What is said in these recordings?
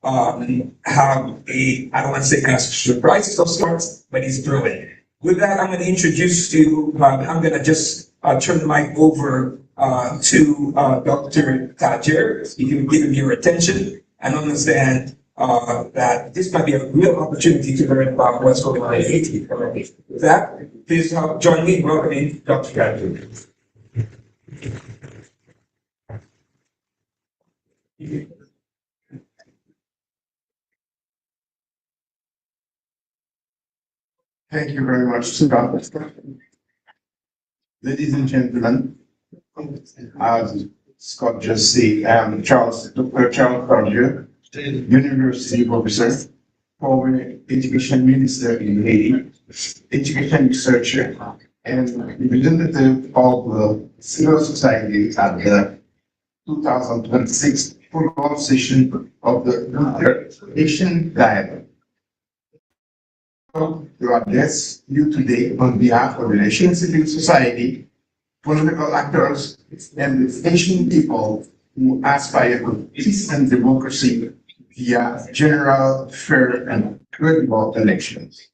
have a, I don't want to say kind of surprises of sorts, but he's brilliant. With that, I'm going to introduce you, I'm going to just turn the mic over to Dr. Tajer. If you can give him your attention and understand that this might be a real opportunity to learn about what's going on in Haiti. With that, please join me in welcoming Dr. Tajer. Thank you very much, Scott. Ladies and gentlemen, as Scott just said, I'm Dr. Charles Cartier, University Professor, former Education Minister in Haiti, Education Researcher, and representative of the civil society at the 2026 follow-up session of the Haitian Dialogue. To address you today on behalf of the Haitian civil society, political actors, and the Haitian people who aspire to peace and democracy via general, fair, and credible elections.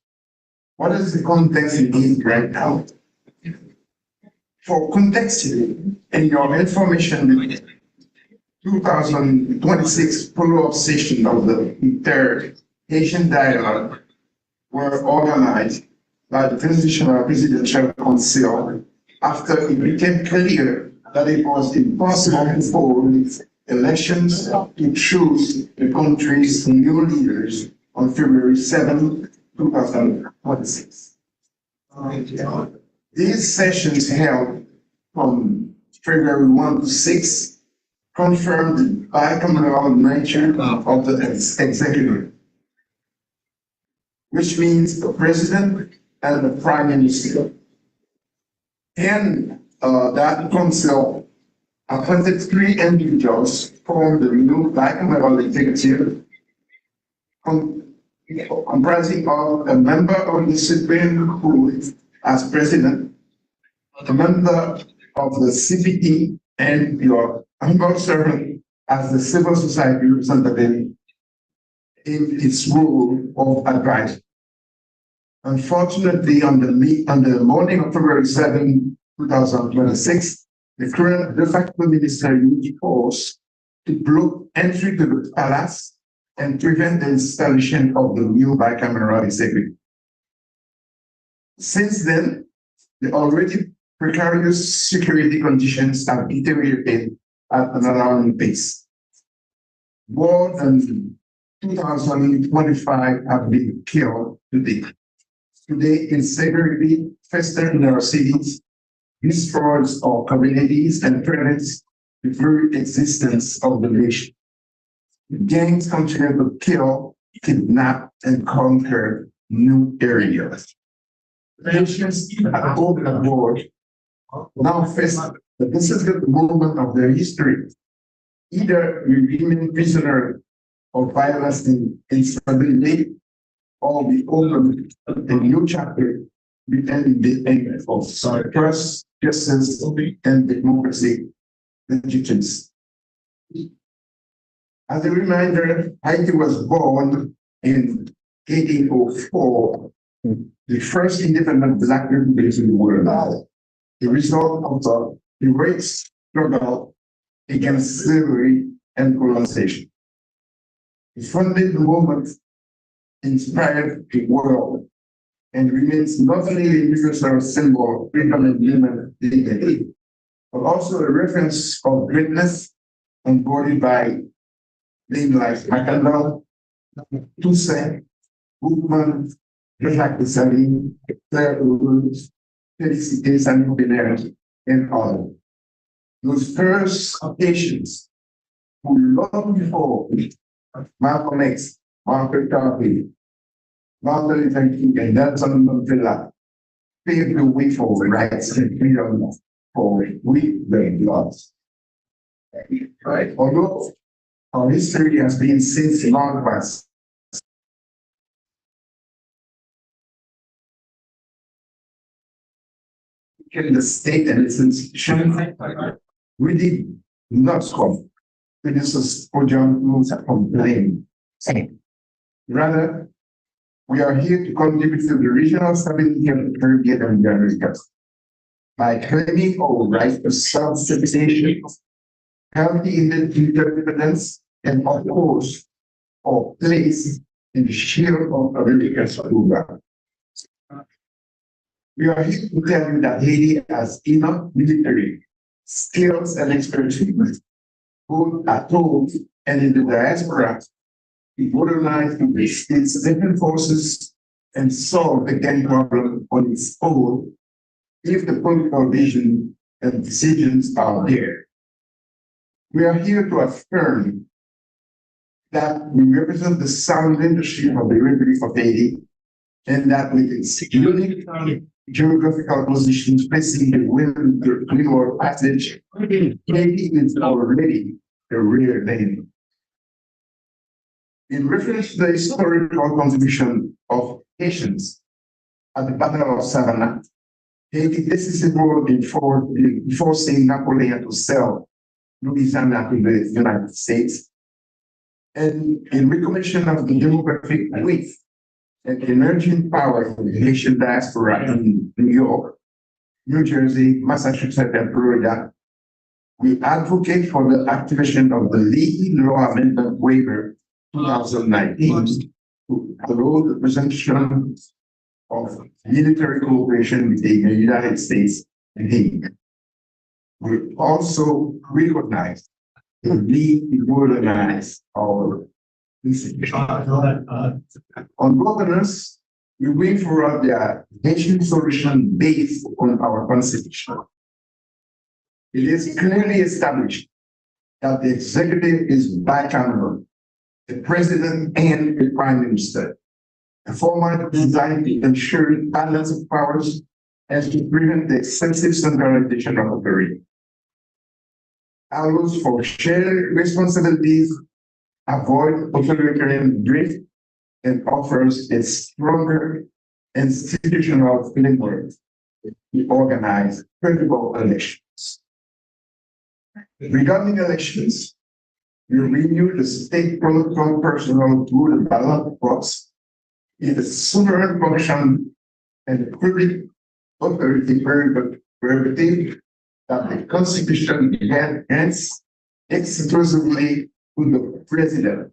What is the context in Haiti right now? For context and your information, 2026 follow-up session of the third Haitian Dialogue were organized by the Transitional Presidential Council after it became clear that it was impossible to hold elections to choose the country's new leaders on February 7, 2026. These sessions held from February 1 to 6 confirmed the bicameral nature of the executive, which means the president and the prime minister. And that council appointed 3 individuals from the new bicameral executive, comprising of a member of the Supreme Court as president, a member of the CPT, and your humble servant as the civil society representative in its role of advisor. Unfortunately, on the morning of February 7, 2026, the current de facto minister used force to block entry to the palace and prevent the installation of the new bicameral executive. Since then, the already precarious security conditions have deteriorated at an alarming pace. More than 2,025 have been killed today. Today, insecurity festers in our cities, destroys our communities, and threatens the very existence of the nation. The gangs continue to kill, kidnap, and conquer new areas. Nations at home and abroad now face that this is the moment of their history. Either we remain prisoner of violence and instability, or we open a new chapter within the end of trust, justice, and democracy legitimacy. As a reminder, Haiti was born in 1804, the first independent Black republic in the world, the result of the heroic struggle against slavery and colonization. The founding movement inspired the world and remains not only a universal symbol of freedom and human dignity, but also a reference of greatness embodied by names like Macandal, Toussaint, Bookman, Jacques Dessalines, Claire Lewis, Félicité Saint-Hilaire, and others. Those first occasions who long before Malcolm X, Margaret Garvey, Martin Luther King, and Nelson Mandela paved the way for rights and freedom for we the lost. Right? Although our history has been since long past, in the state and its institutions, we did not come to this podium to complain Rather, we are here to contribute to the regional stability of the Caribbean and the Americas by claiming our right to self-determination, healthy interdependence, and of course, our place in the shield of America's program. We are here to tell you that Haiti has enough military skills and expertise, both at home and in the diaspora, to modernize its different forces and solve the gang problem on its own if the political vision and decisions are there. We are here to affirm that we represent the sound leadership of the Republic of Haiti and that with its unique geographical positions facing the wind to Clearwater Passage, Haiti is already a rare name. In reference to the historical contribution of Haitians at the Battle of Savannah, Haiti decisive role in forcing Napoleon to sell Louisiana to the United States, and in recognition of the demographic width and emerging power of the Haitian diaspora in New York, New Jersey, Massachusetts, and Florida, we advocate for the activation of the Lee Law Amendment Waiver 2019 to allow the presumption of military cooperation between the United States and Haiti. We also recognize the need to modernize our institutions. On governance, we bring forward the Haitian solution based on our constitution. It is clearly established that the executive is bicameral, the president and the prime minister. A format designed to ensure balance of powers and to prevent the excessive centralization of authority. Allows for shared responsibilities, avoid authoritarian drift, and offers a stronger institutional framework to organize credible elections. Regarding elections, we renew the state political personnel through the ballot box in the sovereign function and public authority prerogative that the Constitution grants exclusively to the President,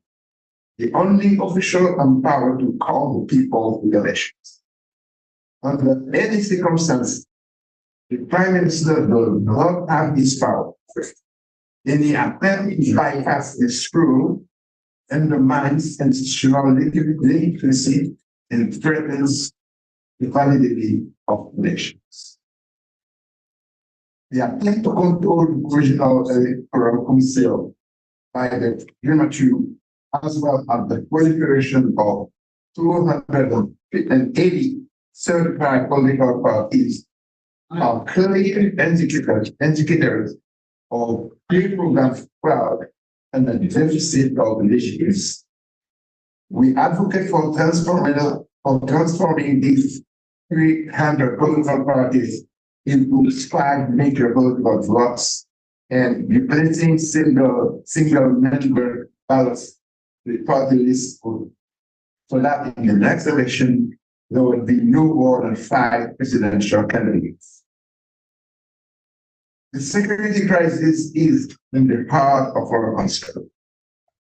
the only official empowered to call the people to elections. Under any circumstance, the Prime Minister will not have this power. Any attempt to bypass this rule undermines institutional legitimacy and threatens the validity of elections. The attempt to control the original electoral council by the premature, as well as the proliferation of 280 certified political parties, are clearly indicators of pre-programmed fraud and the deficit of initiatives. We advocate for transforming these 300 political parties into 5 major political blocks and replacing single member ballots with party lists so that in the next election there will be no more than 5 presidential candidates. The security crisis is in the heart of our country.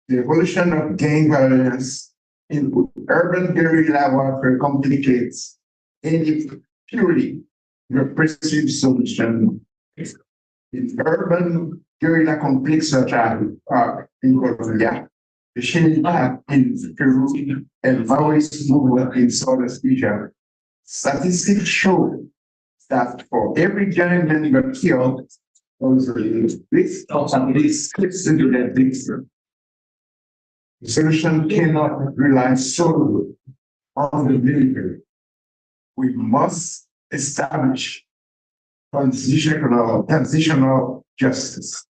The evolution of gang violence in urban guerrilla warfare complicates any purely repressive solution. In urban guerrilla conflicts such as in Colombia, the Shinita in Peru, and Maoist movement in Southeast Asia, statistics show that for every gang member killed, there is at least 6 civilian victims. The solution cannot rely solely on the military. We must establish transitional justice.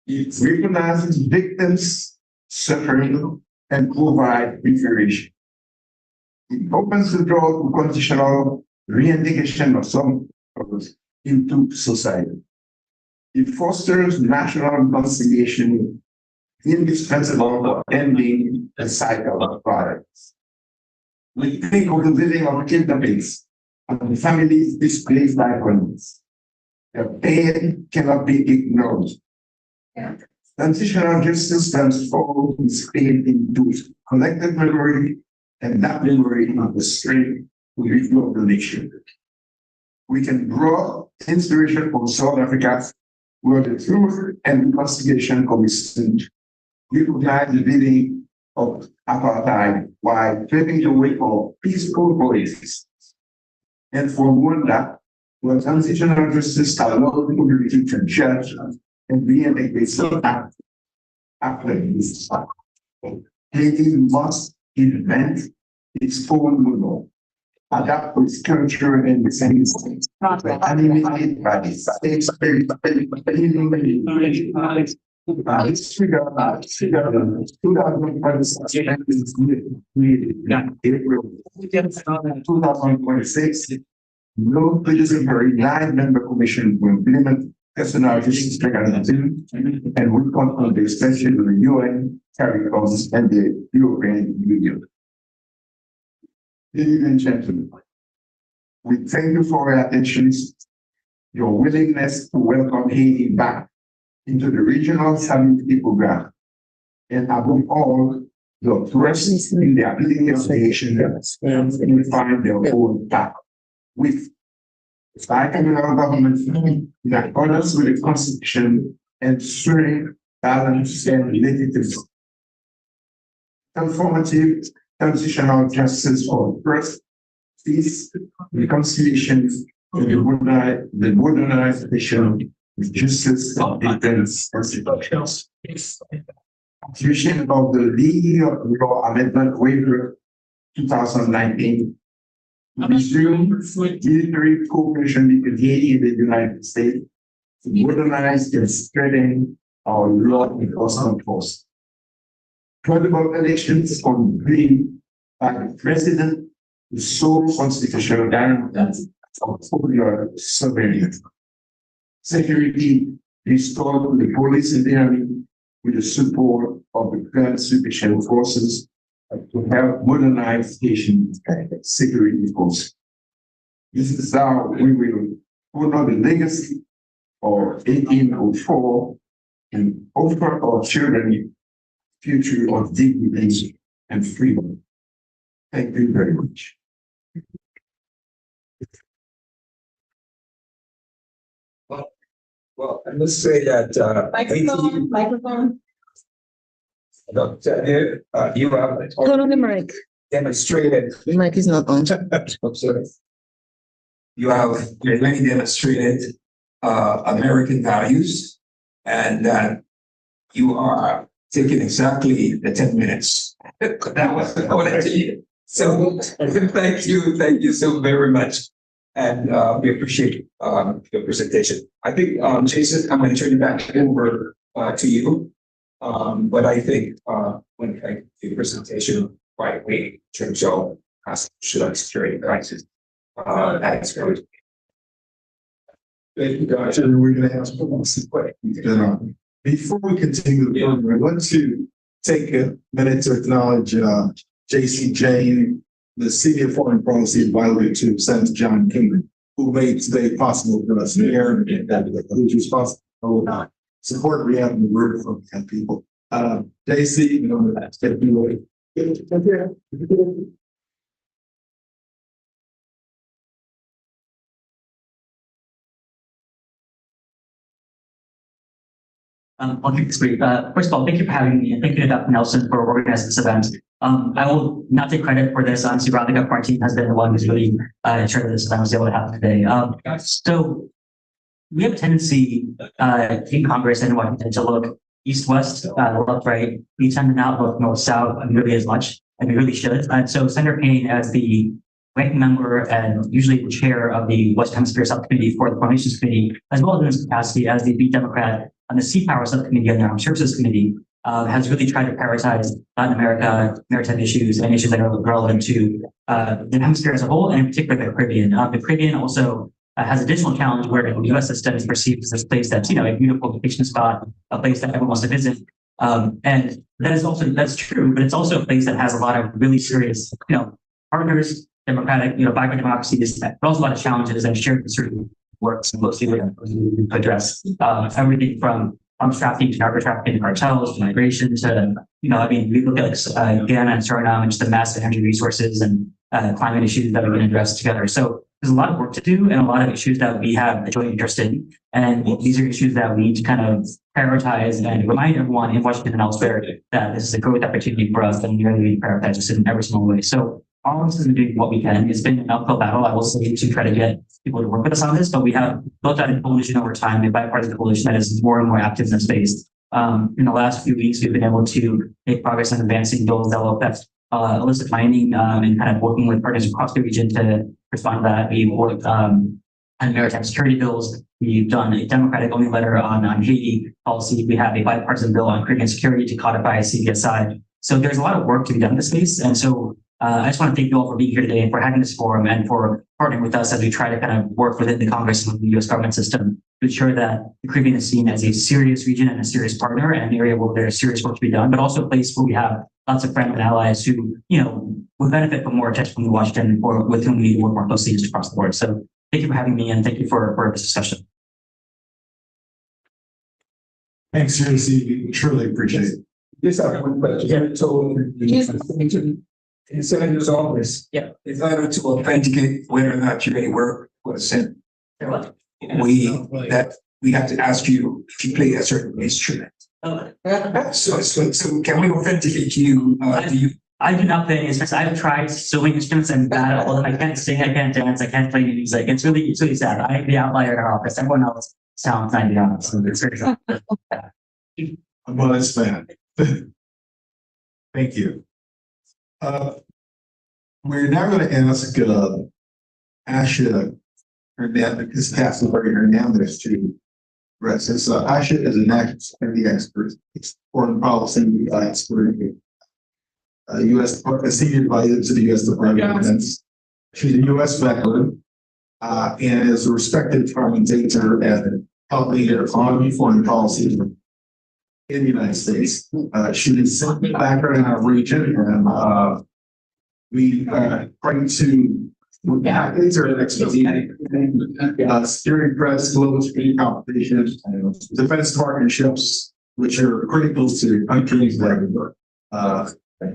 It recognizes victims' suffering and provides reparation. It opens the door to conditional reintegration of some others into society. It fosters national reconciliation indispensable for ending breaking the cycle of violence. We think of the living of kidnappings and the families displaced by violence. Their pain cannot be ignored. Transitional justice transforms this pain into collective memory, and that memory is the strength to rebuild the nation. We can draw inspiration from South Africa, where the Truth and Reconciliation Commission recognized the living of apartheid while paving the way for peaceful coexistence. And for Rwanda, where transitional justice allowed the community to judge and reintegrate after this. Haiti must invent its own model, adapt its culture and its instincts, animated by the same spirit, this figure, 2026, no participatory 9-member commission will implement personal justice mechanism and will control the extension of the UN, CARICOM, and the European Union. Ladies and gentlemen, we thank you for your attention, your willingness to welcome Haiti back into the regional stability program, and above all, your trust in the ability of the nation to find their own path with bicameral government in accordance with the Constitution, ensuring balance and legitimacy. Transformative transitional justice for trust, peace, reconciliation, and the modernization of justice and defense institutions. Constitution of the League of Law Amendment Waiver 2019 resume military cooperation between Haiti and the United States to modernize and strengthen our law enforcement force. Credible elections convened by the President, the sole constitutional guarantee of popular sovereignty. Security restored to the police and the army with the support of the current sufficient forces to help modernize Haitian security forces. This is how we will honor the legacy of 1804 and offer our children a future of dignity and freedom. Thank you very much. Well, I must say that Microphone. Dr. You have Turn on the mic. demonstrated. The mic is not on. You have really demonstrated American values, and that you are taking exactly the 10 minutes. That was what I wanted to hear. So thank you so very much. And we appreciate your presentation. I think, Jason, I'm going to turn it back over to you. But I think when I do the presentation, right, we in terms of constitutional security crisis, that's great. Thank you, guys. And we're going to have some questions. Before we continue the program, I want to take a minute to acknowledge J.C. Jane, the Senior Foreign Policy Advisor to Senator John Kingman, who made today possible for us here, and who's responsible for support we have in the room from people. JC, you know, that's going to be like, I'll keep this brief. First of all, thank you for having me, and thank you to Dr. Nelson for organizing this event. I will not take credit for this. Honestly, rather, the our team has been the one who's really in charge of this, and I was able to have it today. So we have a tendency in Congress and Washington to look east-west, left-right. We tend to not look north-south really as much, and we really should. And so Senator Payne, as the ranking member and usually the chair of the West Hemisphere Subcommittee for the Foreign Relations Committee, as well as in his capacity as the lead Democrat on the Sea Power Subcommittee and the Armed Services Committee, has really tried to prioritize Latin America, maritime issues, and issues that are relevant to the hemisphere as a whole, and in particular the Caribbean. The Caribbean also has additional challenge where the U.S. system is perceived as this place that's, you know, a beautiful vacation spot, a place that everyone wants to visit. And that's true, but it's also a place that has a lot of really serious, partners, democratic, vibrant democracies, but also a lot of challenges and shared concern works mostly to address everything from arms trafficking to narco trafficking to cartels to migration to, we look at Ghana and Suriname and just the massive energy resources and climate issues that we can address together. So there's a lot of work to do and a lot of issues that we have a joint interest in. And these are issues that we need to kind of prioritize and remind everyone in Washington and elsewhere that this is a growth opportunity for us and we really need to prioritize this in every single way. So all of us is doing what we can. It's been an uphill battle, I will say, to try to get people to work with us on this, but we have built out a coalition over time, a bipartisan coalition that is more and more active in the space. In the last few weeks, we've been able to make progress on advancing bills that will affect illicit mining and kind of working with partners across the region to respond to that. We've worked on maritime security bills. We've done a Democratic-only letter on Haiti policy. We have a bipartisan bill on Caribbean security to codify CBSI. So there's a lot of work to be done in this space. And so I just want to thank you all for being here today and for having this forum and for partnering with us as we try to kind of work within the Congress and the U.S. government system to ensure that the Caribbean is seen as a serious region and a serious partner and an area where there's serious work to be done, but also a place where we have lots of friends and allies who, would benefit from more attention from Washington or with whom we need to work more closely just across the board. So thank you for having me and thank you for this discussion. Thanks, seriously, we truly appreciate it. Just have one question. So, in Senator's office, Yeah. in order to authenticate whether or not you're any work was sent, we have to ask you if you play a certain instrument. So can we authenticate you? Do you? I do not play any instruments. I've tried sewing instruments and bad at all. I can't sing, I can't dance, I can't play music. It's really sad. I'm the outlier in our office. Everyone else sounds 90 on. So it's very sad. Well, that's bad. Thank you. We're now going to ask Asha Hernandez, Hernandez to address this. Asha is a national security expert, foreign policy expert, U.S. senior advisor to the U.S. Department of Defense. She's a U.S. veteran and is a respected commentator and thought leader on foreign policy in the United States. She has some background in our region, and we bring to these are expertise, security press, global security competition, defense partnerships, which are critical to countries like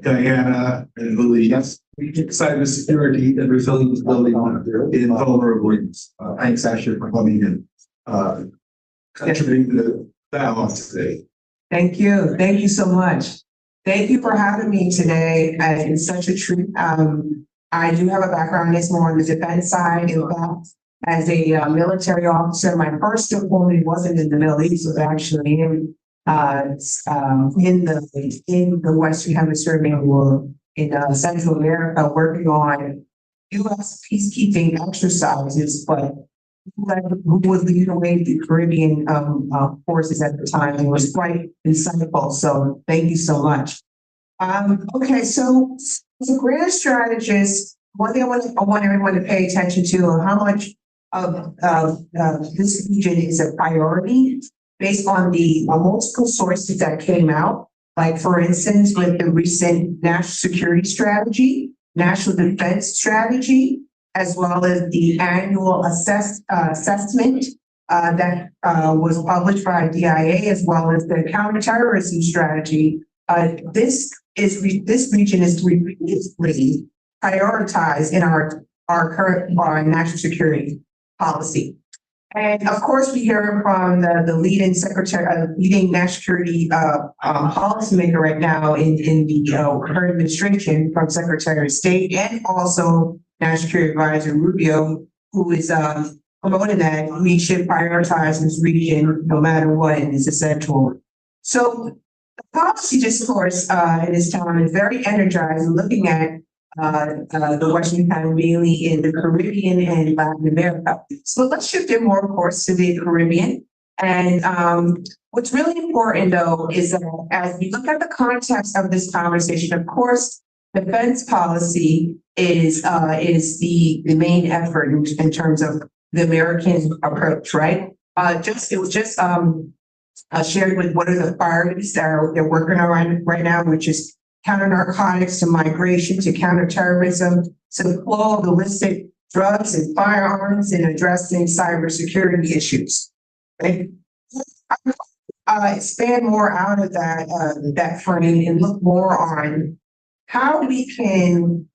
Guyana and Belize. Cybersecurity and resilience building in vulnerable regions. Thanks, Asher, for coming in. Contributing to that today. Thank you. Thank you so much. Thank you for having me today. It's such a treat. I do have a background that's more on the defense side. In fact, as a military officer, my first deployment wasn't in the Middle East, it was actually in the Western Hemisphere, in Central America, working on U.S. peacekeeping exercises, but who was leading the way the Caribbean forces at the time, and it was quite insightful. So thank you so much. Okay, so as a grand strategist, one thing I want everyone to pay attention to are how much of this region is a priority based on the multiple sources that came out. Like, for instance, with the recent national security strategy, national defense strategy, as well as the annual assessment that was published by DIA, as well as the counterterrorism strategy. This region is repeatedly prioritized in our current national security policy. And of course, we hear from the leading national security policymaker right now in the current administration, from Secretary of State and also National Security Advisor Rubio, who is promoting that we should prioritize this region no matter what, and it's essential. So the policy discourse in this time is very energized, looking at the Western Hemisphere, mainly in the Caribbean and Latin America. So let's shift it more, of course, to the Caribbean. And what's really important, though, is that as we look at the context of this conversation, of course, defense policy is the main effort in terms of the American approach, right? It was just shared with what are the priorities that they're working on right now, which is counter narcotics to migration to counterterrorism, to the flow of illicit drugs and firearms and addressing cybersecurity issues. Right? Expand more out of that frame and look more on how we can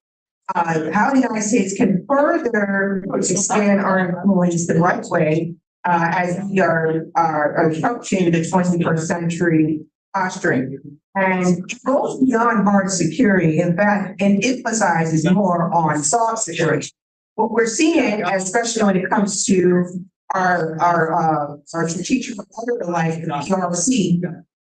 how the United States can further expand our influence the right way as we are approaching the 21st century posturing. And it goes beyond hard security, in fact, and emphasizes more on soft security. What we're seeing, especially when it comes to our strategic partner like the PRC,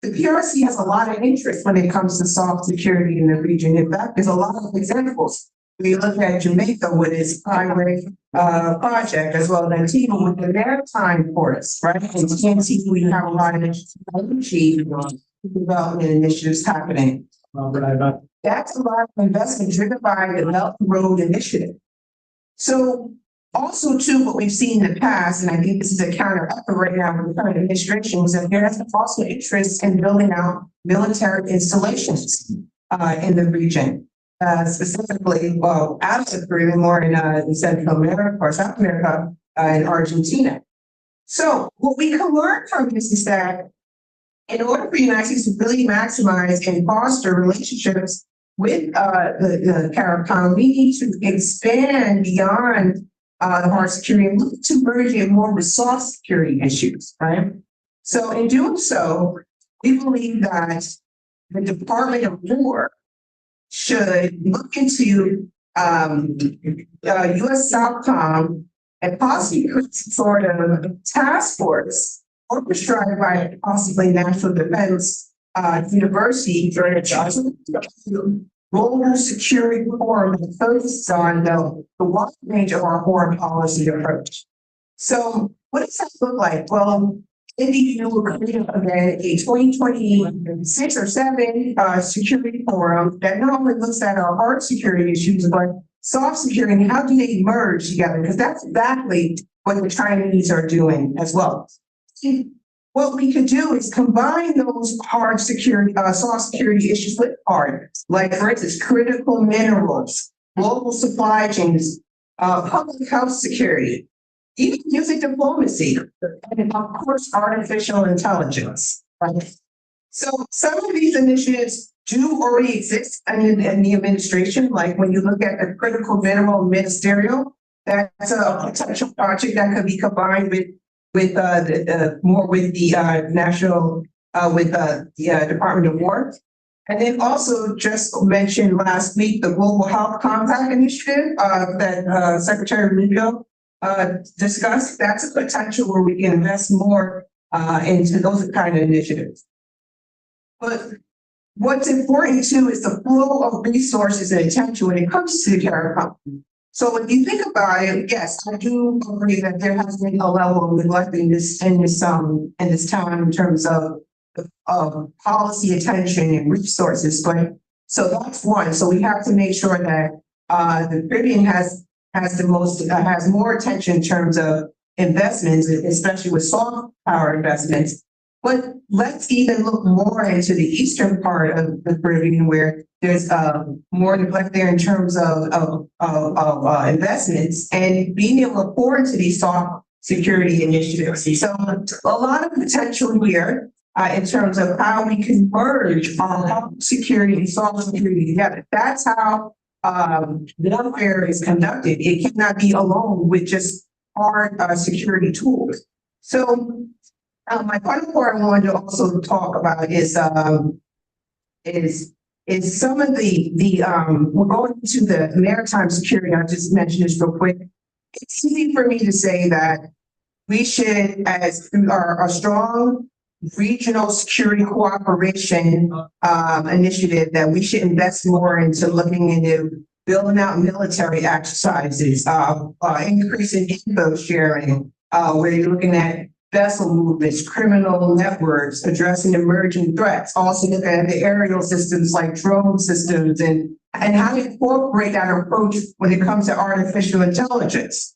the PRC has a lot of interest when it comes to soft security in the region. In fact, there's a lot of examples. We look at Jamaica with its highway project, as well as Antigua with the maritime ports, right? In Antigua, we have a lot of energy development initiatives happening. That's a lot of investment driven by the Belt and Road Initiative. So also too, what we've seen in the past, and I think this is a counter effort right now with the current administration, is that there's also interest in building out military installations in the region. Specifically, well, out of the Caribbean, more in Central America or South America, in Argentina. So what we can learn from this is that in order for the United States to really maximize and foster relationships with the CARICOM, we need to expand beyond the hard security and look to merging more with soft security issues, right? So in doing so, we believe that the Department of War should look into US Southcom and possibly create some sort of task force orchestrated by possibly National Defense University during a global security forum that focuses on the wide range of our foreign policy approach. So what does that look like? Well, NDU will create again a 2026 or 7 security forum that not only looks at our hard security issues, but soft security and how do they merge together? Because that's exactly what the Chinese are doing as well. What we could do is combine those hard security, soft security issues with hard, like for instance, critical minerals, global supply chains, public health security, even music diplomacy, and of course, artificial intelligence. Right? So some of these initiatives do already exist in the administration, like when you look at the critical mineral ministerial, that's a potential project that could be combined with more with the national with the Department of War. And then also just mentioned last week the Global Health Compact Initiative that Secretary Rubio discussed. That's a potential where we can invest more into those kind of initiatives. But what's important too is the flow of resources and attention when it comes to the CARICOM. So if you think about it, yes, I do agree that there has been a level of neglecting in this town in terms of policy attention and resources. But so that's one. So we have to make sure that the Caribbean has more attention in terms of investments, especially with soft power investments. But let's even look more into the eastern part of the Caribbean, where there's more neglect there in terms of investments and being able to afford to these soft security initiatives. So a lot of potential here in terms of how we can merge security and soft security together. That's how warfare is conducted. It cannot be alone with just hard security tools. So my final part I wanted to also talk about is some of the we're going to the maritime security. I'll just mention this real quick. It's easy for me to say that we should, as our strong regional security cooperation initiative, that we should invest more into looking into building out military exercises, increasing info sharing, where you're looking at vessel movements, criminal networks, addressing emerging threats, also looking at the aerial systems like drone systems and how to incorporate that approach when it comes to artificial intelligence.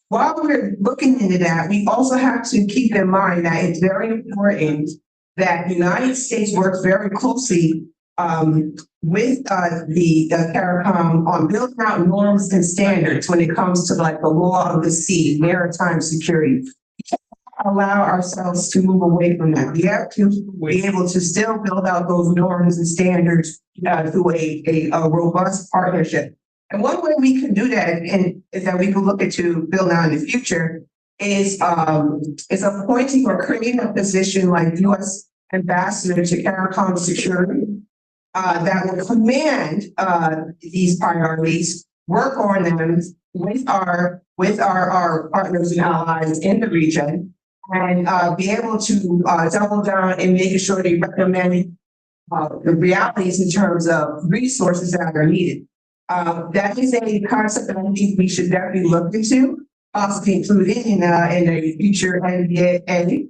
while we're looking into that, we also have to keep in mind that it's very important that the United States works very closely with the CARICOM on building out norms and standards when it comes to like the law of the sea, maritime security. We can't allow ourselves to move away from that. We have to be able to still build out those norms and standards through a robust partnership. And one way we can do that, and is that we can look at to build out in the future, is appointing or creating a position like U.S. Ambassador to CARICOM Security that will command these priorities, work on them with our partners and allies in the region, and be able to double down and making sure they recommend the realities in terms of resources that are needed. That is a concept that I think we should definitely look into, possibly included in a future NDA.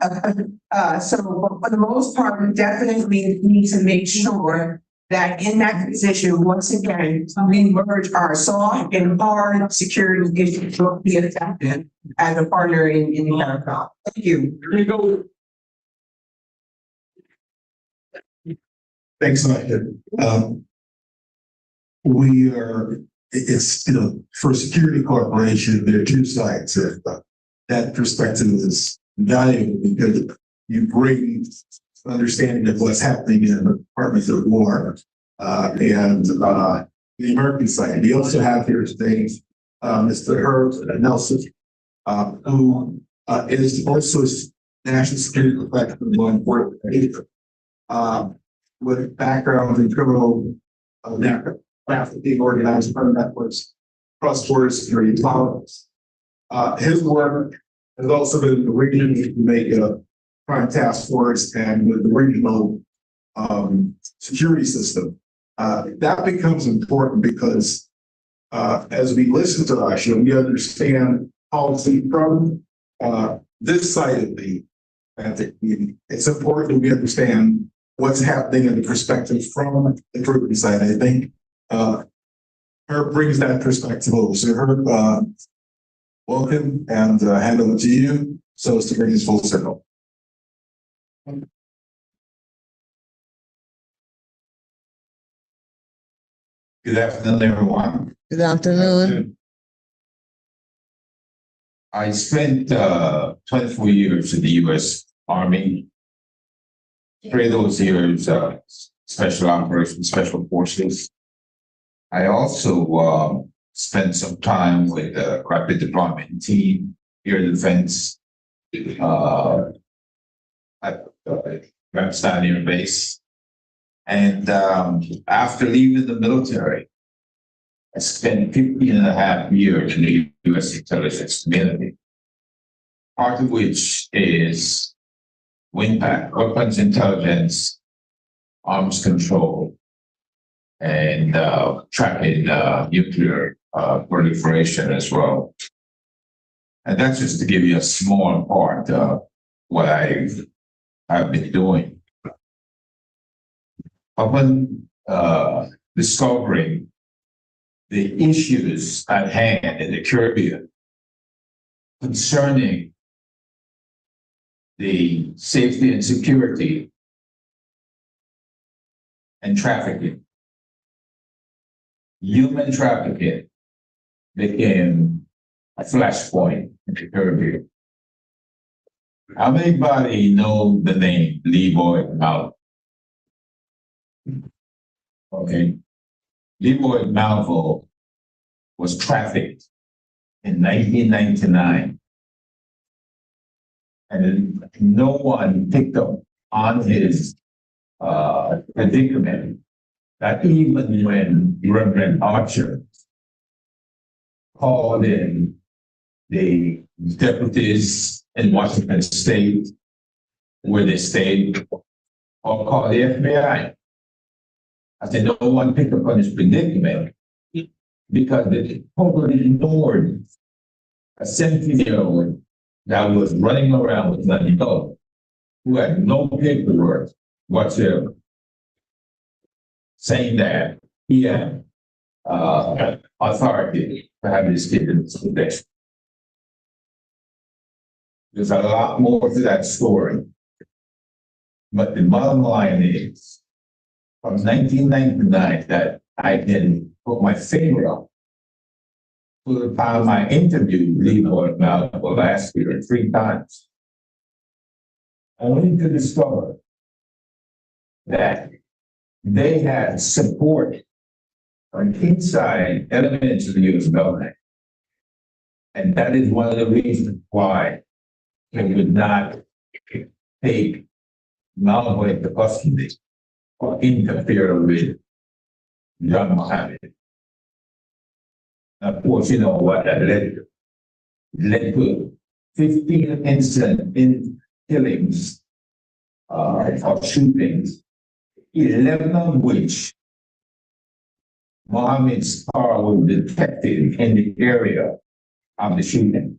So for the most part, we definitely need to make sure that in that position, once again, we merge our soft and hard security issues to be effective as a partner in the CARICOM. Thank you. Thanks, Mike. We are, it's, you know, for a security corporation, there are two sides of that perspective is valuable because you bring understanding of what's happening in the Department of War and the American side. We also have here today Mr. Herb Nelson, who is also national security professional law enforcement with background in criminal trafficking, organized crime networks, cross-border security tolerance. His work has also been the region to make a crime task force and with the regional security system. That becomes important because as we listen to Russia, we understand policy from this side of the Atlantic. It's important that we understand what's happening in the perspective from the Caribbean side. I think Herb brings that perspective over. So Herb, welcome and hand over to you so as to bring this full circle. Good afternoon, everyone. Good afternoon. I spent 24 years in the U.S. Army. 3 of those years, Special Operations, Special Forces. I also spent some time with the Rapid Deployment Team, Air Defense, at Ramstein Air Base. And after leaving the military, I spent 15.5 years in the U.S. intelligence community, part of which is WINPAC, weapons intelligence, arms control, and tracking nuclear proliferation as well. And that's just to give you a small part of what I've been doing. Upon discovering the issues at hand in the Caribbean concerning the safety and security and trafficking, human trafficking became a flashpoint in the Caribbean. How many know the name Lee Boyd Malvo? Okay. Lee Boyd Malvo was trafficked in 1999. And no one picked up on his predicament that even when Reverend Archer called in the deputies in Washington State, where they stayed, or called the FBI, I said no one picked up on his predicament because they totally ignored a 17-year-old that was running around with an adult who had no paperwork whatsoever, saying that he had authority to have his kid in this possession. There's a lot more to that story. But the bottom line is, from 1999, that I can put my finger up to the time I interviewed Leroy Malcolm last year 3 times. Only to discover that they had support from inside elements of the U.S. government. And that is one of the reasons why they would not take Malcolm into custody or interfere with John Mohammed. Of course, you know what that led to. It led to 15 incident in killings or shootings, 11 of which Mohammed's car was detected in the area of the shooting.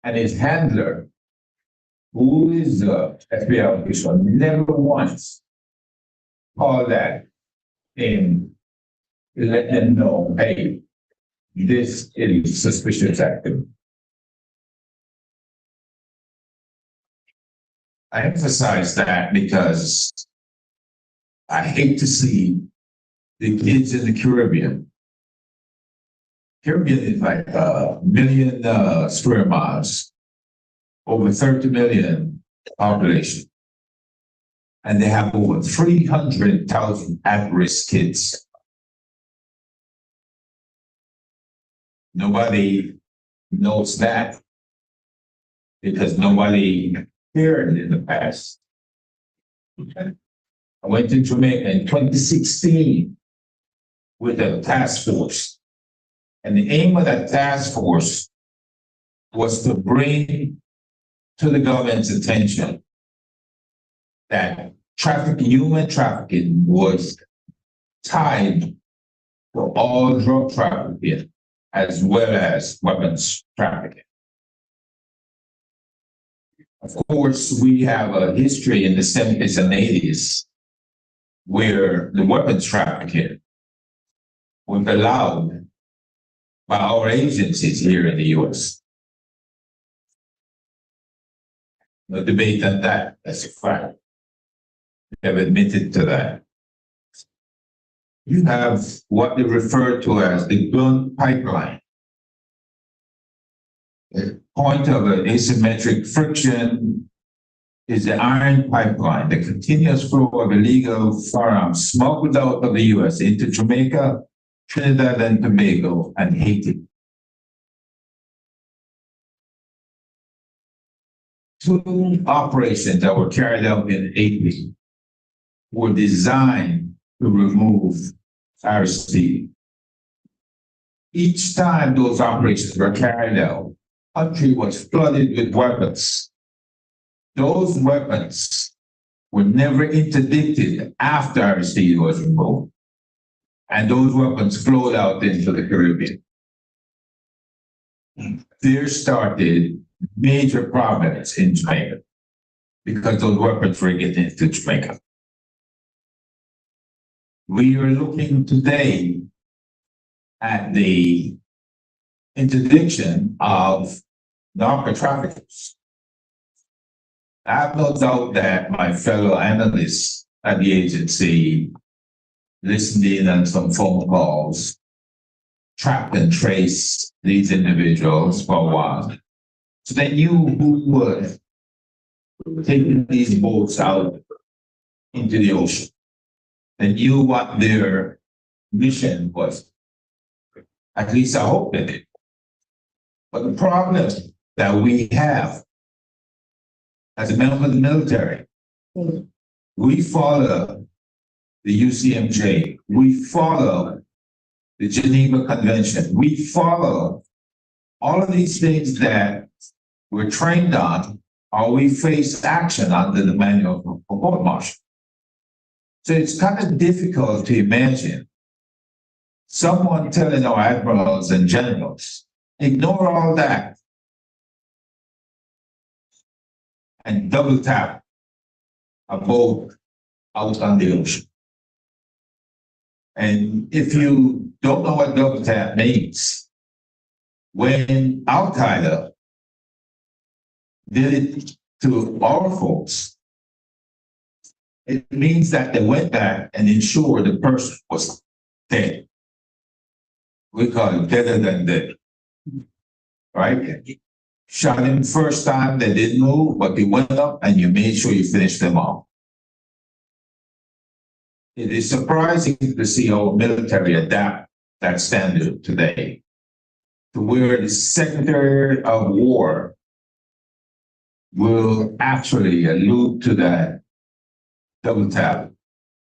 And his handler, who is the FBI official, never once called that in, let them know, hey, this is suspicious activity. I emphasize that because I hate to see the kids in the Caribbean. Caribbean is like 1 million square miles, over 30 million population. And they have over 300,000 at-risk kids. Nobody knows that because nobody cared in the past. I went to Jamaica in 2016 with a task force. And the aim of that task force was to bring to the government's attention that human trafficking was tied to all drug trafficking as well as weapons trafficking. Of course, we have a history in the 70s and 80s where the weapons trafficking was allowed by our agencies here in the US. No debate on that, that's a fact. We have admitted to that. You have what they refer to as the gun pipeline. The point of an asymmetric friction is the iron pipeline, the continuous flow of illegal firearms smuggled out of the US into Jamaica, Trinidad and Tobago, and Haiti. 2 operations that were carried out in Haiti were designed to remove Aristide. Each time those operations were carried out, the country was flooded with weapons. Those weapons were never interdicted after Aristide was removed, and those weapons flowed out into the Caribbean. There started major problems in Jamaica because those weapons were getting into Jamaica. We are looking today at the interdiction of narco traffickers. I have no doubt that my fellow analysts at the agency listened in on some phone calls, tracked and traced these individuals for a while. So they knew who was taking these boats out into the ocean. They knew what their mission was. At least I hope they did. But the problem that we have as a member of the military, we follow the UCMJ, we follow the Geneva Convention, we follow all of these things that we're trained on, or we face action under the manual for court martial. So it's kind of difficult to imagine someone telling our admirals and generals, ignore all that and double tap a boat out on the ocean. And if you don't know what double tap means, When Al Qaeda did it to our folks, it means that they went back and ensured the person was dead. We call it deader than dead. Right? Shot him first time, they didn't move, but they went up and you made sure you finished them off. It is surprising to see our military adapt that standard today to where the Secretary of War will actually allude to that double tap,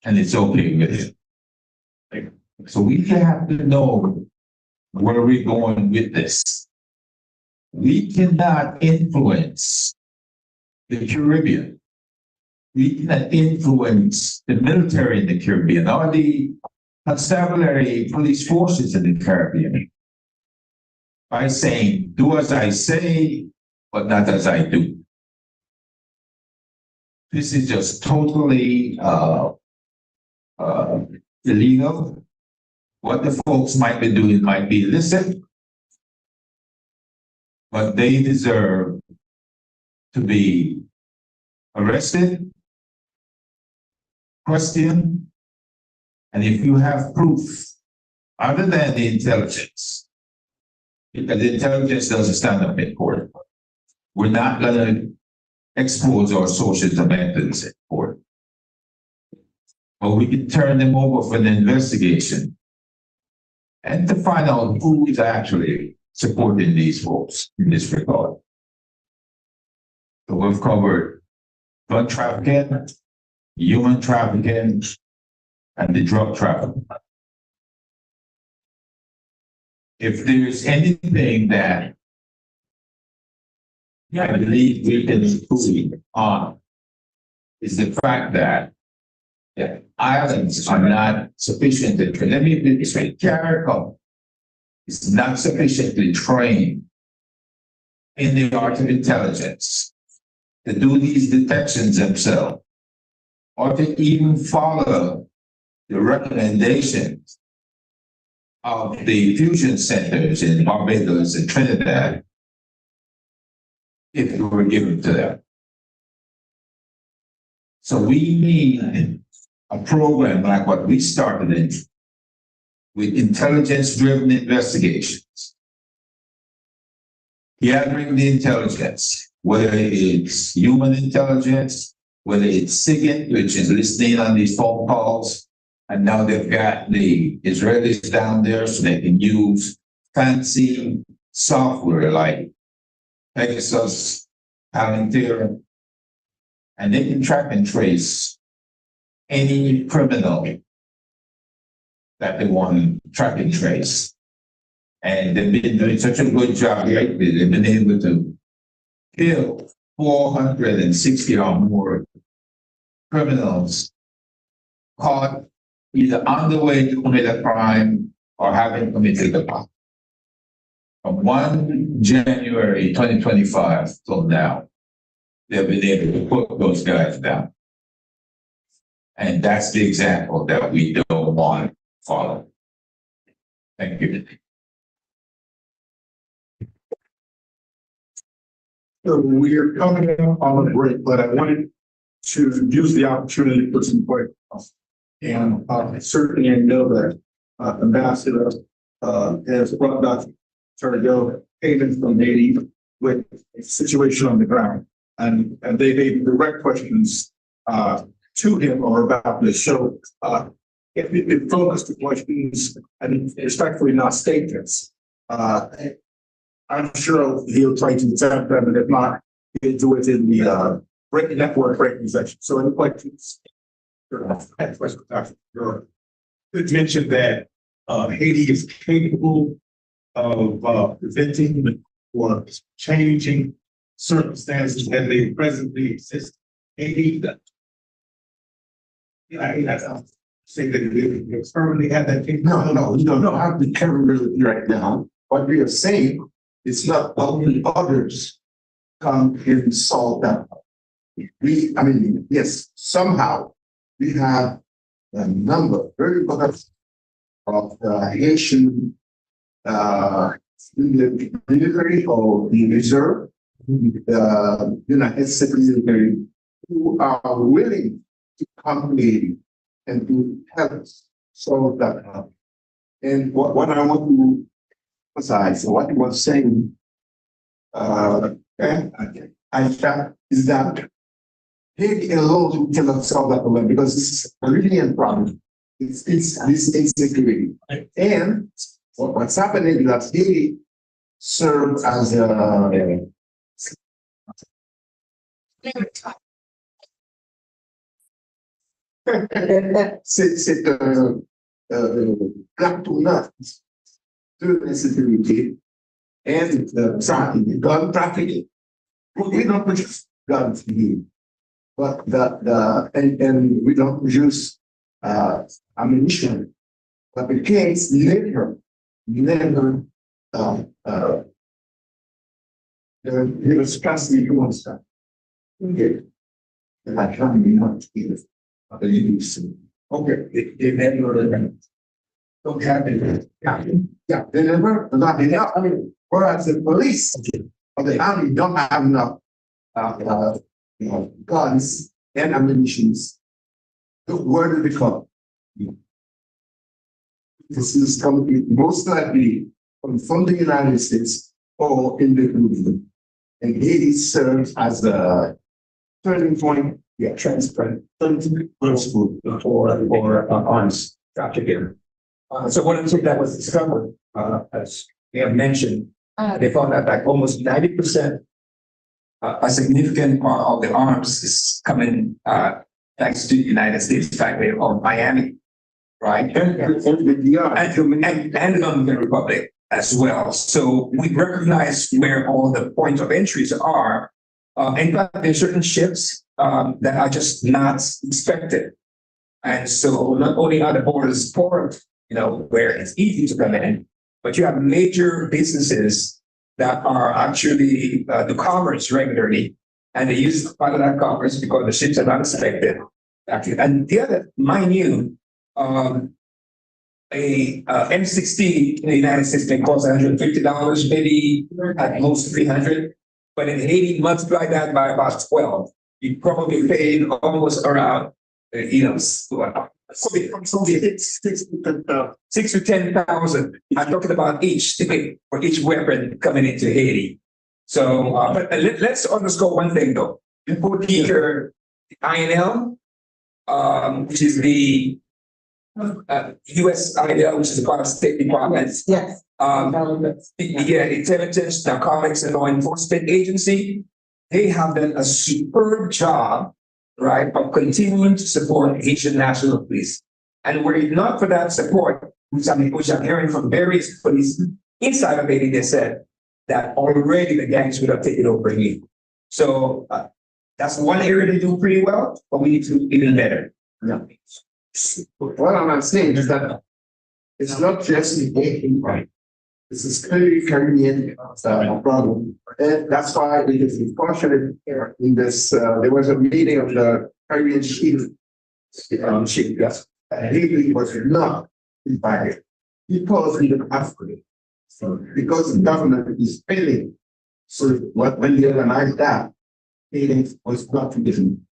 and it's okay with it. So we have to know where we're going with this. We cannot influence the Caribbean. We cannot influence the military in the Caribbean or the constabulary police forces in the Caribbean by saying, do as I say, but not as I do. This is just totally illegal. What the folks might be doing might be illicit, but they deserve to be arrested, questioned, and if you have proof other than the intelligence, because the intelligence doesn't stand up in court, we're not going to expose our sources of methods in court. But we can turn them over for an investigation and to find out who is actually supporting these folks in this regard. So we've covered drug trafficking, human trafficking, and the drug trafficking. If there's anything that I believe we can improve on is the fact that islands are not sufficiently trained. Let me be straight. CARICOM is not sufficiently trained in the art of intelligence to do these detections themselves, or to even follow the recommendations of the fusion centers in Barbados and Trinidad if it were given to them. So we need a program like what we started in with intelligence-driven investigations, gathering the intelligence, whether it's human intelligence, whether it's SIGINT, which is listening on these phone calls, and now they've got the Israelis down there so they can use fancy software like Pegasus, Palantir, and they can track and trace any criminal that they want to track and trace. And they've been doing such a good job lately, they've been able to kill 460 or more criminals caught either on the way to commit a crime or having committed a crime. From 1 January 2025 till now, they've been able to put those guys down. And that's the example that we don't want to follow. Thank you. So we are coming up on a break, but I wanted to use the opportunity to put some questions. And certainly I know that Ambassador has brought Dr. Turgo Hayden from Haiti with a situation on the ground. And they made direct questions to him or about the show. If it focused the questions and respectfully not statements, I'm sure he'll try to attempt them, and if not, he'll do it in the network breaking section. So any questions? It mentioned that Haiti is capable of preventing or changing circumstances that they presently exist. Haiti, I say that they currently have that capability. No, you don't have the capability right now. What we are saying is not only others come and solve that. Yes, somehow we have a number, very large of Haitian in the military or the reserve, the United States military, who are willing to come in and to help solve that problem. And what I want to emphasize, what he was saying, Aisha, is that Haiti alone cannot solve that problem because this is a Libyan problem. It's this insecurity. And what's happening is that Haiti serves as a c'est plaque tournante de l'insécurité and trafficking, gun trafficking. We don't produce guns here, but and we don't produce ammunition. But the case never there was scarcely doing stuff. Okay. And I can't be not here. Okay, they never don't have it. Yeah, they never not enough. I mean, whereas the police or the army don't have enough guns and ammunitions. Where do they come? This is coming most likely from the United States or in the Caribbean. And Haiti serves as a turning point, transparent, for arms trafficking. So one of the things that was discovered, as we have mentioned, they found that like almost 90%, a significant part of the arms is coming thanks to the United States, in fact, or Miami, right? And the Dominican Republic as well. So we recognize where all the points of entries are. In fact, there's certain ships that are just not expected. And so not only are the borders porous, where it's easy to come in, but you have major businesses that are actually do commerce regularly, and they use part of that commerce because the ships are not expected. Actually, and the other, mind you, a M16 in the United States may cost $150, maybe at most 300. But in Haiti, multiply that by about 12. You probably paid almost around, 6 to 10,000. I'm talking about each for each weapon coming into Haiti. So, but let's underscore one thing though. You put here INL, which is the U.S. INL, which is the part of State Department. Yes. Intelligence, Narcotics, and Law Enforcement Agency. They have done a superb job, right, of continuing to support Haitian National Police. And were it not for that support, which I'm hearing from various police inside of Haiti, they said that already the gangs would have taken over Haiti. So that's one area they do pretty well, but we need to do even better. Yeah. What I'm saying is that it's not just the Haiti, right? This is clearly Caribbean problem. And that's why it is unfortunate in this, there was a meeting of the Caribbean chief, yes. Haiti was not invited because we don't have to. So because the government is failing. So when they organized that, Haiti was not given.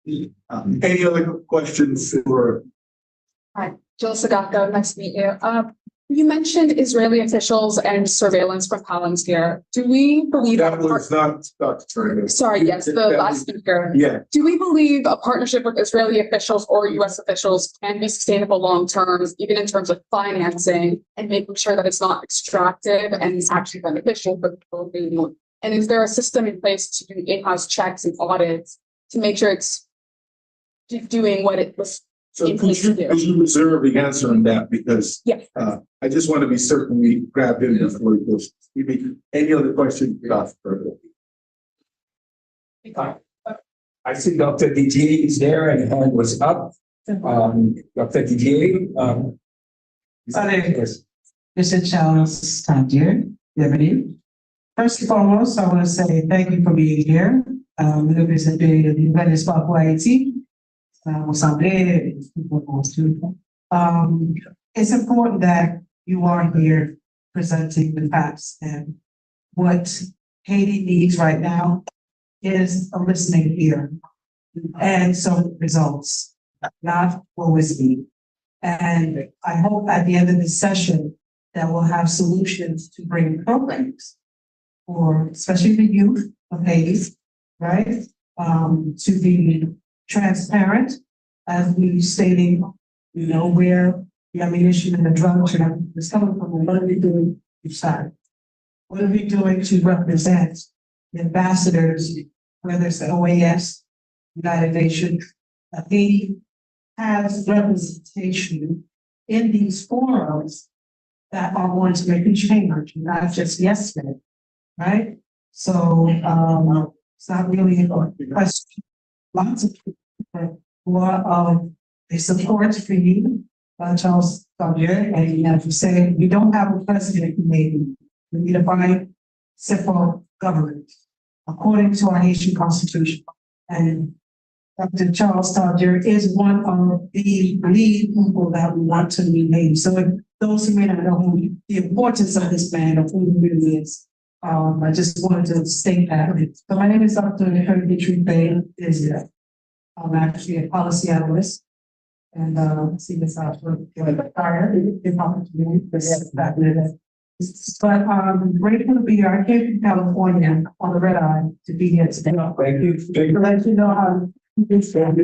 Any other questions for? Hi, Jill Sagaka, nice to meet you. You mentioned Israeli officials and surveillance from Palantir. Do we believe That was not Dr. Sorry, yes, the last speaker. Yeah. Do we believe a partnership with Israeli officials or US officials can be sustainable long term, even in terms of financing and making sure that it's not extractive and it's actually beneficial for people being more? And is there a system in place to do in-house checks and audits to make sure it's doing what it was? So could you reserve the answer on that because I just want to be certain we grab in before we go. Any other questions? I see Dr. Didier is there and hand was up. Dr. Didier, Mr. Charles Tangier, bienvenue. First and foremost, I want to say thank you for being here. Nous représentons le nouvel espoir pour Haïti. It's important that you are here presenting the facts. And what Haiti needs right now is a listening ear and some results, not what was needed. And I hope at the end of this session that we'll have solutions to bring programs for especially the youth of Haiti, right? To be transparent, as we stating, you know, where the ammunition and the drugs is coming from, and what are we doing each side? What are we doing to represent the ambassadors, whether it's the OAS, United Nations, Haiti has representation in these forums that are going to make a change, not just yesterday, right? So, it's not really a question. Lots of people they support for you, Charles Xavier, and as you say, we don't have a president in Haiti. We need to find simple government according to our Haitian Constitution. And Dr. Charles Xavier is one of the lead people that we want to lead Haiti. So if those who may not know who the importance of this man or who he really is, I just wanted to state that. So my name is Dr. Tripe is I'm actually a policy analyst. And see this out for prior but grateful to be here. I came from California on the red eye to be here today. Thank you. To let you know how this man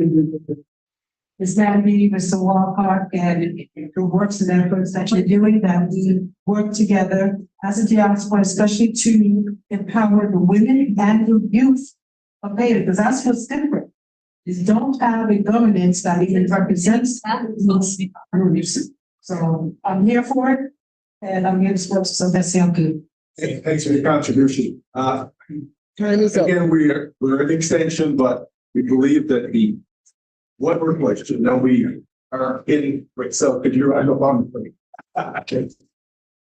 being Mr. Walcott and the works and efforts that you're doing, that we work together as a diaspora, especially to empower the women and the youth of Haiti, because that's what's different. Is don't have a governance that even represents those groups. So I'm here for it, and I'm here to support, so that's good. Hey, thanks for your contribution. Again, we're an extension, but we believe that the what we're question, now we are in, so could you write up on okay.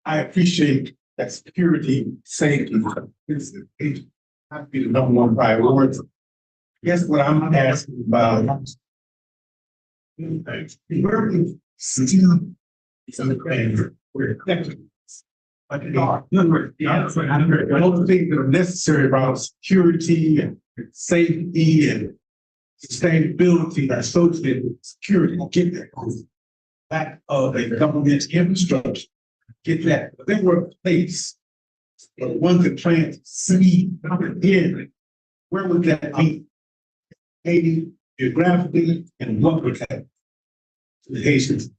I appreciate that security, safety is have to be the number one priority. Guess what I'm asking about? Where we still we're but those things that are necessary about security and safety and sustainability are associated with security. Get that back of a government infrastructure. Get that. But they were a place where one could plant seed in. Where would that be? Haiti, geographically, and what would that to the Haitians?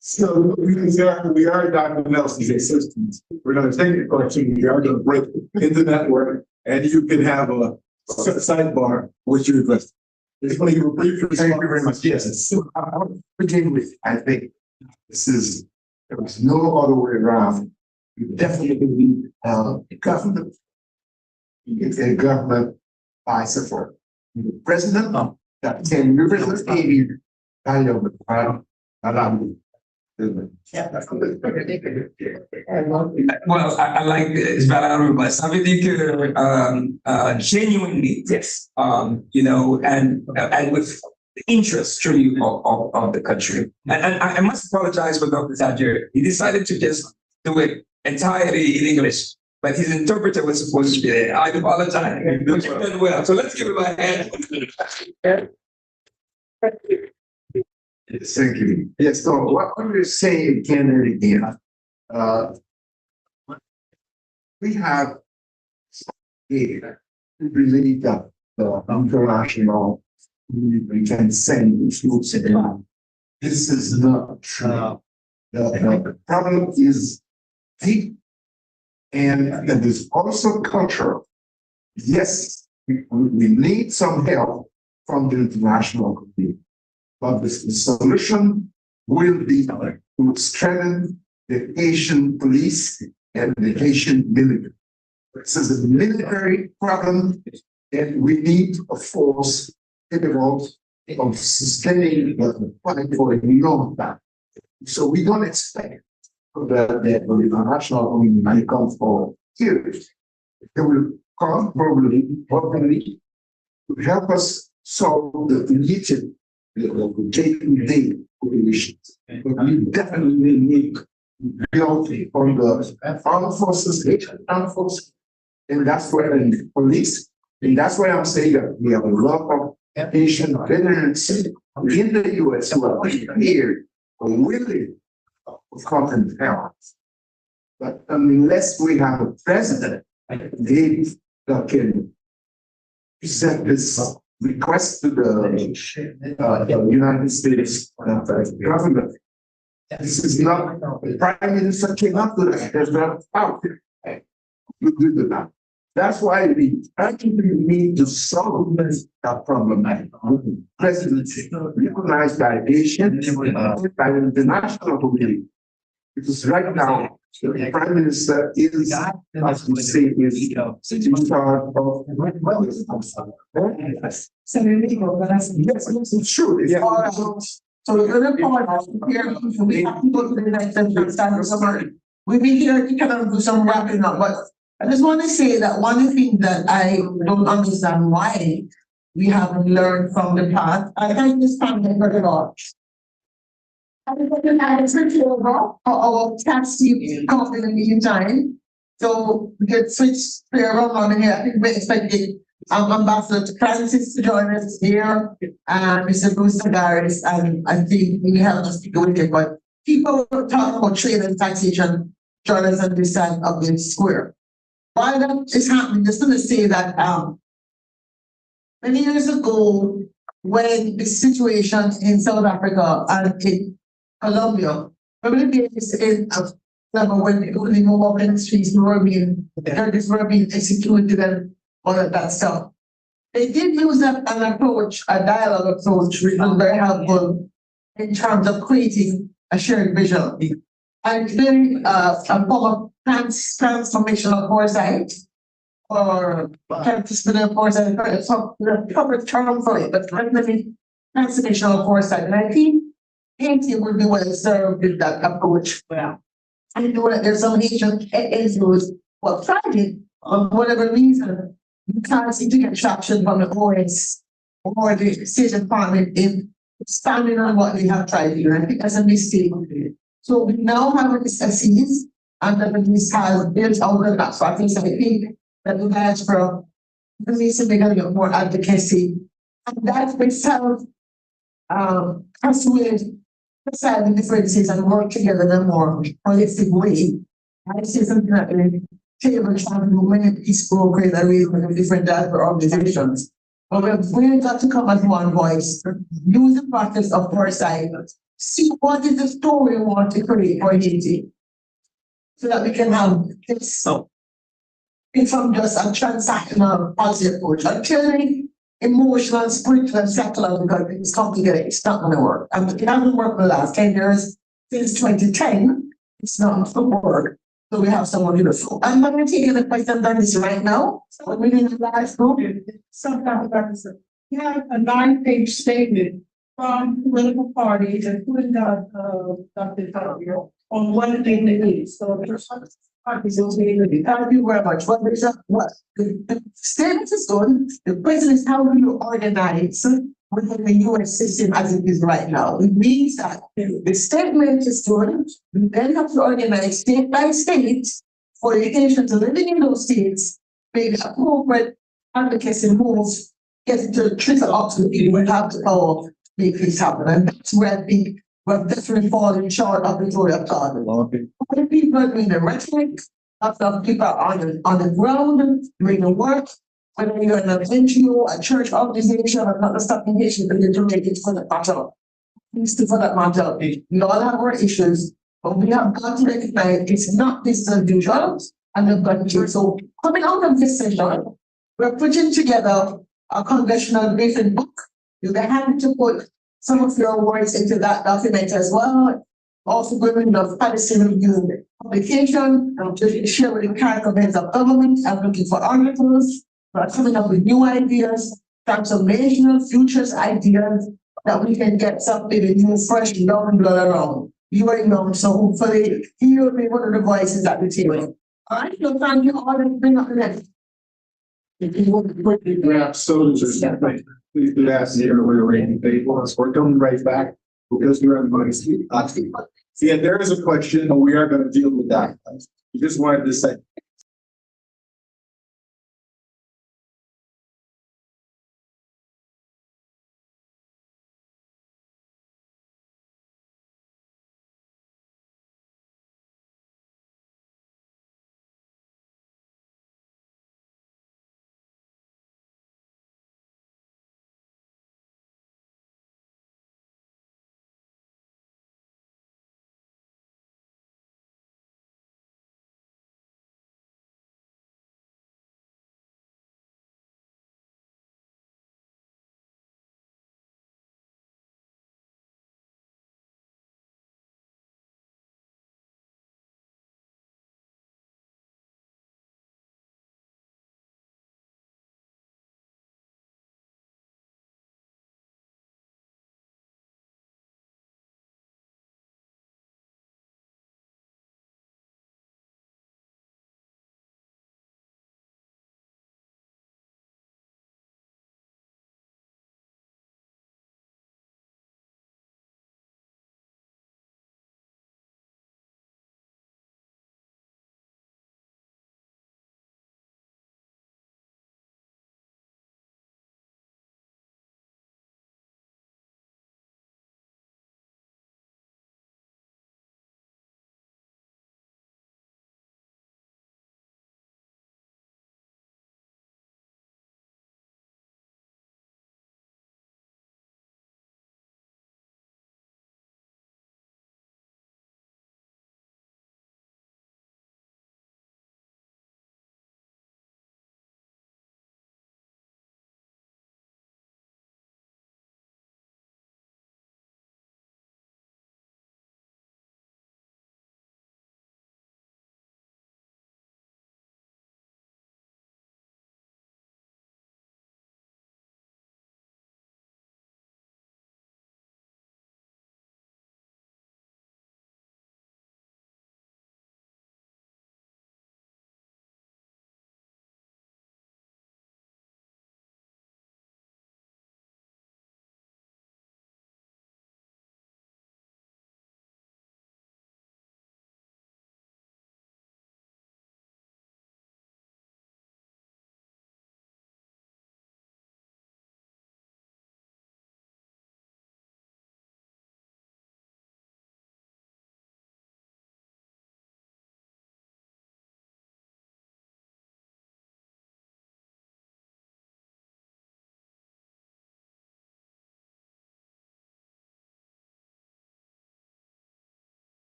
So we are Dr. Nelson's assistants. We're going to take the question. We are going to break into the network, and you can have a sidebar with your request. It's going to give a brief response. Thank you very much. Yes. I want to begin with, I think there was no other way around. You definitely need a government. It's a government by support. The president that can represent Haiti, I know the crowd, Well, I like it's very honorable. Ça veut dire que genuinely, yes, you know, and with the interest truly of the country. And I must apologize for Dr. Xavier. He decided to just do it entirely in English, but his interpreter was supposed to be there. I apologize. He did well. So let's give him a hand. Yes, thank you. Yes, so what we're saying again and again, we have here, we believe that the international community can send troops in. This is not true. The problem is deep, and it is also cultural. Yes, we need some help from the international community. But the solution will be to strengthen the Haitian police and the Haitian military. This is a military problem, and we need a force capable of sustaining the fight for a long time. So we don't expect that the international community might come for years. They will come probably to help us solve the immediate day populations. But we definitely need build on the armed forces, armed forces. And that's where the police, and that's why I'm saying that we have a lot of Asian veterans in the US who are here, willing to come and help. But unless we have a president that can present this request to the United States government, this is not, the Prime Minister cannot do that. There's not out there. You do that. That's why we actually need to solve that problem. Presidency recognized by Asian, by the international community. Because right now, the Prime Minister is, as we say, is in charge of. Yes, it's true. So we're gonna pause here, we have to go to the next and start somewhere. We've been here to kind of do some wrapping up, but I just want to say that one of the things that I don't understand why we haven't learned from the past, I think this family very much. Everybody has switched over our tax team come up in the meantime. So we get switched around here. I think we're expecting Ambassador Francis to join us here, and Mr. Bruce Garis, and I think we have to speak with it, but people talk about trade and taxation, join us on this side of the square. While that is happening, just to say that many years ago, when the situation in South Africa and in Colombia, probably is in a level when people move up in the streets were being executed and all of that stuff. They did use an approach, a dialogue approach, which was very helpful in terms of creating a shared vision. And then a form of transformational foresight or transformational foresight, it's a proper term for it, but definitely transformational foresight. And I think Haiti would be well served with that approach. Well, I know that there's some Haitian NGOs who have tried it for whatever reason. You can't seem to get traction from the OS or the state department in expanding on what we have tried here. I think that's a mistake. So we now have a SEs and the police has built out the that. So I think that the diaspora needs to make a little more advocacy. And that itself has to decide the differences and work together in a more holistic way. I see something that the table trying to do many peace programs that we with different diaspora organizations. But we've really got to come as one voice, use the practice of foresight, see what is the story we want to create for Haiti, so that we can have this from just a transactional policy approach until the emotional, spiritual, and psychological things come together. It's not going to work. And it hasn't worked for the last 10 years. Since 2010, it's not going to work. So we have someone beautiful. I'm not going to take any questions on this right now. But we need to last group. We have a 9-page statement from political parties, including Dr. Fabio, on what they need. So there's Thank you very much. Well, there's the statement is good. The question is how do you organize within the US system as it is right now? It means that the statement is good. You then have to organize state by state for the Haitians living in those states, make appropriate advocacy moves, get it to trickle up to the people who have to power make this happen. And that's where I think we're definitely falling short of the glory of God. Other people are doing the rhetoric, lots of people are on the ground doing the work, whether you're an NGO, a church organization, or not a stopping Haitian, but you're doing it for the matter. For that matter, we all have our issues, but we have got to recognize it's not this as usual, and we've got to. So coming out of this session, we're putting together a congressional briefing book. You'll be happy to put some of your words into that document as well. Also bringing the policy review publication, to share with the current events of government. I'm looking for articles, we're coming up with new ideas, transformational futures ideas that we can get something new, fresh, young blood around. You are young, so hopefully you will be one of the voices at the table. All right, so thank you all and bring up the next. If you want to quickly grab sodas or something, please do that near where we're in. We're coming right back. because we are going to asking. Yeah, there is a question, and we are gonna deal with that. We just wanted to say.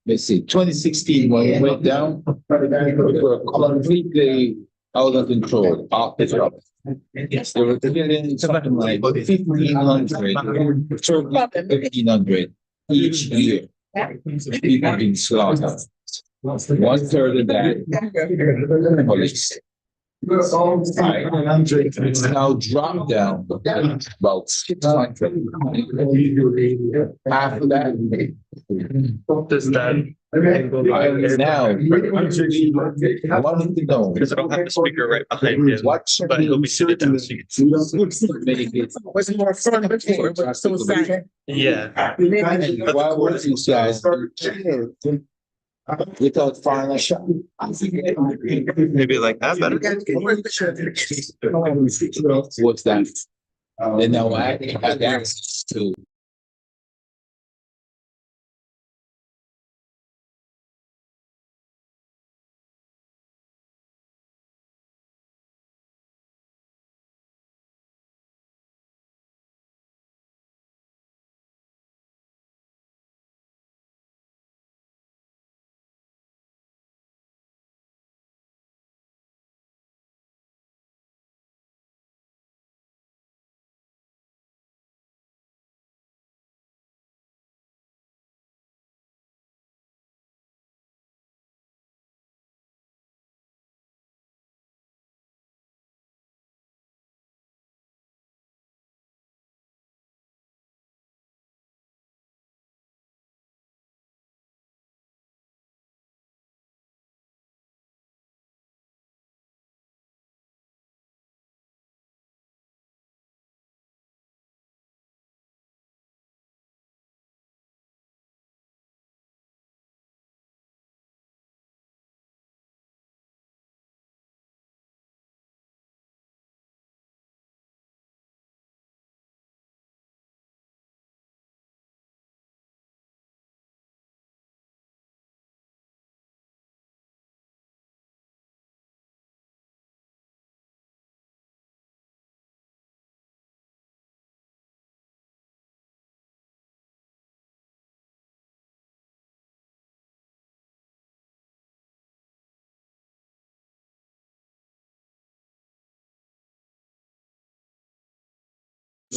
Let's see, 2016, when we went down, we were completely out of control, off the top. They were killing something like 1,500 each year. People being slaughtered. 1/3 of that police. It's now dropped down about 600. After that. What does that? Now, I wanted to know. Because I don't have the speaker right behind him, What's but he'll be seated down. So you can Was more fun before, but so sad. Yeah. Why would you guys without firing a shot? Maybe like that better. What's that? And now I had access to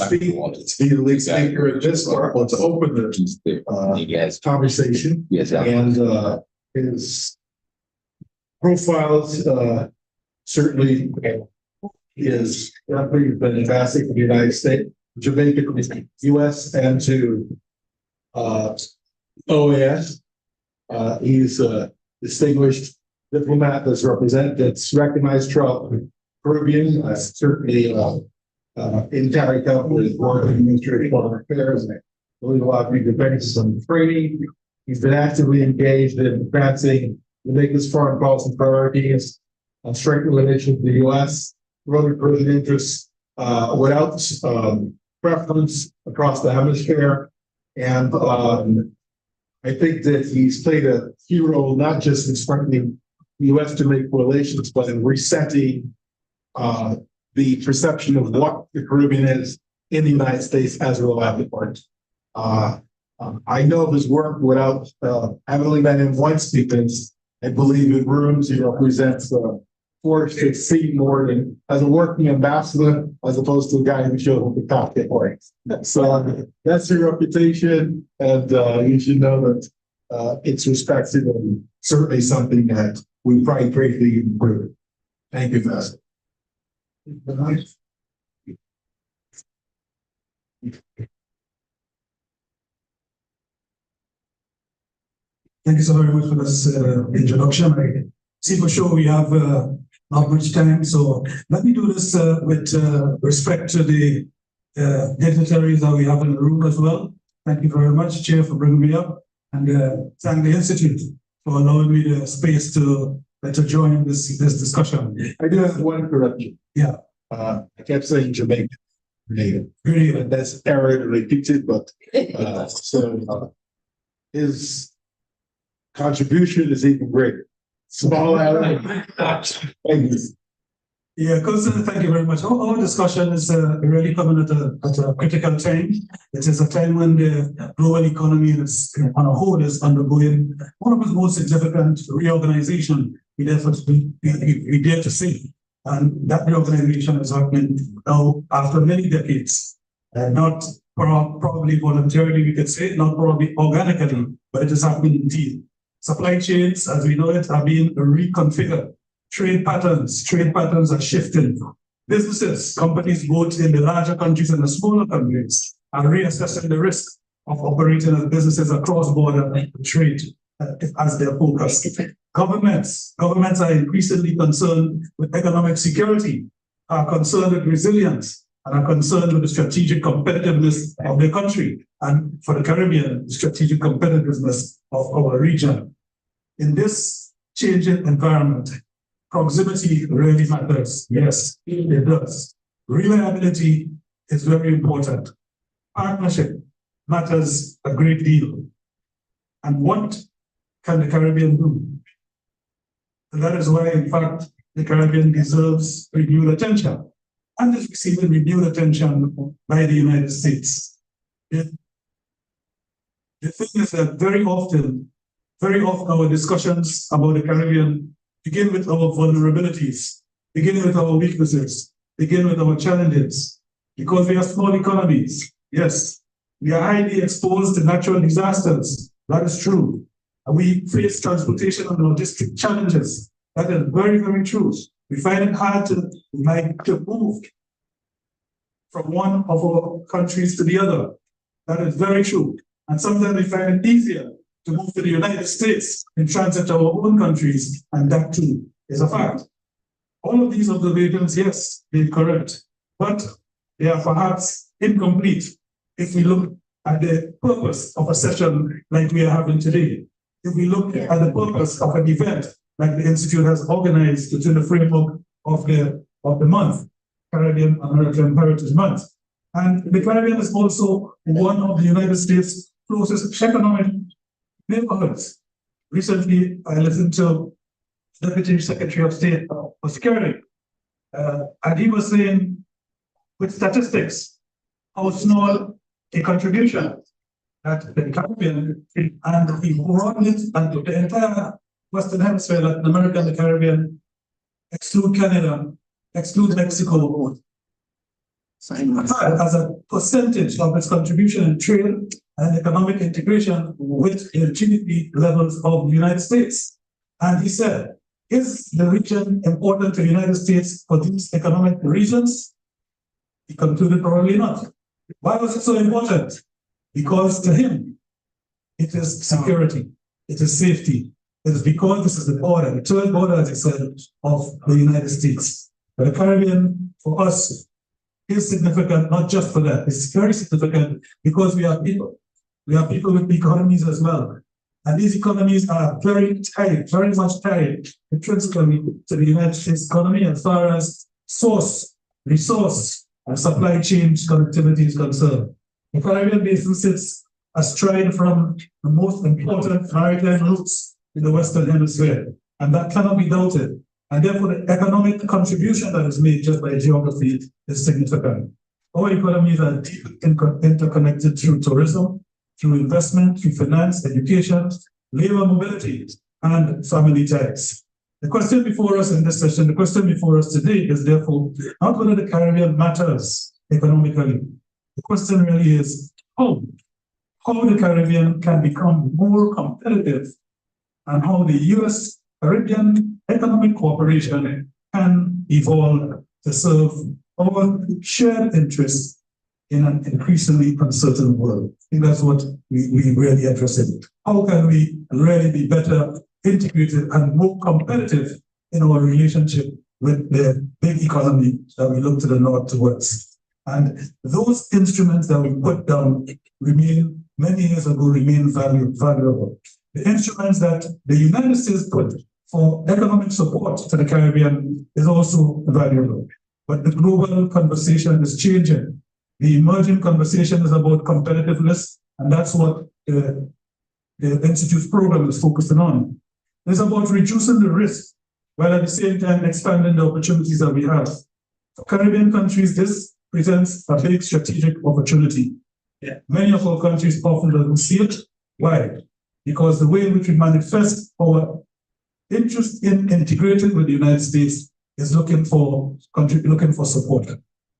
Be the lead speaker at this part, to open the conversation. Yes, And his profiles certainly is definitely been ambassador to the United States, Jamaica, US, and to OAS. He's a distinguished diplomat that's recognized throughout the Caribbean, certainly in Carica with Board of Administrative Foreign Affairs, and I believe a lot of people have some training. He's been actively engaged in advancing Jamaica's foreign policy priorities, strengthening relations with the U.S., growing Caribbean interests without preference across the hemisphere. And I think that he's played a key role, not just in strengthening U.S.-Jamaica relations, but in resetting the perception of what the Caribbean is in the United States as a reliable partner. I know of his work without having only met him once, because I believe in rooms he represents 4 to 6 feet more than as a working ambassador, as opposed to a guy who shows up the cockpit points. So that's your reputation, and you should know that it's respected and certainly something that we probably greatly improve. Thank you, Pastor. Thank you so very much for this introduction. I see for sure we have not much time, so let me do this with respect to the dignitaries that we have in the room as well. Thank you very much, Chair, for bringing me up, and thank the Institute for allowing me the space to join this discussion. I do have one correction. Yeah. I kept saying Jamaican. Really? And that's error repeated, but his contribution is even greater. Small error. Thank you. Yeah, Constantine, thank you very much. Our discussion is really coming at a critical time. It is a time when the global economy is, on a whole, is undergoing one of its most significant reorganization we dare to see. And that reorganization is happening now after many decades, not probably voluntarily, we could say, not probably organically, but it is happening indeed. Supply chains, as we know it, are being reconfigured. Trade patterns are shifting. Businesses, companies both in the larger countries and the smaller countries are reassessing the risk of operating as businesses across border trade as their focus. Governments are increasingly concerned with economic security, are concerned with resilience, and are concerned with the strategic competitiveness of their country, and for the Caribbean, the strategic competitiveness of our region. In this changing environment, proximity really matters. Yes, it does. Reliability is very important. Partnership matters a great deal. And what can the Caribbean do? And that is why, in fact, the Caribbean deserves renewed attention, and is receiving renewed attention by the United States. The thing is that very often our discussions about the Caribbean begin with our vulnerabilities, begin with our weaknesses, begin with our challenges, because we are small economies. Yes, we are highly exposed to natural disasters. That is true. And we face transportation and logistic challenges. That is very, very true. We find it hard to move from one of our countries to the other. That is very true. And sometimes we find it easier to move to the United States in transit to our own countries, and that too is a fact. All of these observations, yes, they're correct, but they are perhaps incomplete if we look at the purpose of a session like we are having today. If we look at the purpose of an event like the Institute has organized within the framework of the month, Caribbean American Heritage Month. And the Caribbean is also one of the United States' closest economic neighborhoods. Recently, I listened to Deputy Secretary of State for Security, and he was saying, with statistics, how small a contribution that the Caribbean, and he broadened it and the entire Western Hemisphere, Latin America and the Caribbean, exclude Canada, exclude Mexico, as a percentage of its contribution in trade and economic integration with the GDP levels of the United States. And he said, is the region important to the United States for these economic reasons? He concluded probably not. Why was it so important? Because to him, it is security, it is safety. It is because this is the border, the third border, as he said, of the United States. But the Caribbean, for us, is significant, not just for that. It's very significant because we are people. We are people with economies as well. And these economies are very tied, very much tied intrinsically to the United States economy as far as source, resource, and supply chain connectivity is concerned. The Caribbean basin sits astride from the most important maritime routes in the Western Hemisphere, and that cannot be doubted. And therefore, the economic contribution that is made just by geography is significant. Our economies are deeply interconnected through tourism, through investment, through finance, education, labor mobility, and family ties. The question before us in this session, the question before us today is therefore not whether the Caribbean matters economically. The question really is how the Caribbean can become more competitive and how the US Caribbean economic cooperation can evolve to serve our shared interests in an increasingly uncertain world. I think that's what we really interested in. How can we really be better integrated and more competitive in our relationship with the big economy that we look to the north towards? And those instruments that we put down many years ago remain valuable. The instruments that the United States put for economic support to the Caribbean is also valuable. But the global conversation is changing. The emerging conversation is about competitiveness, and that's what the Institute's program is focusing on. It's about reducing the risk, while at the same time expanding the opportunities that we have. For Caribbean countries, this presents a big strategic opportunity. Many of our countries often don't see it. Why? Because the way in which we manifest our interest in integrating with the United States is looking for support,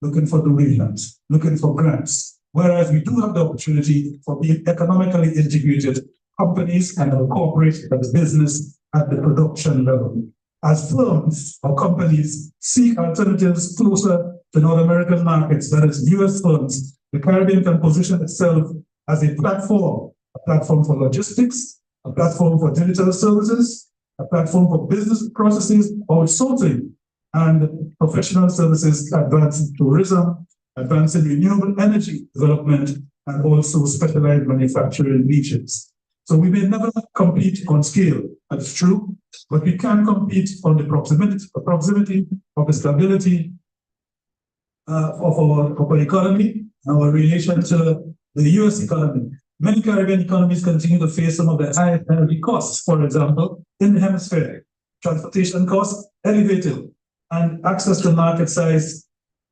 looking for donations, looking for grants. Whereas we do have the opportunity for being economically integrated companies and our corporate and business at the production level. As firms or companies seek alternatives closer to North American markets, that is US firms, the Caribbean can position itself as a platform for logistics, a platform for digital services, a platform for business processes, outsourcing, and professional services, advancing tourism, advancing renewable energy development, and also specialized manufacturing niches. So we may never compete on scale, that's true, but we can compete on the proximity of the stability of our economy, our relation to the US economy. Many Caribbean economies continue to face some of the high energy costs, for example, in the hemisphere. Transportation costs elevated, and access to market size,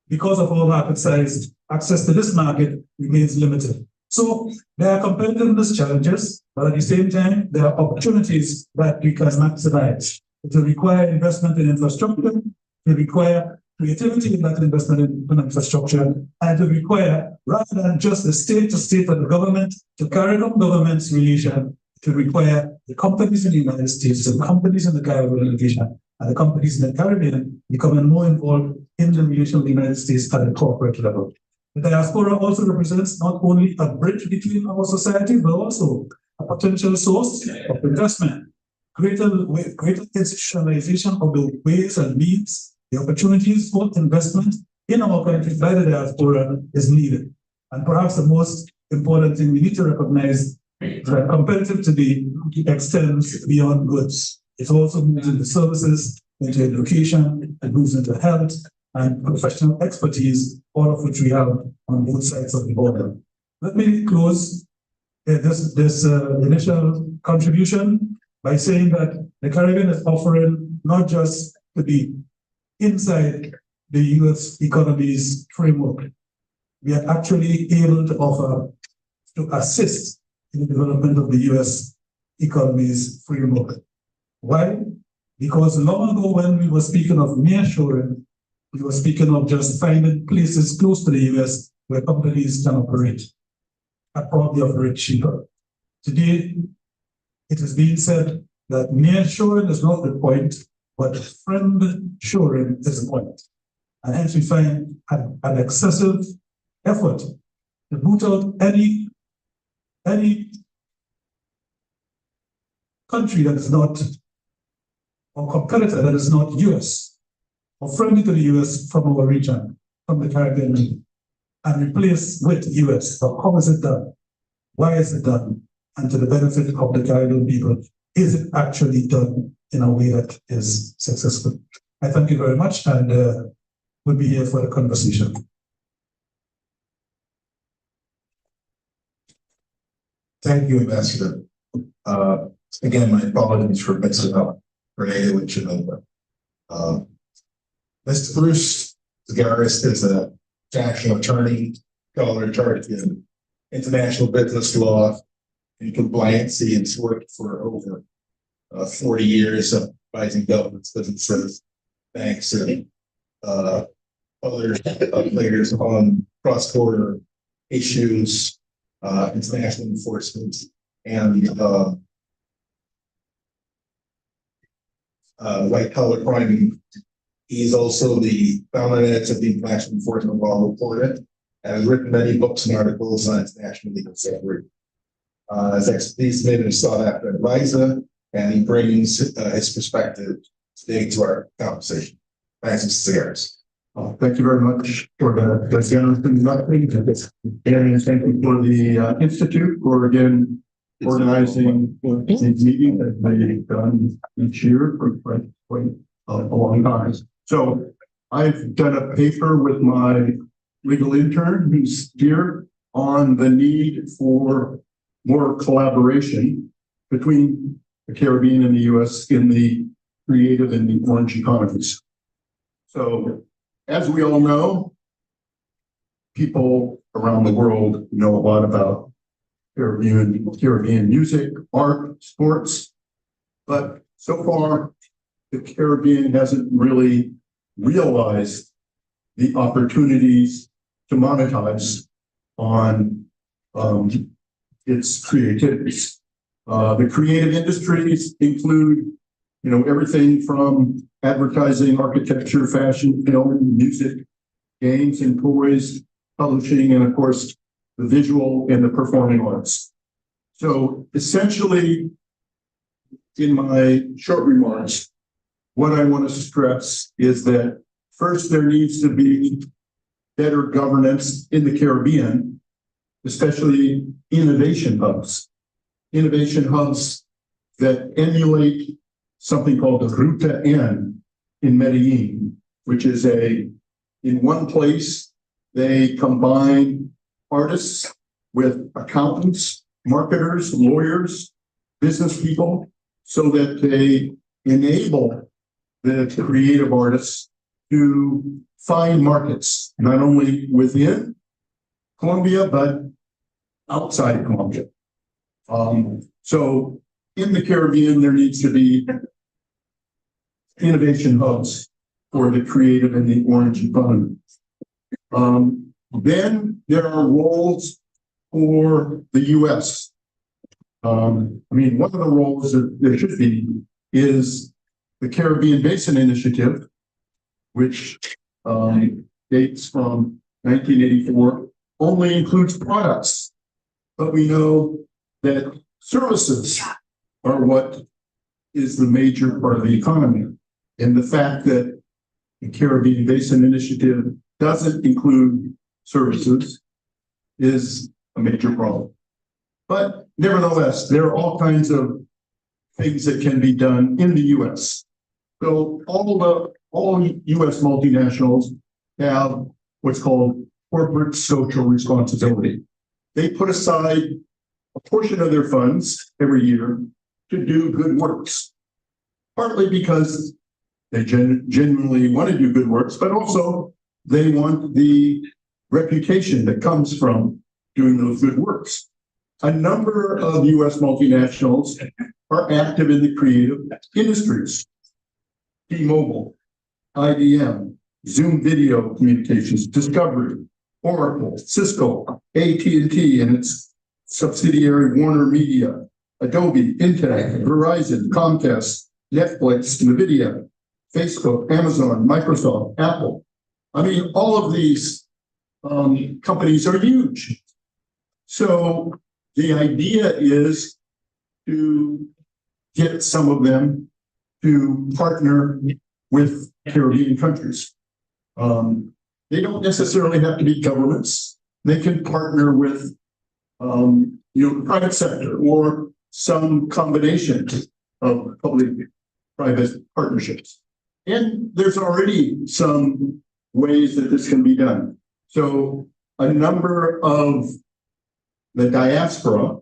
because of our market size, access to this market remains limited. So there are competitiveness challenges, but at the same time, there are opportunities that we can maximize. It will require investment in infrastructure, it will require creativity in that investment in infrastructure, and it will require, rather than just the state to state and the government to carry out government's relation, it will require the companies in the United States, the companies in the Caribbean region, and the companies in the Caribbean becoming more involved in the relation with the United States at a corporate level. The diaspora also represents not only a bridge between our society, but also a potential source of investment, greater institutionalization of the ways and means, the opportunities for investment in our country by the diaspora is needed. And perhaps the most important thing we need to recognize is that competitive today extends beyond goods. It also moves into services, into education, it moves into health and professional expertise, all of which we have on both sides of the border. Let me close this initial contribution by saying that the Caribbean is offering not just to be inside the US economy's framework. We are actually able to offer to assist in the development of the US economy's framework. Why? Because long ago when we were speaking of nearshoring, we were speaking of just finding places close to the US where companies can operate and probably operate cheaper. Today, it is being said that nearshoring is not the point, but friend shoring is the point. And hence we find an excessive effort to boot out any country that is not, or competitor that is not US, or friendly to the US from our region, from the Caribbean region, and replace with US. So how is it done? Why is it done? And to the benefit of the Caribbean people, is it actually done in a way that is successful? I thank you very much, and we'll be here for the conversation. Thank you, Ambassador. Again, my apologies for mixing up Renee with Genova. Mr. Bruce Zagaris is a national attorney, scholar charged in international business law and compliance. He has worked for over 40 years advising governments, businesses, banks, and other players on cross-border issues, international enforcement, and white-collar crime. He's also the founder of the International Enforcement Law Reporter and has written many books and articles on international legal theory. His expertise made him a sought-after advisor, and he brings his perspective today to our conversation. Thanks, Mr. Zagaris. Thank you very much for the generous introduction. And thank you for the Institute for again organizing these meetings that they've done each year for quite a long time. So I've done a paper with my legal intern who's here on the need for more collaboration between the Caribbean and the US in the creative and the orange economies. So as we all know, people around the world know a lot about Caribbean music, art, sports, but so far the Caribbean hasn't really realized the opportunities to monetize on its creativities. The creative industries include, everything from advertising, architecture, fashion, film, music, games and toys, publishing, and of course, the visual and the performing arts. So essentially, in my short remarks, what I want to stress is that first, there needs to be better governance in the Caribbean, especially innovation hubs. Innovation hubs that emulate something called the Ruta N in Medellin, which is in one place, they combine artists with accountants, marketers, lawyers, business people, so that they enable the creative artists to find markets, not only within Colombia, but outside of Colombia. So in the Caribbean, there needs to be innovation hubs for the creative and the orange economy. Then there are roles for the US. One of the roles that there should be is the Caribbean Basin Initiative, which dates from 1984, only includes products, but we know that services are what is the major part of the economy. And the fact that the Caribbean Basin Initiative doesn't include services is a major problem. But nevertheless, there are all kinds of things that can be done in the US. So all US multinationals have what's called corporate social responsibility. They put aside a portion of their funds every year to do good works, partly because they genuinely want to do good works, but also they want the reputation that comes from doing those good works. A number of US multinationals are active in the creative industries. T-Mobile, IBM, Zoom Video Communications, Discovery, Oracle, Cisco, AT&T and its subsidiary Warner Media, Adobe, Intel, Verizon, Comcast, Netflix, NVIDIA, Facebook, Amazon, Microsoft, Apple. I mean, all of these companies are huge. So the idea is to get some of them to partner with Caribbean countries. They don't necessarily have to be governments. They can partner with, the private sector or some combination of public-private partnerships. And there's already some ways that this can be done. So a number of the diaspora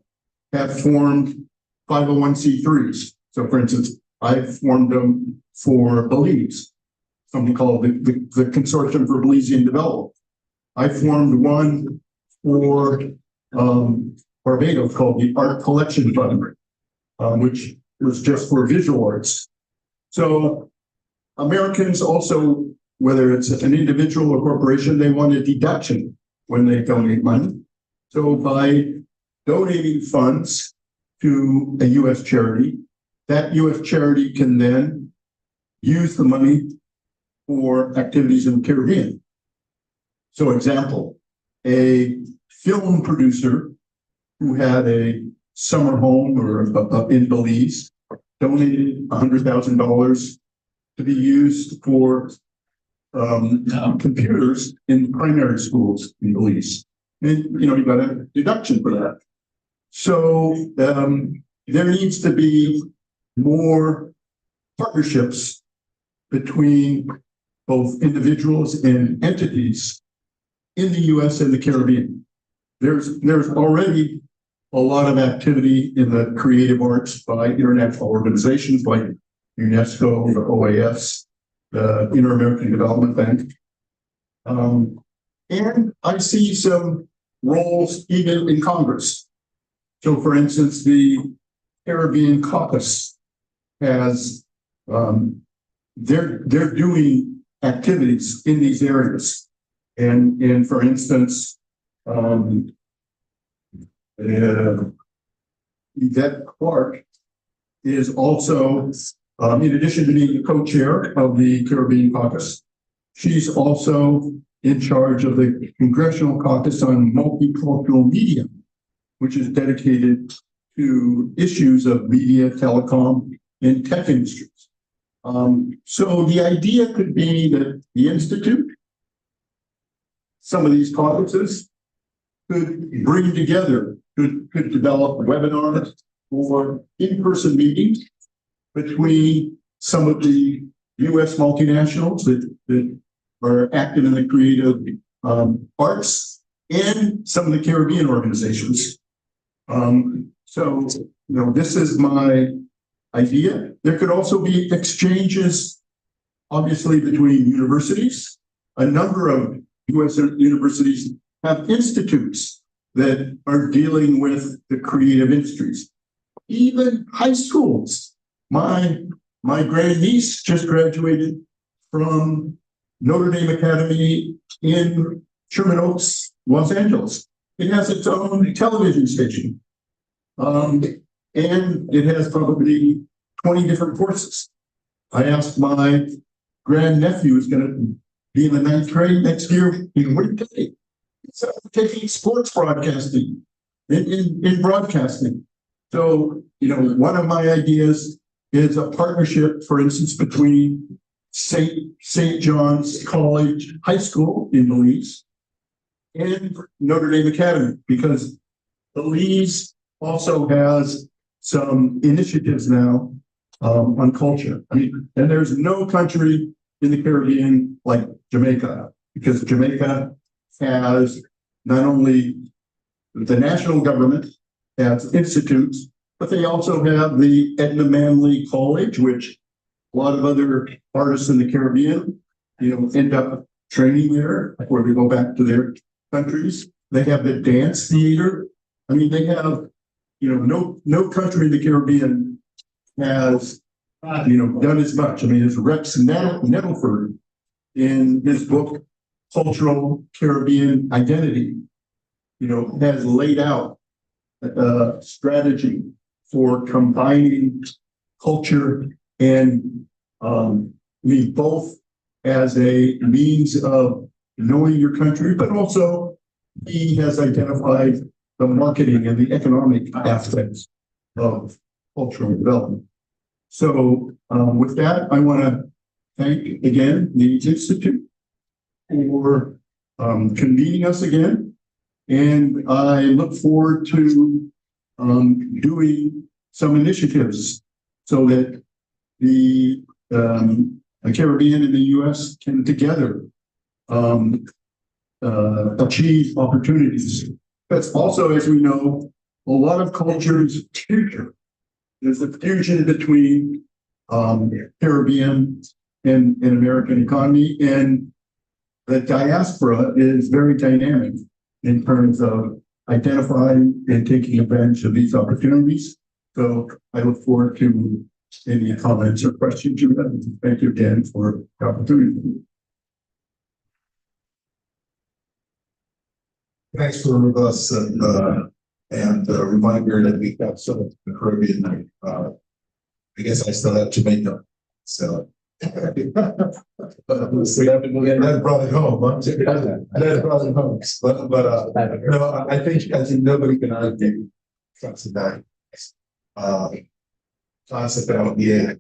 have formed 501c3s. So for instance, I've formed them for Belize, something called the Consortium for Belizean Development. I formed one for Barbados called the Art Collection Fund, which was just for visual arts. So Americans also, whether it's an individual or corporation, they want a deduction when they donate money. So by donating funds to a U.S. charity, that U.S. charity can then use the money for activities in the Caribbean. So example, a film producer who had a summer home or in Belize donated $100,000 to be used for computers in primary schools in Belize. And, you got a deduction for that. So there needs to be more partnerships between both individuals and entities in the U.S. and the Caribbean. There's already a lot of activity in the creative arts by international organizations like UNESCO, the OAS, the Inter-American Development Bank. And I see some roles even in Congress. So for instance, the Caribbean Caucus has, they're doing activities in these areas. And for instance, Yvette Clark is also, in addition to being the co-chair of the Caribbean Caucus, she's also in charge of the Congressional Caucus on Multicultural Media, which is dedicated to issues of media, telecom, and tech industries. So the idea could be that the Institute, some of these caucuses, could bring together, could develop webinars or in-person meetings between some of the U.S. multinationals that are active in the creative arts and some of the Caribbean organizations. So, this is my idea. There could also be exchanges, obviously, between universities. A number of U.S. universities have institutes that are dealing with the creative industries. Even high schools. My grandniece just graduated from Notre Dame Academy in Sherman Oaks, Los Angeles. It has its own television station. And it has probably 20 different courses. I asked my grandnephew who's going to be in the 9th grade next year, what do you take? So taking sports broadcasting in broadcasting. So, one of my ideas is a partnership, for instance, between St. John's College High School in Belize and Notre Dame Academy, because Belize also has some initiatives now on culture. And there's no country in the Caribbean like Jamaica, because Jamaica has not only the national government has institutes, but they also have the Edna Manley College, which a lot of other artists in the Caribbean, end up training there before they go back to their countries. They have the dance theater. They have, no country in the Caribbean has, done as much. There's Rex Nettleford in his book, Cultural Caribbean Identity, has laid out a strategy for combining culture and both as a means of knowing your country, but also he has identified the marketing and the economic aspects of cultural development. So with that, I want to thank again the Institute for convening us again. And I look forward to doing some initiatives so that the Caribbean and the US can together achieve opportunities. But also, as we know, a lot of cultures future. There's a fusion between Caribbean and American economy, and the diaspora is very dynamic in terms of identifying and taking advantage of these opportunities. So I look forward to any comments or questions you have. Thank you again for the opportunity. Thanks for us and a reminder that we got some of the Caribbean. I guess I still have Jamaica, so. But that brought it home. That brought it home. But no, I think as nobody can argue trust that concept out here.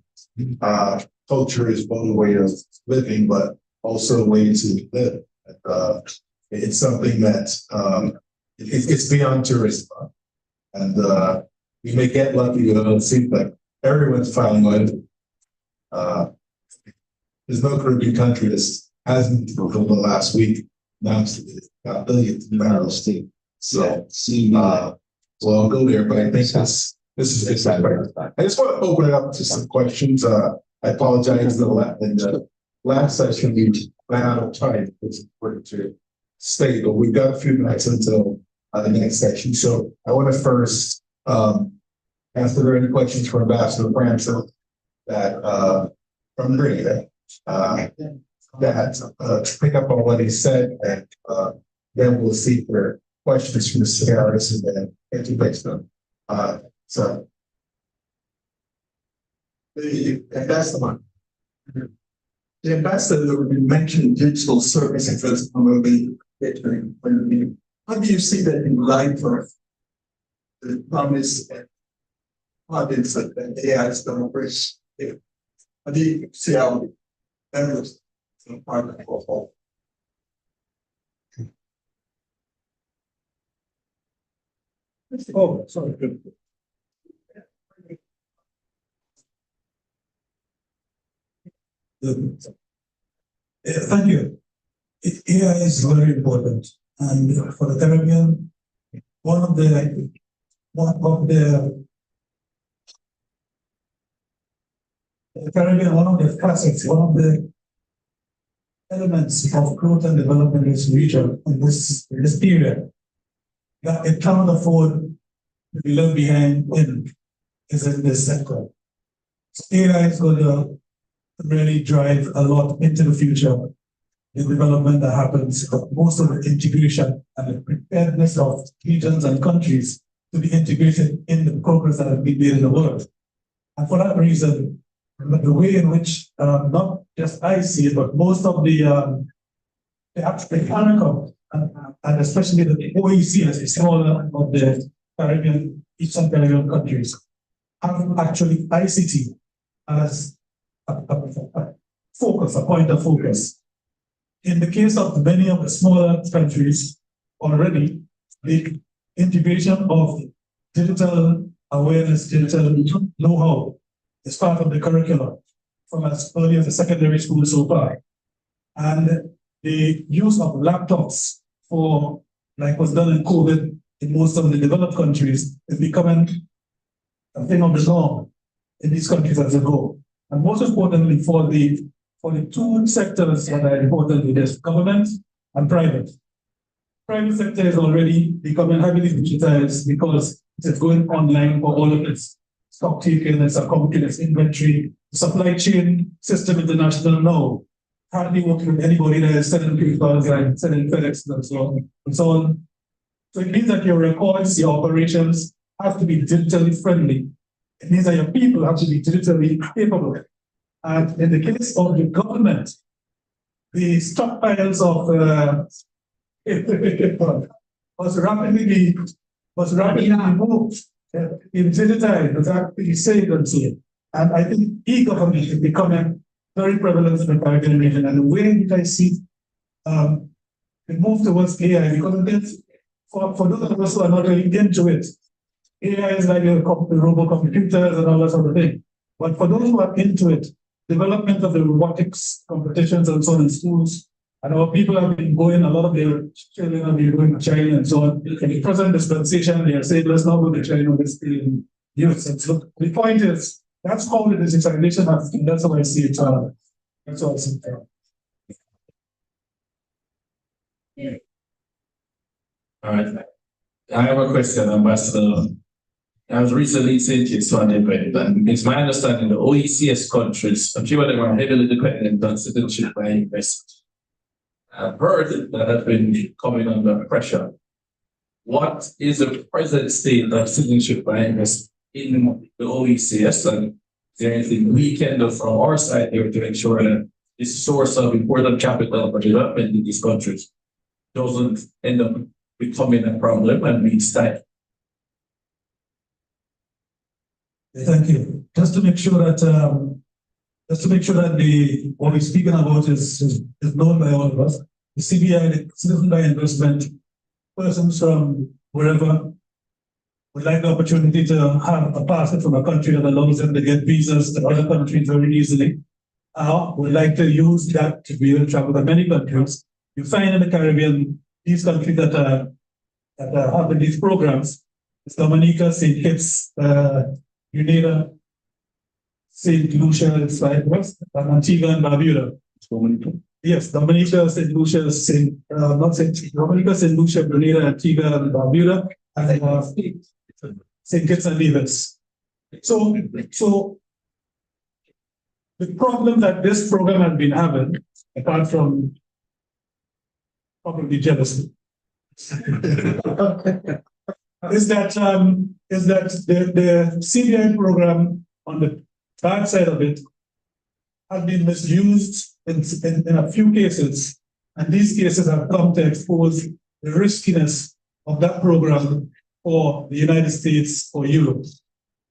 Culture is one way of living, but also a way to live. It's something that it's beyond tourism, and you may get lucky. It seems like everyone's found one. There's no Caribbean country that hasn't over the last week announced got billions of barrels steam. So, well, I'll go there, but I think this is exciting. I just want to open it up to some questions. I apologize in the last session we ran out of time. It's important to stay, but we've got a few minutes until the next section. So I want to first ask if there are any questions for Ambassador Branson that from Green. To pick up on what he said, and then we'll see for questions from Mr. Harris and then integrate them. So that's the one. The ambassador mentioned digital services as one of the how do you see that in light of the promise and audience that AI is going to bring? How do you see how members in part of the whole? Oh, sorry. Good. Thank you. AI is very important, and for the Caribbean, one of the facets, one of the elements of growth and development in this region in this period that it cannot afford to be left behind in is in this sector. So AI is going to really drive a lot into the future. The development that happens, most of the integration and the preparedness of regions and countries to be integrated in the progress that has been made in the world. And for that reason, the way in which not just I see it, but most of the CARICOM and especially the OEC, as a smaller of the Caribbean, Eastern Caribbean countries, have actually ICT as a focus, a point of focus. In the case of many of the smaller countries, already the integration of digital awareness, digital know-how is part of the curriculum from as early as the secondary school so far. And the use of laptops for, like was done in COVID in most of the developed countries, is becoming a thing of the norm in these countries as a whole. And most importantly, for the two sectors that are important, there's government and private. Private sector is already becoming heavily digitized because it's going online for all of its stock taking, its accounting, its inventory. The supply chain system international now hardly working with anybody that is sending papers and sending FedEx and so on and so on. So it means that your records, your operations have to be digitally friendly. It means that your people have to be digitally capable. And in the case of the government, the stockpiles of was rapidly moved in digitized, was actually saved and so on. And I think e-government is becoming very prevalent in the Caribbean region. And the way that I see the move towards AI, because again, for those of us who are not really into it, AI is like the robo computers and all that sort of thing. But for those who are into it, development of the robotics competitions and so on in schools, and our people have been going, a lot of their children have been going to China and so on. In the present dispensation, they are saying, let's not go to China, let's stay in US. And so the point is, that's how the digitalization has, and that's how I see it. That's how I see it. All right. I have a question, Ambassador. I was recently sentenced to an event, and it's my understanding the OECS countries, I'm sure they were heavily dependent on citizenship by investment. I've heard that has been coming under pressure. What is the present state of citizenship by investment in the OECS, and is there anything we can do from our side here to ensure that this source of important capital for development in these countries doesn't end up becoming a problem and being stifled? Thank you. Just to make sure that the what we're speaking about is known by all of us. The CBI, the Citizen by Investment, persons from wherever would like the opportunity to have a passport from a country that allows them to get visas to other countries very easily. Would like to use that to be able to travel to many countries. You find in the Caribbean, these countries that have in these programs, it's Dominica, St. Kitts, Grenada, St. Lucia, it's like Antigua and Barbuda. Yes, Dominica, St. Lucia, Dominica, St. Lucia, Grenada, Antigua and Barbuda, and St. Kitts and Nevis. So the problem that this program has been having, apart from probably jealousy, is that the CBI program on the bad side of it has been misused in a few cases, and these cases have come to expose the riskiness of that program for the United States or Europe.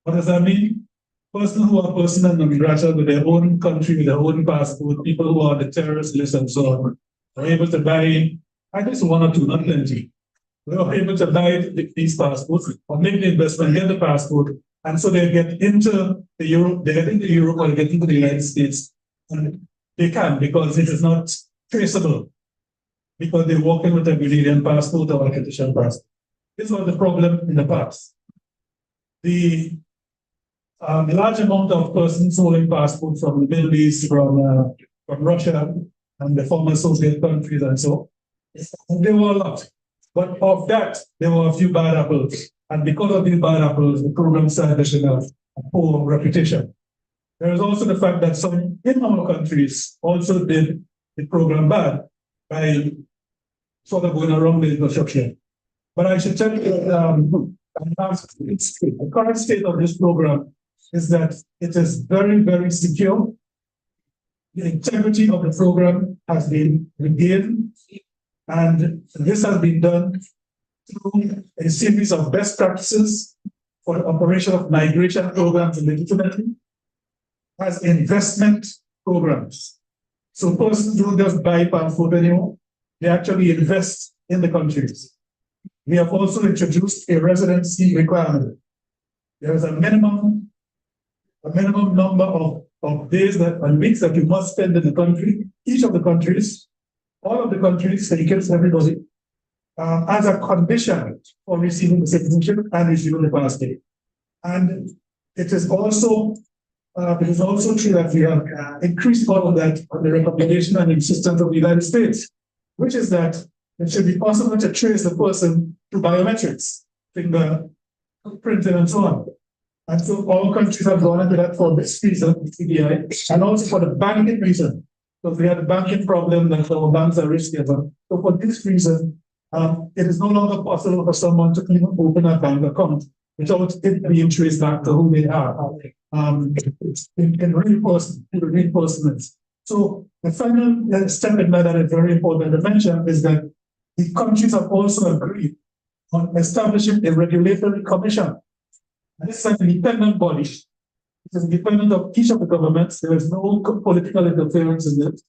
What does that mean? Persons who are personal non-grata with their own country, with their own passport, people who are on the terrorist list and so on, are able to buy at least one or two, not plenty. We are able to buy these passports or make the investment, get the passport, and so they get into the Europe, they get into Europe or they get into the United States. And they can, because it is not traceable, because they walk in with a Grenadian passport or a British passport. This was the problem in the past. The large amount of persons holding passports from the Middle East, from Russia and the former Soviet countries and so on, they were a lot. But of that, there were a few bad apples. And because of these bad apples, the program started to have a poor reputation. There is also the fact that some in our countries also did the program bad by sort of going around the infrastructure. But I should tell you that the current state of this program is that it is very, very secure. The integrity of the program has been regained, and this has been done through a series of best practices for the operation of migration programs legitimately as investment programs. So persons don't just buy passport anymore, they actually invest in the countries. We have also introduced a residency requirement. There is a minimum number of days and weeks that you must spend in the country, each of the countries, all of the countries, states, everybody, as a condition for receiving the citizenship and receiving the passport. And it is also true that we have increased all of that on the recommendation and insistence of the United States, which is that it should be possible to trace the person through biometrics, fingerprinting, and so on. And so all countries have gone into that for this reason, CBI, and also for the banking reason. because we had a banking problem that our banks are riskier. So for this reason, it is no longer possible for someone to even open a bank account without it being traced back to who they are. It's in reinforcements. So the final step in that is very important to mention is that the countries have also agreed on establishing a regulatory commission. This is an independent body. It is independent of each of the governments. There is no political interference in it.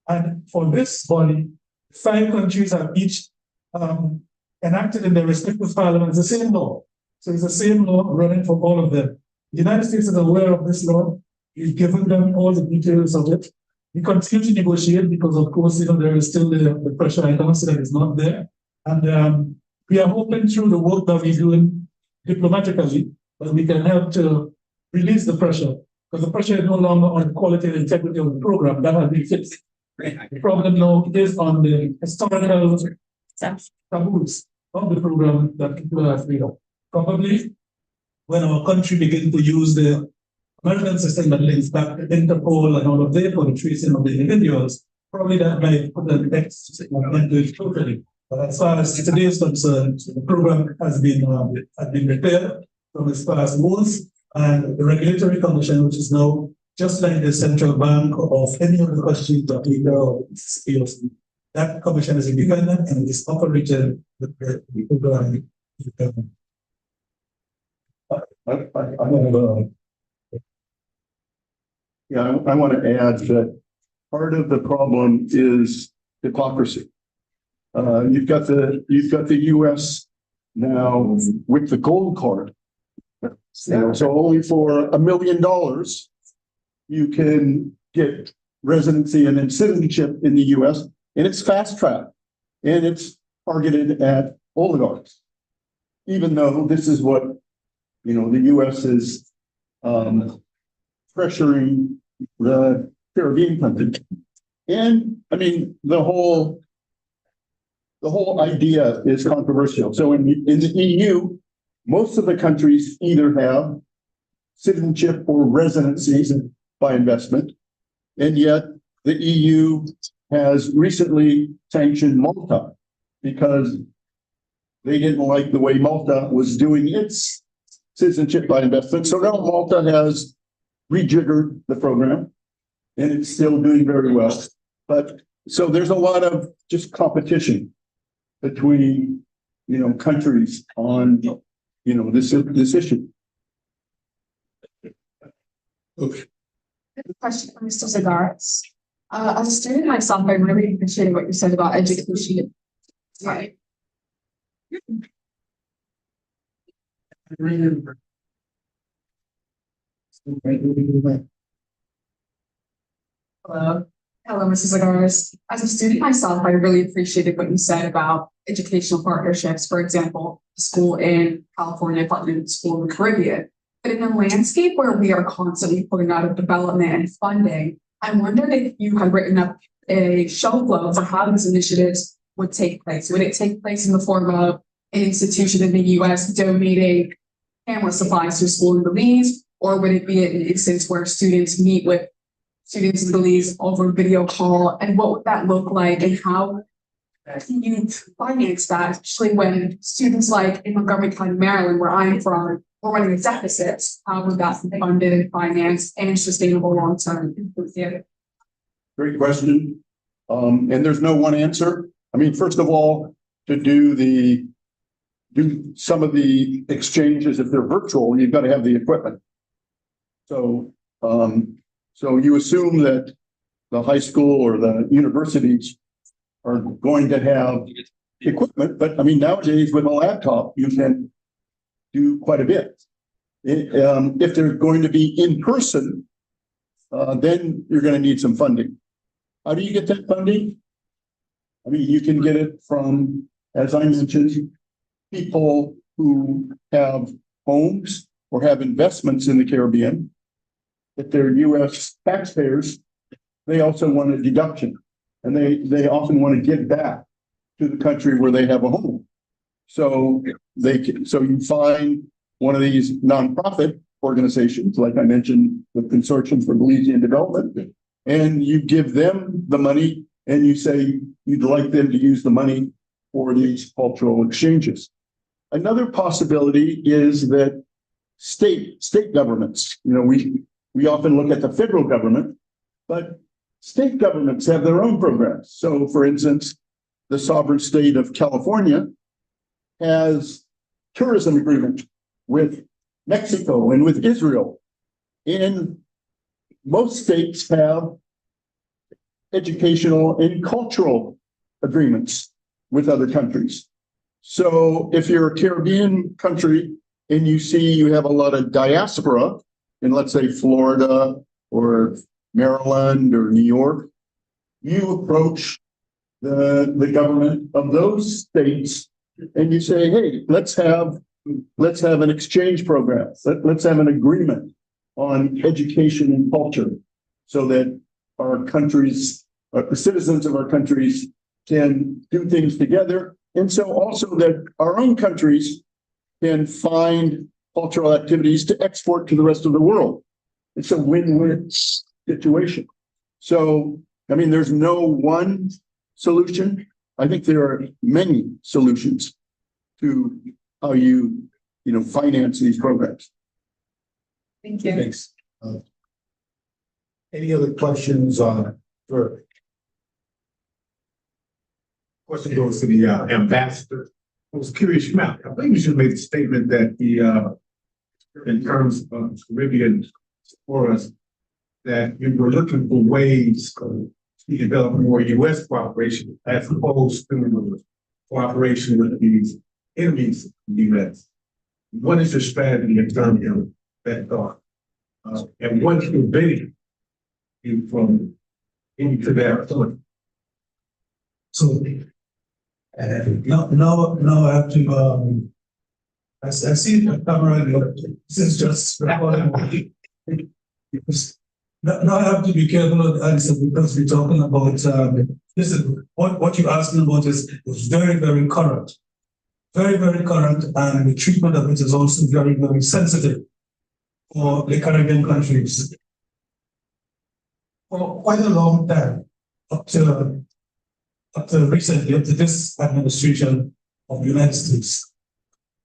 And for this body, 5 countries have each enacted in their respective parliaments the same law. So it's the same law running for all of them. The United States is aware of this law. We've given them all the details of it. We continue to negotiate because, of course, there is still the pressure. I don't say that it's not there. And we are hoping through the work that we're doing diplomatically that we can help to release the pressure, because the pressure is no longer on the quality and integrity of the program. That has been fixed. The problem now is on the historical taboos of the program that people are afraid of. Probably when our country begins to use the American system that links back to Interpol and all of that for the tracing of the individuals, probably that might put an next into it totally. But as far as today is concerned, the program has been repaired from its past woes, and the regulatory commission, which is now just like the central bank of any of the countries that we know, that commission is independent and is operated with the program. I want to add that part of the problem is hypocrisy. You've got the U.S. now with the gold card. So only for $1 million, you can get residency and then citizenship in the U.S. and it's fast track and it's targeted at oligarchs. Even though this is what the U.S. is pressuring the Caribbean countries. And I mean, the whole idea is controversial. So in the EU, most of the countries either have citizenship or residencies by investment, and yet the EU has recently sanctioned Malta because they didn't like the way Malta was doing its citizenship by investment. So now Malta has rejiggered the program, and it's still doing very well. But so there's a lot of just competition between countries on this issue. Okay. Question for Mr. Zagaris. As a student myself, I really appreciated what you said about education. Right. Hello, Mrs. Zagaris. As a student myself, I really appreciated what you said about educational partnerships. For example, the school in California partnered with school in the Caribbean. But in a landscape where we are constantly putting out of development and funding, I wondered if you had written up a shelf flow for how these initiatives would take place. Would it take place in the form of an institution in the U.S. donating camera supplies to a school in Belize, or would it be an instance where students meet with students in Belize over video call? And what would that look like, and how can you finance that, especially when students like in Montgomery County, Maryland, where I'm from, are running deficits? How would that be funded and financed and sustainable long term? Great question. And there's no one answer. I mean, first of all, to do some of the exchanges, if they're virtual, you've got to have the equipment. So you assume that the high school or the universities are going to have equipment, but I mean, nowadays with a laptop, you can do quite a bit. If they're going to be in person, then you're going to need some funding. How do you get that funding? I mean, you can get it from, as I mentioned, people who have homes or have investments in the Caribbean. If they're U.S. taxpayers, they also want a deduction, and they often want to give back to the country where they have a home. So you find one of these nonprofit organizations, like I mentioned, the Consortium for Belizean Development, and you give them the money and you say you'd like them to use the money for these cultural exchanges. Another possibility is that state governments, we often look at the federal government, but state governments have their own programs. So for instance, the sovereign state of California has tourism agreement with Mexico and with Israel. And most states have educational and cultural agreements with other countries. So if you're a Caribbean country and you see you have a lot of diaspora in, let's say, Florida or Maryland or New York, you approach the government of those states and you say, hey, let's have an exchange program. Let's have an agreement on education and culture so that our countries, the citizens of our countries can do things together. And so also that our own countries can find cultural activities to export to the rest of the world. It's a win-win situation. So, I mean, there's no one solution. I think there are many solutions to how you finance these programs. Thank you. Thanks. Any other questions for? Question goes to the ambassador. I was curious, Matt, I think you should make the statement that in terms of Caribbean for us, that you were looking for ways to develop more U.S. cooperation as opposed to cooperation with these enemies of the U.S. What is your strategy in terms of that thought? And what's preventing you from getting to that point? So now I have to I see the camera. This is just recording. Now I have to be careful of the answer because we're talking about this is what you're asking about is very, very current. Very, very current, and the treatment of it is also very, very sensitive for the Caribbean countries. For quite a long time, up to recently, up to this administration of the United States,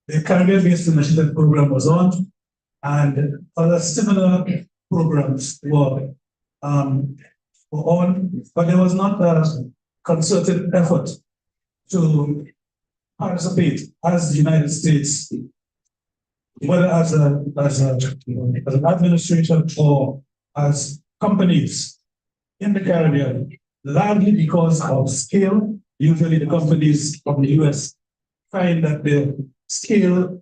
the Caribbean-based initiative program was on, and other similar programs were on, but there was not a concerted effort to participate as the United States, whether as an administration or as companies in the Caribbean, largely because of scale. Usually the companies of the US find that the scale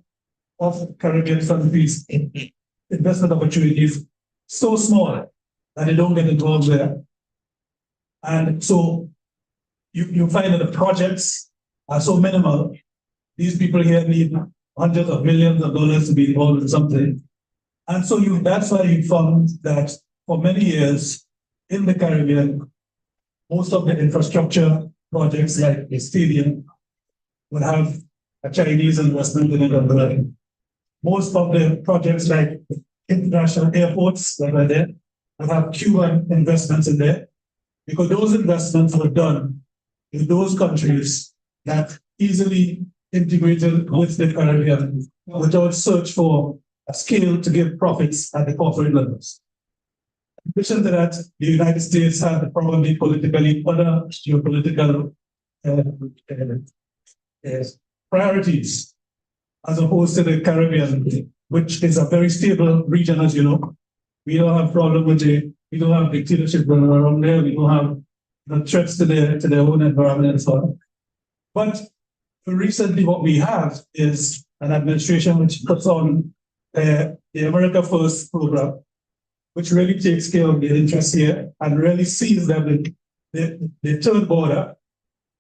of Caribbean countries investment opportunities so small that they don't get involved there. And so you find that the projects are so minimal. These people here need hundreds of millions of dollars to be involved in something. And so that's why you found that for many years in the Caribbean, most of the infrastructure projects like a stadium would have a Chinese investment in it already. Most of the projects like international airports that are there would have Cuban investments in there, because those investments were done in those countries that easily integrated with the Caribbean without search for a scale to give profits at the corporate levels. In addition to that, the United States had probably politically other geopolitical priorities as opposed to the Caribbean, which is a very stable region, as you know. We don't have problem with we don't have dictatorship going around there. We don't have threats to their own environment and so on. But recently, what we have is an administration which puts on the America First program, which really takes care of the interests here and really sees that the third border,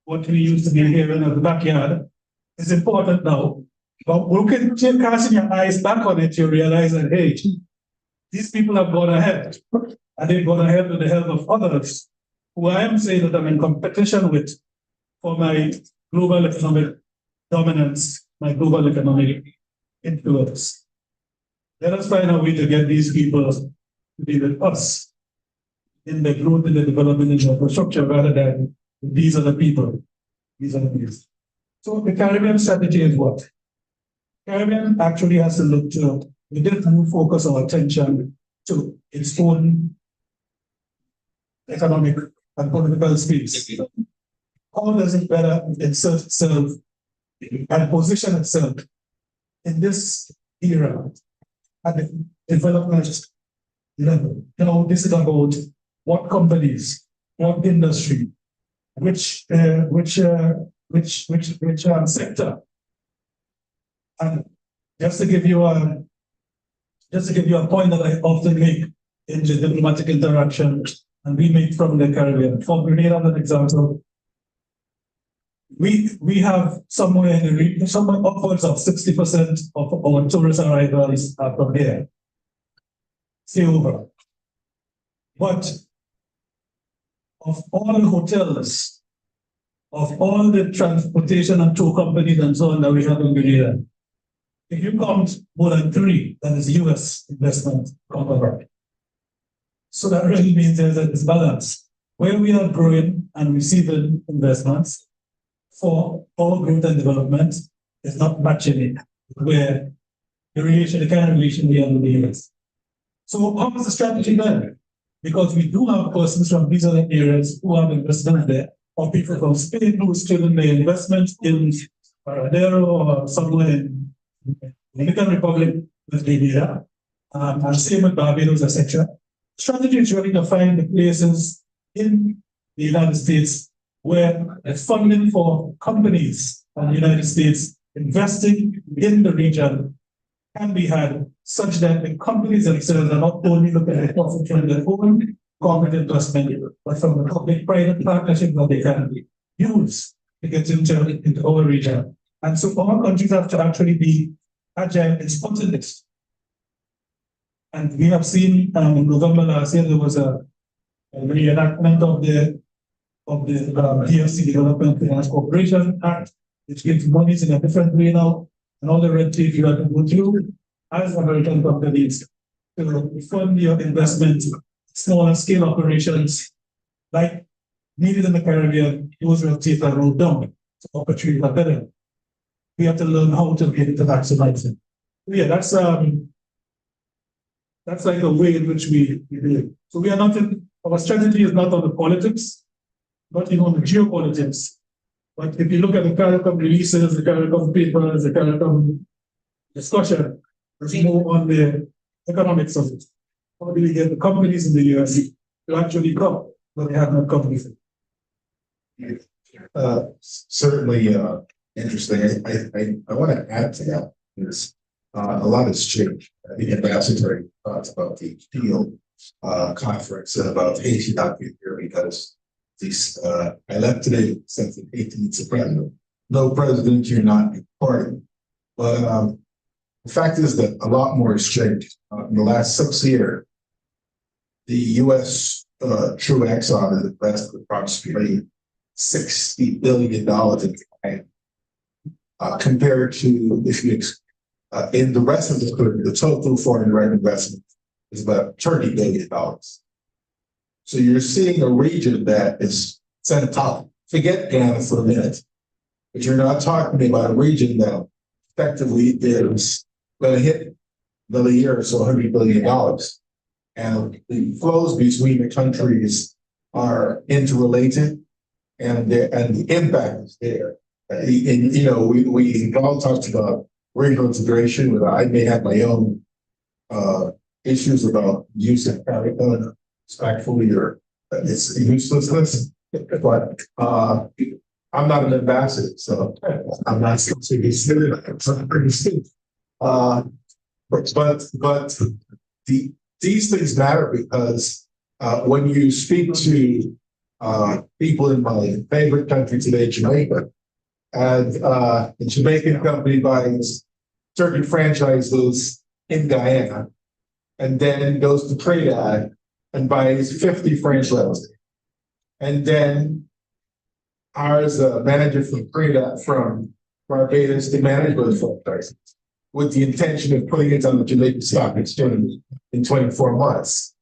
what we used to be here in the backyard, is important now. But casting your eyes back on it, you realize that, hey, these people have gone ahead, and they've gone ahead with the help of others who I am saying that I'm in competition with for my global economic dominance, my global economic influence. Let us find a way to get these people to be with us. in the growth and the development of the infrastructure rather than these are the people. These are the people. So the Caribbean strategy is what? Caribbean actually has to look to, we did move focus our attention to its own economic and political space. How does it better insert itself and position itself in this era at the development level? Now, this is about what companies, what industry, which sector. And just to give you a point that I often make in the diplomatic interaction, and we make from the Caribbean. For Grenada, as an example, we have somewhere in the region, somewhere upwards of 60% of our tourist arrivals are from here. Stay over. But of all the hotels, of all the transportation and tour companies and so on that we have in Grenada, if you count more than 3, that is US investment cover. So that really means there's a disbalance. Where we are growing and receiving investments for our growth and development is not matching it, where the kind of relation we have with the US. So how is the strategy then? Because we do have persons from these other areas who have investment there, or people from Spain who still in their investment in Paradero or somewhere in the Dominican Republic with Grenada, and same with Barbados, etc. Strategy is really to find the places in the United States where the funding for companies in the United States investing in the region can be had such that the companies themselves are not only looking at profit from their own corporate investment, but from the public-private partnership that they can use to get into our region. And so all countries have to actually be agile in spotting this. And we have seen in November last year, there was a reenactment of the DFC Development Finance Corporation Act, which gives monies in a different way now, and all the red tape you have to go through as American companies to fund your investment, smaller scale operations, like needed in the Caribbean, those red tape are rolled down, so opportunities are better. We have to learn how to be able to maximize it. Yeah, that's like the way in which we do it. So we are not our strategy is not on the politics, not even on the geopolitics. But if you look at the CARICOM releases, the CARICOM papers, the CARICOM discussion, it's more on the economics of it. How do we get the companies in the US to actually come, but they have no companies? Certainly interesting. I want to add to that is a lot has changed. The ambassador talked about the field conference and about Haiti not being here because these I left today since the 18th September. No president, you're not party. But the fact is that a lot more has changed. In the last 6 years, the US True Exxon has invested approximately $60 billion in Japan. Compared to if you in the rest of the total foreign direct investment is about $30 billion. So you're seeing a region that is set atop. Forget Ghana for a minute, but you're not talking about a region that effectively is going to hit another year or so $100 billion. And the flows between the countries are interrelated, and the impact is there. And you know, we all talked about regional integration. I may have my own issues about use of CARICOM respectfully or its uselessness, but I'm not an ambassador, so I'm not supposed to be sitting. But these things matter because when you speak to people in my favorite country today, Jamaica, and a Jamaican company buys certain franchises in Guyana, and then goes to Trinidad and buys 50 franchises, and then hires a manager from Trinidad, from Barbados to manage those franchises, with the intention of putting it on the Jamaican Stock Exchange in 24 months.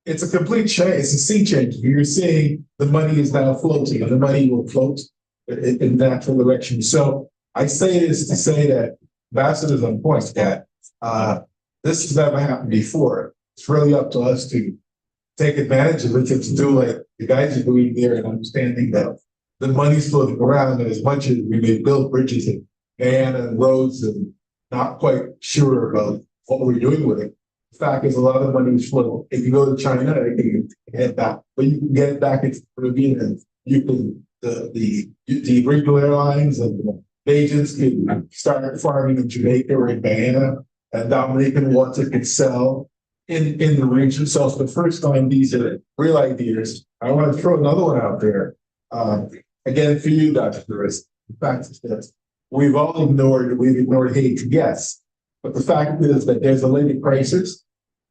it's a complete change, it's a sea change. You're seeing the money is now floating, and the money will float in natural direction. So I say this to say that Ambassador's on point that this has never happened before. It's really up to us to take advantage of it and to do like the guys are doing there and understanding that the money's floating around, and as much as we may build bridges and Guyana and roads and not quite sure about what we're doing with it. The fact is a lot of money is floating. If you go to China, you can get back, but you can get it back into the Caribbean, and you can the regional airlines and the agents can start farming in Jamaica or in Guyana, and Dominican water can sell in the region. So it's the first time these are real ideas. I want to throw another one out there. Again, for you, Dr. Lewis, the fact is that we've ignored Haiti, yes. But the fact is that there's a labor crisis.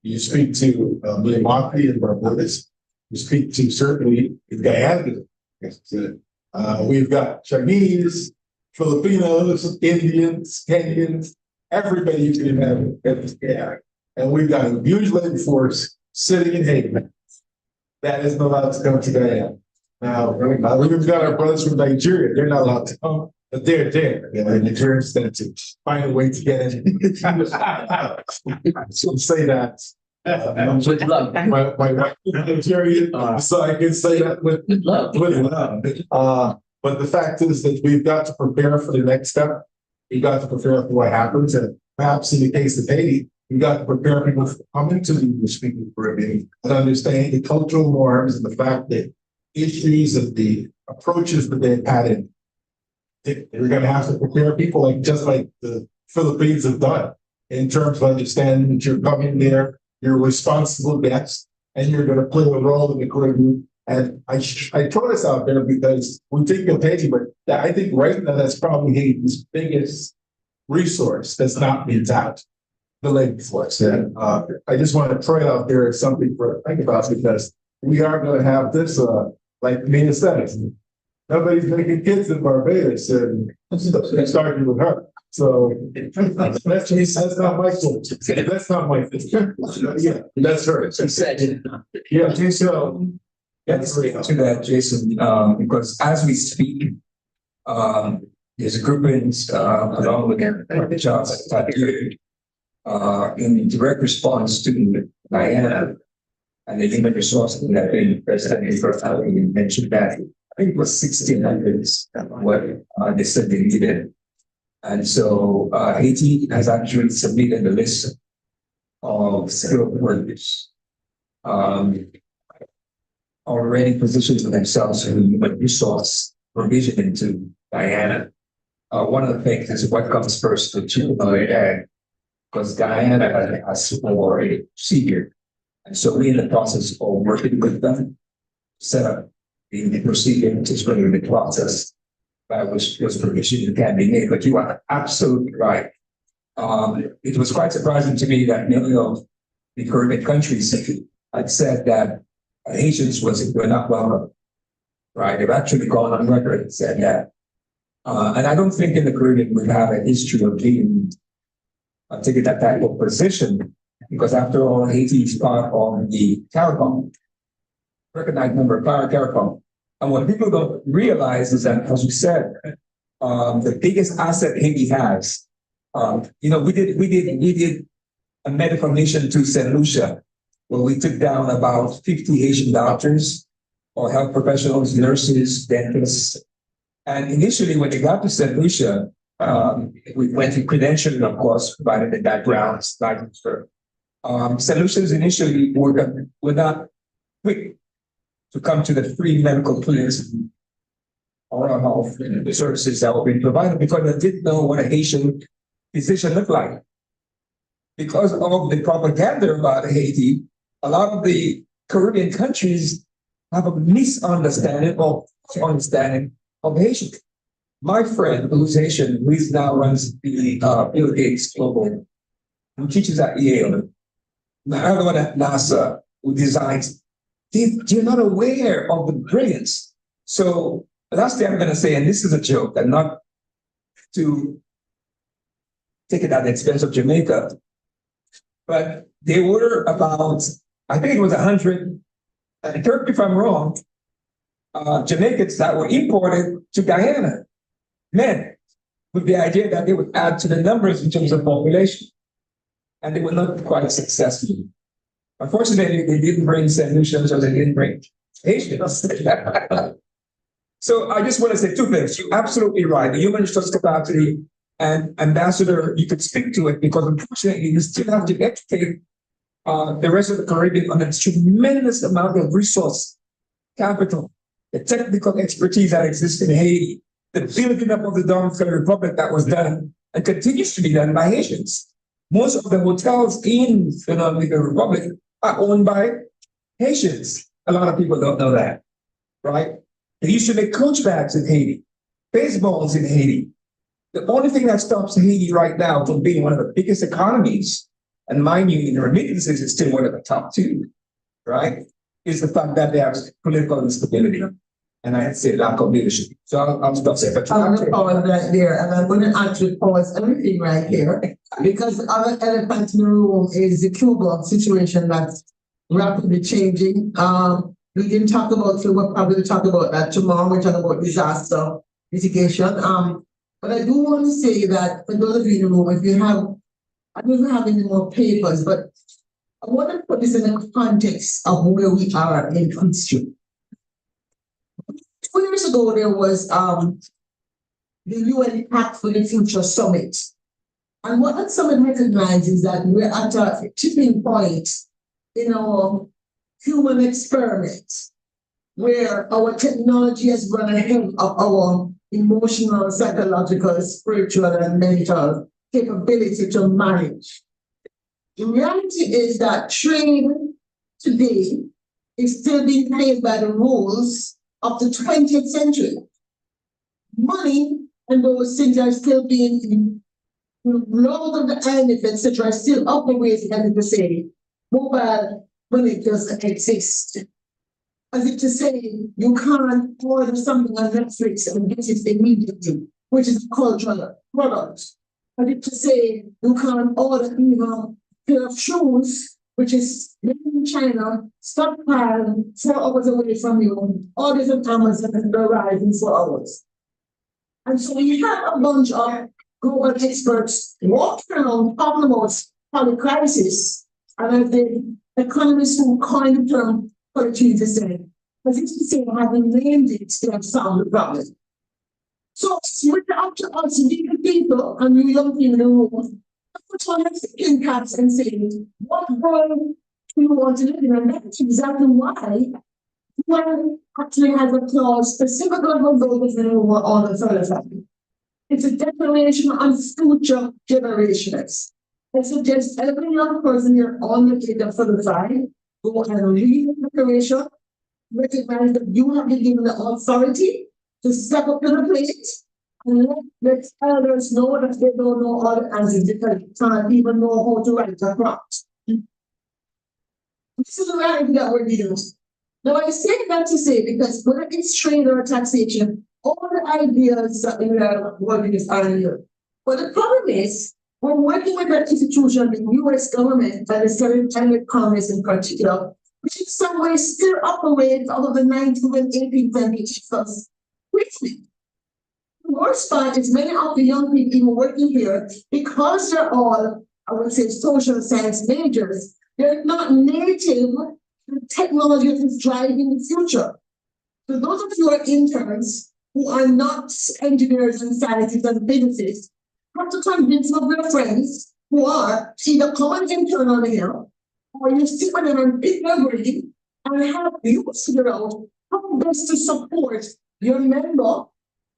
You speak to Milwaukee and Barbados. You speak to certainly Guyana. We've got Chinese, Filipinos, Indians, Kenyans, everybody you can imagine. And we've got a huge labor force sitting in Haiti that isn't allowed to come to Guyana. Now, we've got our brothers from Nigeria. They're not allowed to come, but they're there. You know, Nigerians tend to find a way to get in. So say that. My wife is Nigerian, so I can say that with love. But the fact is that we've got to prepare for the next step. We've got to prepare for what happens, and perhaps in the case of Haiti, we've got to prepare people for coming to the English-speaking Caribbean and understand the cultural norms and the fact that issues of the approaches that they've had in. We're going to have to prepare people just like the Philippines have done in terms of understanding that you're coming there, you're a responsible guest, and you're going to play a role in the Caribbean. And I throw this out there because we think of Haiti, but I think right now that's probably Haiti's biggest resource that's not being tapped, the labor force. And I just want to throw it out there as something for think about, because we are going to have this, like Mina said, nobody's making kids in Barbados, and starting with her. So that's not my fault. That's not my fault. Yeah, that's her. She said, yeah, so Let's to that, Jason, because as we speak, there's groupings along with the jobs that I do in direct response to Diana and the human resources that have been presented for having mentioned that. I think it was 1,600 what they said they needed. And so Haiti has actually submitted a list of skilled workers already positioned for themselves in human resource provision into Guyana. One of the things is what comes first, the chicken or the egg, because Guyana has for a procedure. And so we're in the process of working with them, set up the procedure, which is really the process by which those provisions can be made. But you are absolutely right. It was quite surprising to me that many of the Caribbean countries had said that Haitians were not welcome, right? They've actually gone on record and said that. And I don't think in the Caribbean we have a history of being taking that type of position, because after all, Haiti is part of the CARICOM, recognized member of CARICOM. And what people don't realize is that, as you said, the biggest asset Haiti has, we did a medical mission to St. Lucia, where we took down about 50 Haitian doctors or health professionals, nurses, dentists. And initially, when they got to St. Lucia, we went to credentialing, of course, provided the background, license for. St. Lucia's initially were not quick to come to the free medical clinics and oral health services that were being provided, because they didn't know what a Haitian physician looked like. Because of the propaganda about Haiti, a lot of the Caribbean countries have a misunderstanding of Haitian. My friend, who's Haitian, who now runs the Bill Gates Global, who teaches at Yale, the other one at NASA, who designs, they're not aware of the brilliance. So the last thing I'm going to say, and this is a joke, and not to take it at the expense of Jamaica, but there were about I think it was 100, and correct me if I'm wrong, Jamaicans that were imported to Guyana, men, with the idea that they would add to the numbers in terms of population. And they were not quite successful. Unfortunately, they didn't bring solutions, or they didn't bring Haitians. So I just want to say two things. You're absolutely right. The human resource capacity, and Ambassador, you could speak to it, because unfortunately you still have to educate the rest of the Caribbean on a tremendous amount of resource capital, the technical expertise that exists in Haiti, the building up of the Dominican Republic that was done and continues to be done by Haitians. Most of the hotels in the Dominican Republic are owned by Haitians. A lot of people don't know that, right? They used to make coach bags in Haiti, baseballs in Haiti. The only thing that stops Haiti right now from being one of the biggest economies, and mind you, in remittances, it's still one of the top two, right? Is the fact that they have political instability. And I had said lack of leadership. So I'll stop there. I'm gonna pause right there, and I'm gonna actually pause everything right here, because the other elephant in the room is the Cuba situation that's rapidly changing. We didn't talk about, so we'll probably talk about that tomorrow. We're talking about disaster mitigation. But I do want to say that for those of you in the room, if you have, I don't have any more papers, but I want to put this in the context of where we are in history. 2 years ago, there was the UN Pact for the Future Summit. And what that summit recognizes is that we're at a tipping point in our human experiment, where our technology has run ahead of our emotional, psychological, spiritual, and mental capability to manage. The reality is that trade today is still being played by the rules of the 20th century. Money and those things are still being, laws of the IMF, etc., are still operating, as if to say, mobile money doesn't exist. As if to say, you can't order something on Netflix and get it immediately, which is a cultural product. As if to say, you can't order even a pair of shoes, which is made in China, stockpiled 4 hours away from you, orders on Amazon and arrive in 4 hours. And so we have a bunch of global experts walking around talking about polycrisis, and as the economists who coined the term polycrisis said, as if to say, having named it, they have solved the problem. So with the up to us, you people and you young people in the room, put on your thinking caps and say, what world do you want to live in? And that's exactly why UN actually has a clause specifically for those in the room on the solar family. It's a declaration on future generations. I suggest every young person here on the data for the side, go and read the declaration, recognize that you have been given the authority to step up to the plate, and let others know that they don't know all the answers because they can't even know how to write a prompt. This is the reality that we're dealing with. Now, I say that to say, because whether it's trade or taxation, all the ideas that we are working is are here. But the problem is, we're working with an institution, the US government, and the Senate Congress in particular, which in some ways still operates out of the 19th and 18th centuries. Briefly. The worst part is many of the young people even working here, because they're all, I would say, social science majors, they're not native to the technology that is driving the future. So those of you who are interns who are not engineers and scientists and physicists have to convince some of your friends who are to either come and intern on here, or you sit with them and pick their brain and have you figure out how best to support your member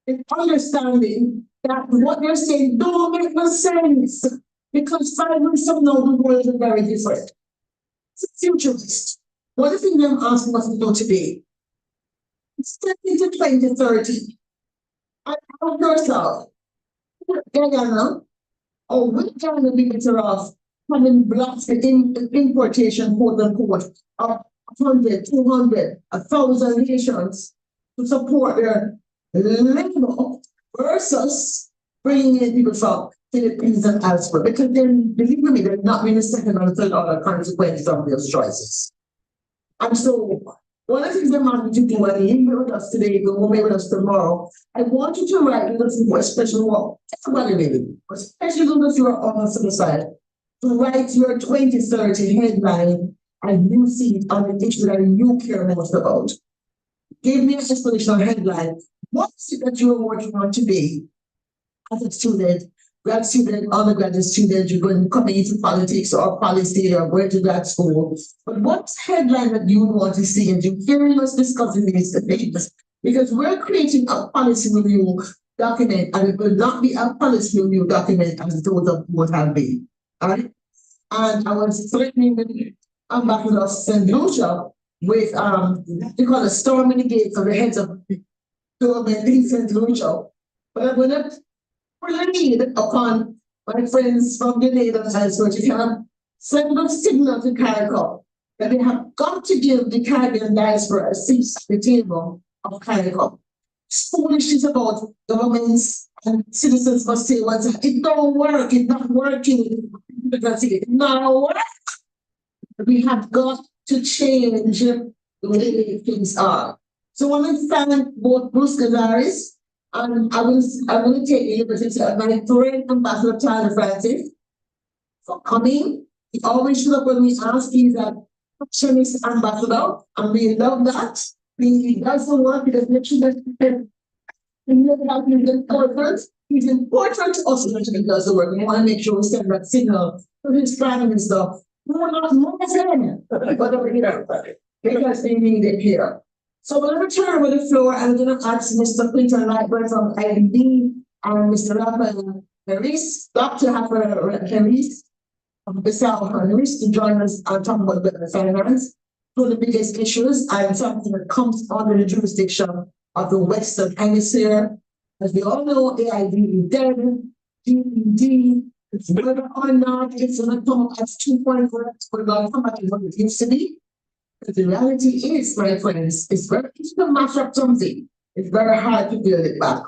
in understanding that what they're saying don't make no sense, because 5 years from now the world is very different. It's a futurist. One thing I'm asking us to do today, step into 2030 and ask yourself, Guyana, or will Guyana be better off having blocked the importation, quote unquote, of 100, 200, 1,000 nations to support their labor versus bringing in people from Philippines and elsewhere? Because then, believe me, they're not being a second or third order consequences of those choices. And so one of the things I'm asking you to do, and you with us today, you will be with us tomorrow. I want you to write a little for special work. Everybody maybe, especially those who are on the civil side, to write your 2030 headline and you see it on the issue that you care most about. Give me a inspirational headline. What is it that you are working on today as a student, grad student, undergraduate student, you're going to come into politics or policy or going to grad school? But what's the headline that you want to see? And you hearing us discussing these things? Because we're creating a policy review document, and it will not be a policy review document as those of what have been. All right. And I was threatening with Ambassador St. Lucia with they call it storming the gates of the heads of government in St. Lucia. But I'm gonna rely upon my friends from the neighbors as well to can send a signal to CARICOM that they have got to give the Caribbean diaspora a seat at the table of CARICOM. Foolishness about governments and citizens must say once it don't work, it's not working, it not work. We have got to change the way things are. So I want to thank both Bruce Gazaris and I will take the liberty to my friend Ambassador Tyler Francis for coming. He always should up when we ask, he's a Chinese ambassador, and we love that. He does the work, he does make sure that he's important. He's important to us when he does the work. We want to make sure we send that signal to his family and stuff. We're not more than whatever here, because they need it here. So we're going to turn over the floor. I'm going to ask Mr. Clinton Lightburn from IBD and Mr. Rafael Harris, Dr. Rafael Harris from Bissau Harris to join us and talk about the finance, one of the biggest issues and something that comes under the jurisdiction of the Western Hemisphere. As we all know, AID is dead, GED, whether or not it's going to come up as 2.4, it's going to come back to what it used to be. But the reality is, my friends, it's very easy to mash up something. It's very hard to build it back.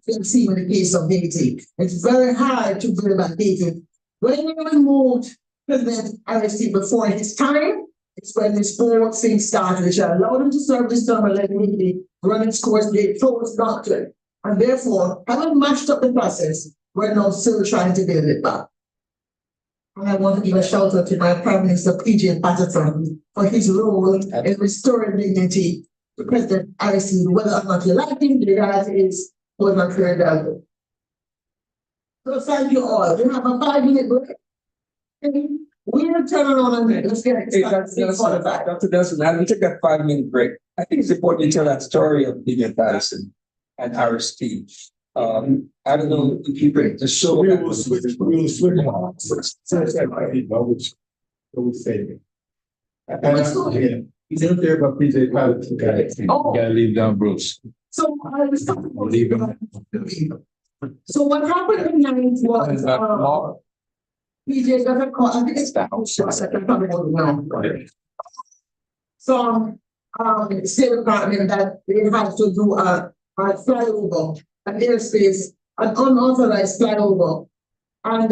You can see in the case of Haiti. It's very hard to build back Haiti. When we removed President Aristide before his time, it's when this whole thing started, which allowed him to serve this term and let Haiti run its course, they closed doctrine. And therefore, having mashed up the process, we're now still trying to build it back. And I want to give a shout out to my Prime Minister PJ Patterson for his role in restoring dignity to President Aristide, whether or not you like him, the reality is was not very valuable. So thank you all. We have a 5-minute break. We will turn around and let's get started. Dr. Nelson, how do we take that 5-minute break? I think it's important to tell that story of PJ Patterson and Aristide. I don't know if you bring the show. We will switch on. He's out there, but PJ Patterson gotta leave down Bruce. So I was talking about Leave him. So what happened in 9 was PJ got a call. I think it's the house. I can probably hold it now. So State Department that they had to do a flyover, an airspace, an unauthorized flyover. And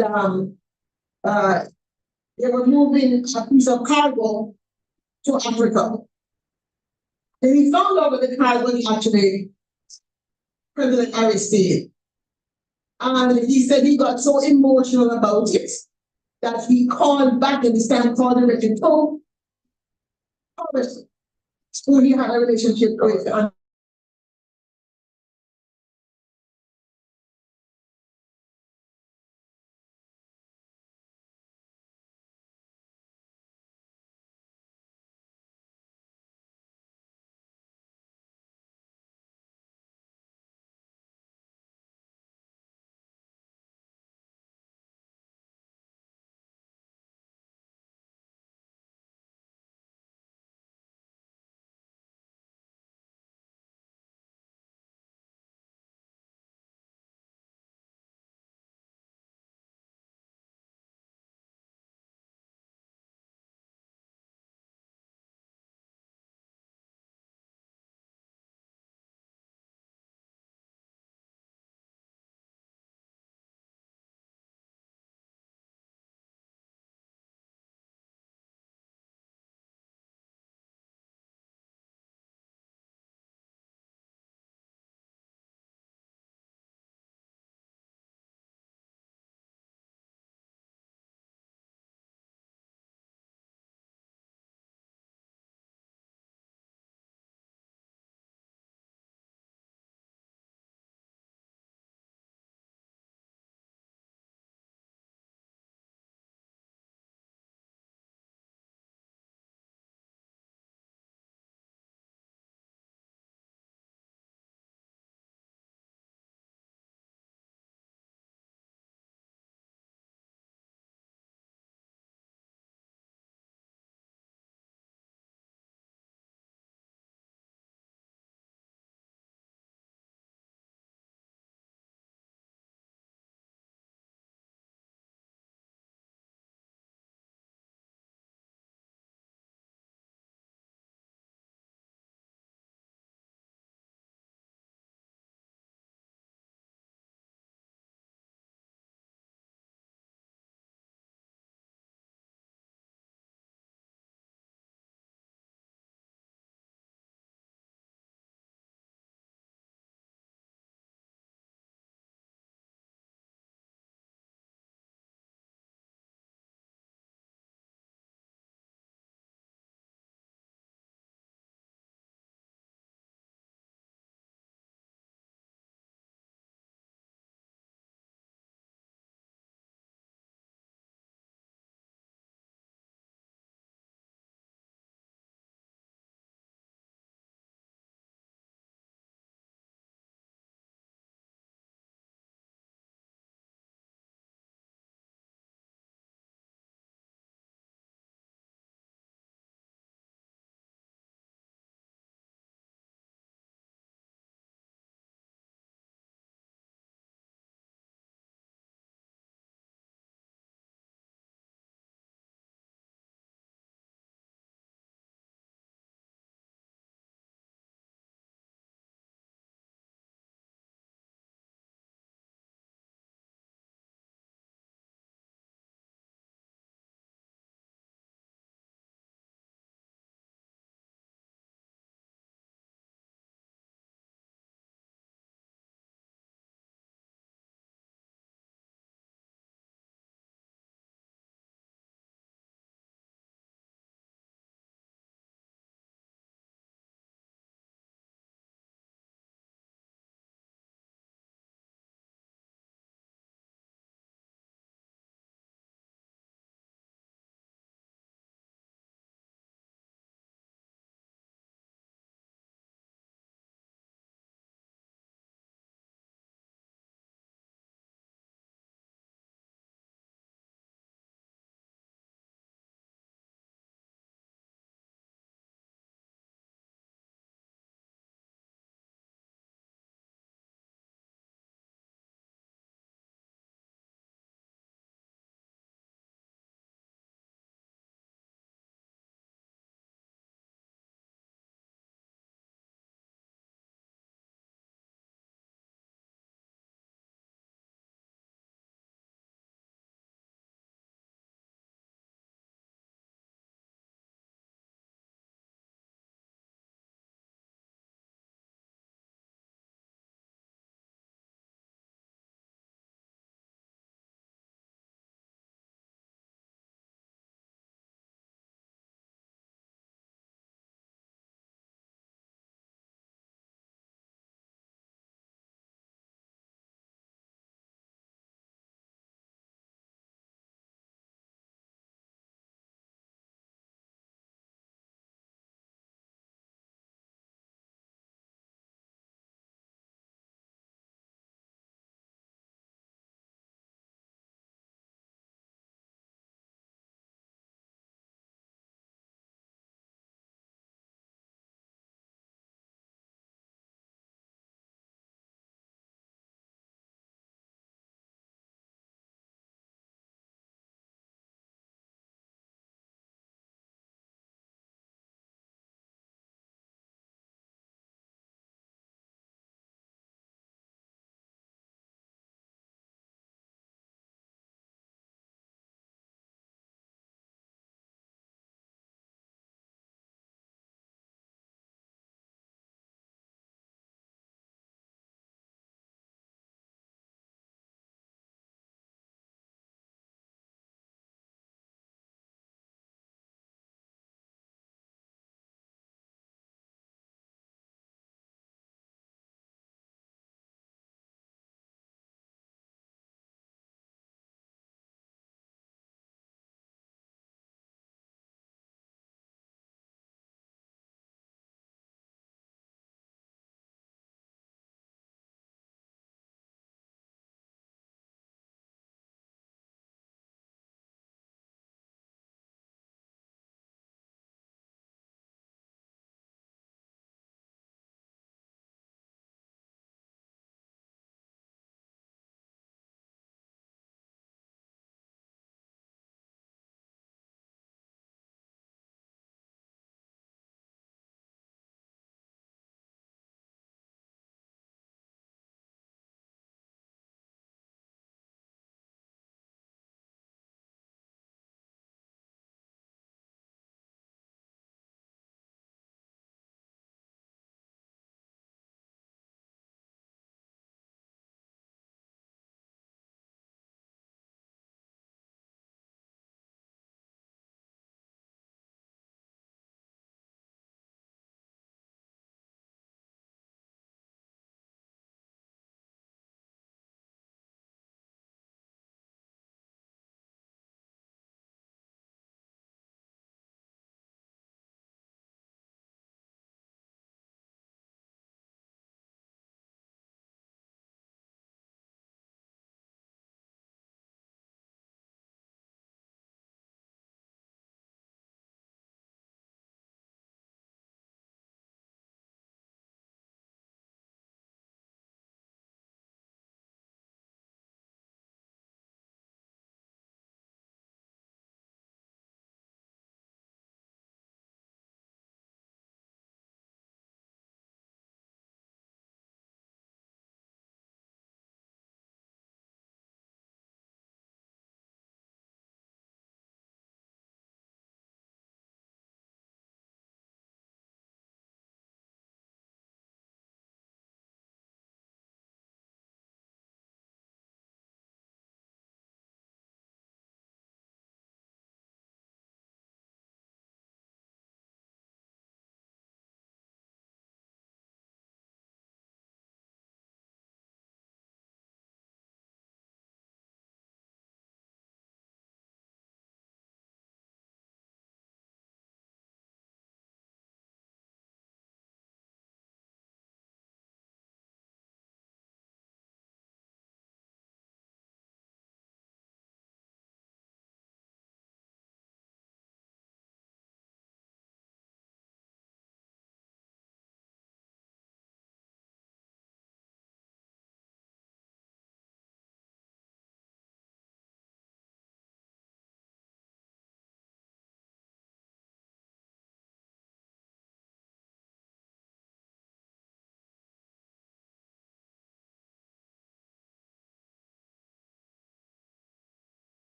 they were moving a piece of cargo to Africa. And he found out that the cargo was actually President Aristide. And he said he got so emotional about it that he called back and this time called him and told who he had a relationship with.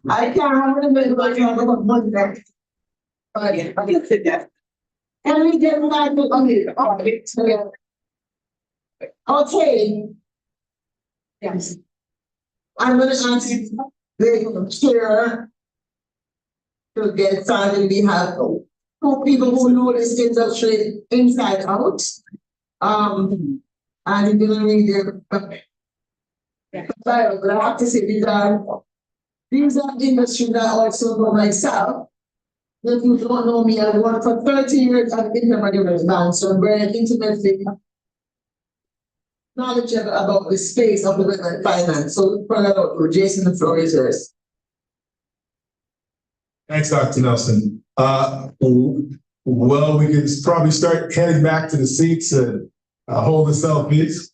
I can't remember what you have about one back. Oh, yeah, I can sit there. And we get back to okay. Yes. I'm gonna ask you, the chair to get started. We have two people who know this industry inside out. And you're gonna read their but I have to say these are industries that I also know myself. If you don't know me, I worked for 30 years at Intermediate Bank, so I'm very intimately knowledgeable about the space of the finance. So, for Jason, the floor is yours. Thanks, Dr. Nelson. Well, we can probably start heading back to the seats and hold the selfies.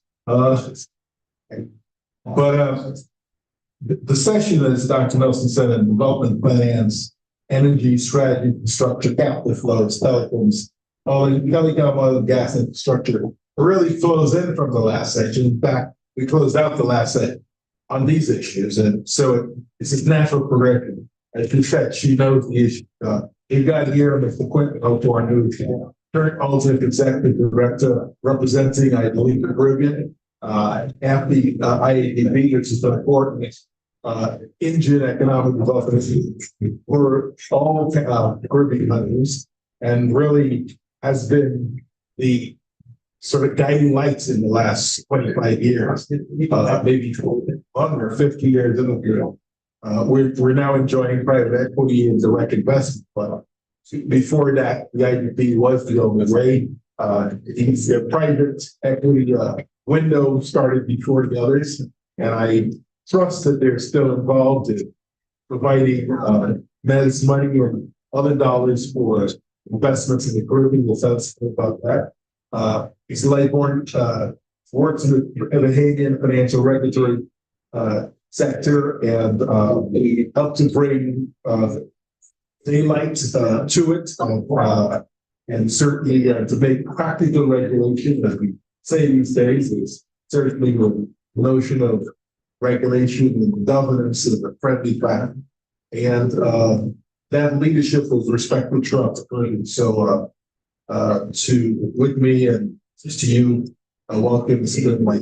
The session, as Dr. Nelson said, in development finance, energy strategy, infrastructure, capital flows, telecoms, all the telecom, oil and gas infrastructure really flows in from the last section. In fact, we closed out the last set on these issues. And so it's a natural progression. As she said, she knows the issue. You got here, Mr. Quinton O'Toole, who's current alternate executive director representing, I believe, the Caribbean, at the IADB, which is an important engine economic development for all Caribbean countries, and really has been the sort of guiding lights in the last 25 years, maybe longer, 50 years in the field. We're now enjoying private equity and direct investment, but before that, the IDP was the only way. The private equity window started before the others, and I trust that they're still involved in providing MES money or other dollars for investments in the Caribbean. We'll tell us about that. It's Lightborn works in the Haitian financial regulatory sector, and we help to bring daylight to it, and certainly to make practical regulation, as we say these days, is certainly the notion of regulation and governance in a friendly fashion, and that leadership with respect to Trump. So to with me and just to you, welcome to my.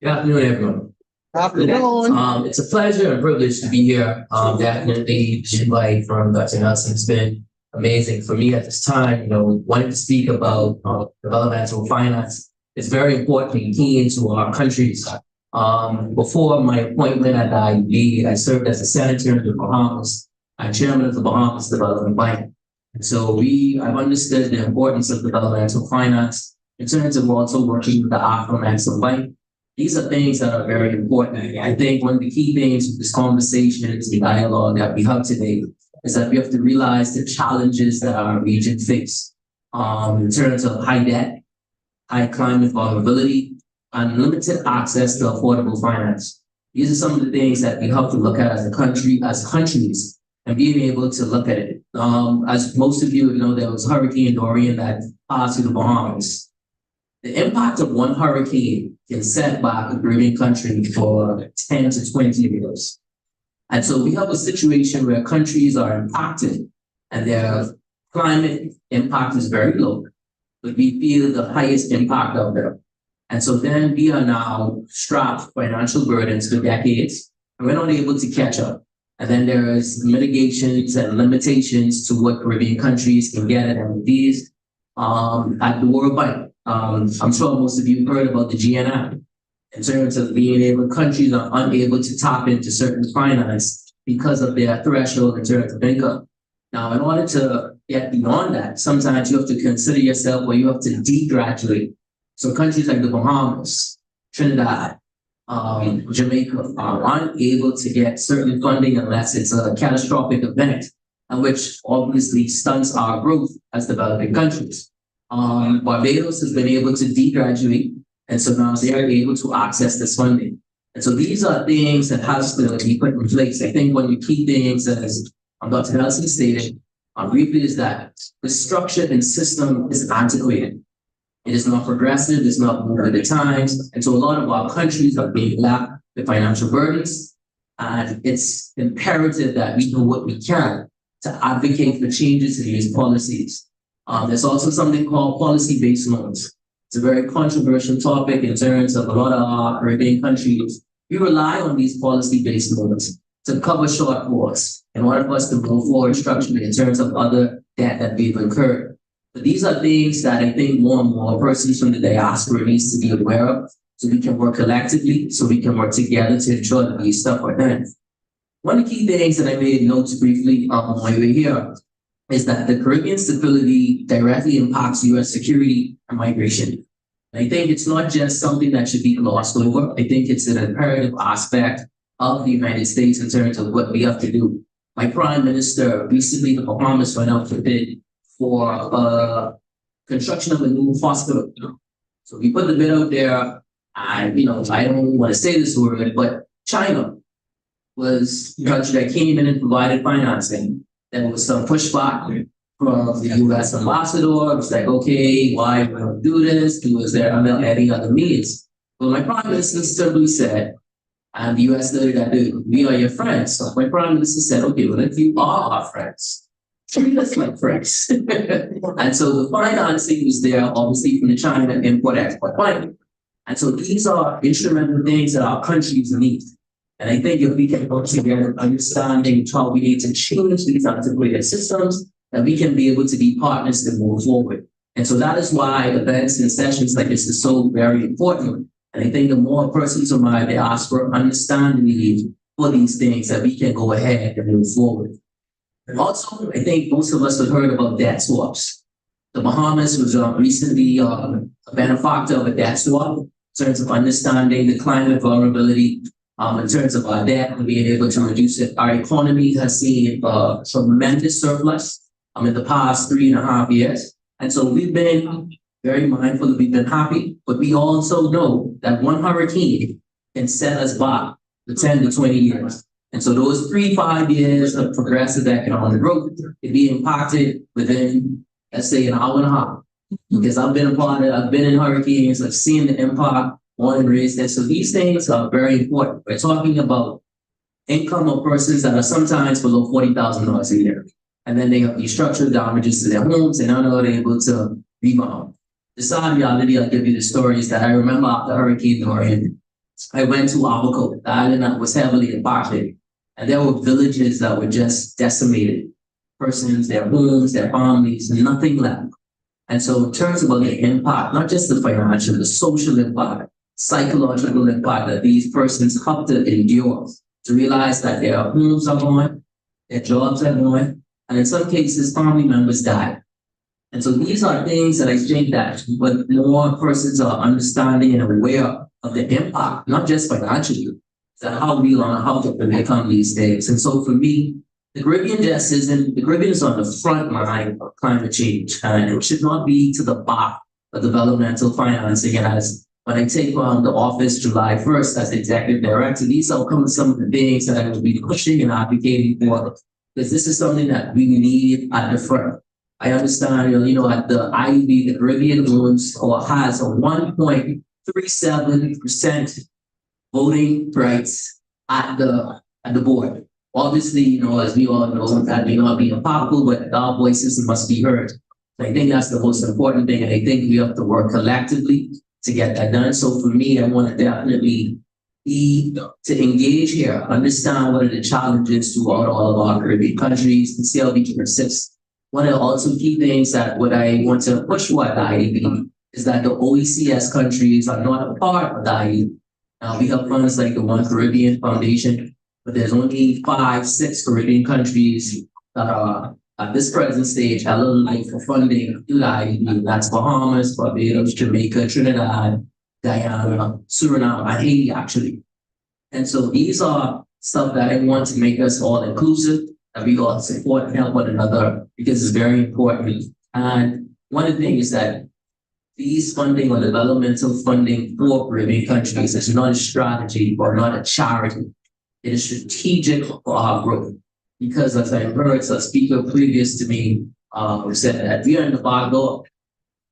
Good afternoon, everyone. It's a pleasure and privilege to be here. Definitely the invite from Dr. Nelson has been amazing for me at this time. Wanting to speak about developmental finance is very important and key into our countries. Before my appointment at the IUB, I served as a senator in the Bahamas and chairman of the Bahamas Development Bank. And so I've understood the importance of developmental finance in terms of also working with the Afro-Maxim Bank. These are things that are very important. I think one of the key things with this conversation is the dialogue that we have today is that we have to realize the challenges that our region face in terms of high debt, high climate vulnerability, and limited access to affordable finance. These are some of the things that we have to look at as a country, as countries, and being able to look at it. As most of you know, there was Hurricane Dorian that passed through the Bahamas. The impact of one hurricane can set back a Caribbean country for 10 to 20 years. And so we have a situation where countries are impacted and their climate impact is very low, but we feel the highest impact of them. And so then we are now strapped financial burdens for decades, and we're not able to catch up. And then there is mitigations and limitations to what Caribbean countries can get at MDs at the World Bank. I'm sure most of you heard about the GNI in terms of being able, countries are unable to tap into certain finance because of their threshold in terms of income. Now, in order to get beyond that, sometimes you have to consider yourself or you have to de-graduate. So countries like the Bahamas, Trinidad, Jamaica are unable to get certain funding unless it's a catastrophic event, and which obviously stunts our growth as developing countries. Barbados has been able to de-graduate, and so now they are able to access this funding. And so these are things that has to be put in place. I think one of the key things, as Dr. Nelson stated briefly, is that the structure and system is antiquated. It is not progressive, it's not moving with the times. And so a lot of our countries are being left with financial burdens. And it's imperative that we do what we can to advocate for changes in these policies. There's also something called policy-based loans. It's a very controversial topic in terms of a lot of our Caribbean countries. We rely on these policy-based loans to cover shortfalls in order for us to move forward structurally in terms of other debt that we've incurred. But these are things that I think more and more persons from the diaspora needs to be aware of, so we can work collectively, so we can work together to ensure that these stuff are done. One of the key things that I made notes briefly on my way here is that the Caribbean stability directly impacts U.S. security and migration. And I think it's not just something that should be glossed over. I think it's an imperative aspect of the United States in terms of what we have to do. My prime minister recently, the Bahamas went out for bid for construction of a new hospital. So we put the bid out there, and I don't want to say this word, but China was the country that came in and provided financing. There was some pushback from the U.S. ambassador. It was like, okay, why we don't do this? Was there any other means? But my prime minister simply said, and the U.S. noted that we are your friends. So my prime minister said, okay, well, if you are our friends, treat us like friends. And so the financing was there, obviously, from the China Import-Export Bank. And so these are instrumental things that our countries need. And I think if we can work together, understanding how we need to change these antiquated systems, that we can be able to be partners to move forward. And so that is why events and sessions like this is so very important. And I think the more persons of my diaspora understand the need for these things, that we can go ahead and move forward. And also, I think most of us have heard about debt swaps. The Bahamas was recently a benefactor of a debt swap in terms of understanding the climate vulnerability, in terms of our debt and being able to reduce it. Our economy has seen a tremendous surplus in the past 3.5 years. And so we've been very mindful that we've been happy, but we also know that one hurricane can set us back for 10 to 20 years. And so those 3-5 years of progressive economic growth can be impacted within, let's say, an hour and a half. Because I've been in hurricanes, I've seen the impact on and raised there. So these things are very important. We're talking about income of persons that are sometimes below $40,000 a year. And then they have these structural damages to their homes and are not able to rebound. The sad reality, I'll give you the stories that I remember after Hurricane Dorian. I went to Abaco, the island that was heavily impacted. And there were villages that were just decimated. Persons, their homes, their families, nothing left. And so in terms of the impact, not just the financial, the social impact, psychological impact that these persons have to endure, to realize that their homes are gone, their jobs are gone, and in some cases, family members die. And so these are things that I think that when more persons are understanding and aware of the impact, not just financially, that how we learn how to overcome these things. And so for me, the Caribbean is on the front line of climate change, and it should not be to the back of developmental financing. And as when I take on the office July 1st as executive director, these are some of the things that I will be pushing and advocating for, because this is something that we need at the front. I understand, at the IUB, the Caribbean owns or has a 1.37% voting rights at the board. Obviously, as we all know, that may not be impossible, but our voices must be heard. So I think that's the most important thing, and I think we have to work collectively to get that done. So for me, I want to definitely to engage here, understand what are the challenges throughout all of our Caribbean countries, and see how we can assist. One of the also key things that what I want to push for at the IEB is that the OECS countries are not a part of the IEB. We have funds like the One Caribbean Foundation, but there's only 5-6 Caribbean countries that are at this present stage eligible for funding through the IEB. That's Bahamas, Barbados, Jamaica, Trinidad, Guyana, Suriname, and Haiti, actually. And so these are stuff that I want to make us all inclusive, that we all support and help one another, because it's very important. And one of the things is that these funding or developmental funding for Caribbean countries is not a strategy or not a charity. It is strategic for our growth. Because as I heard a speaker previous to me said that we are in the backyard,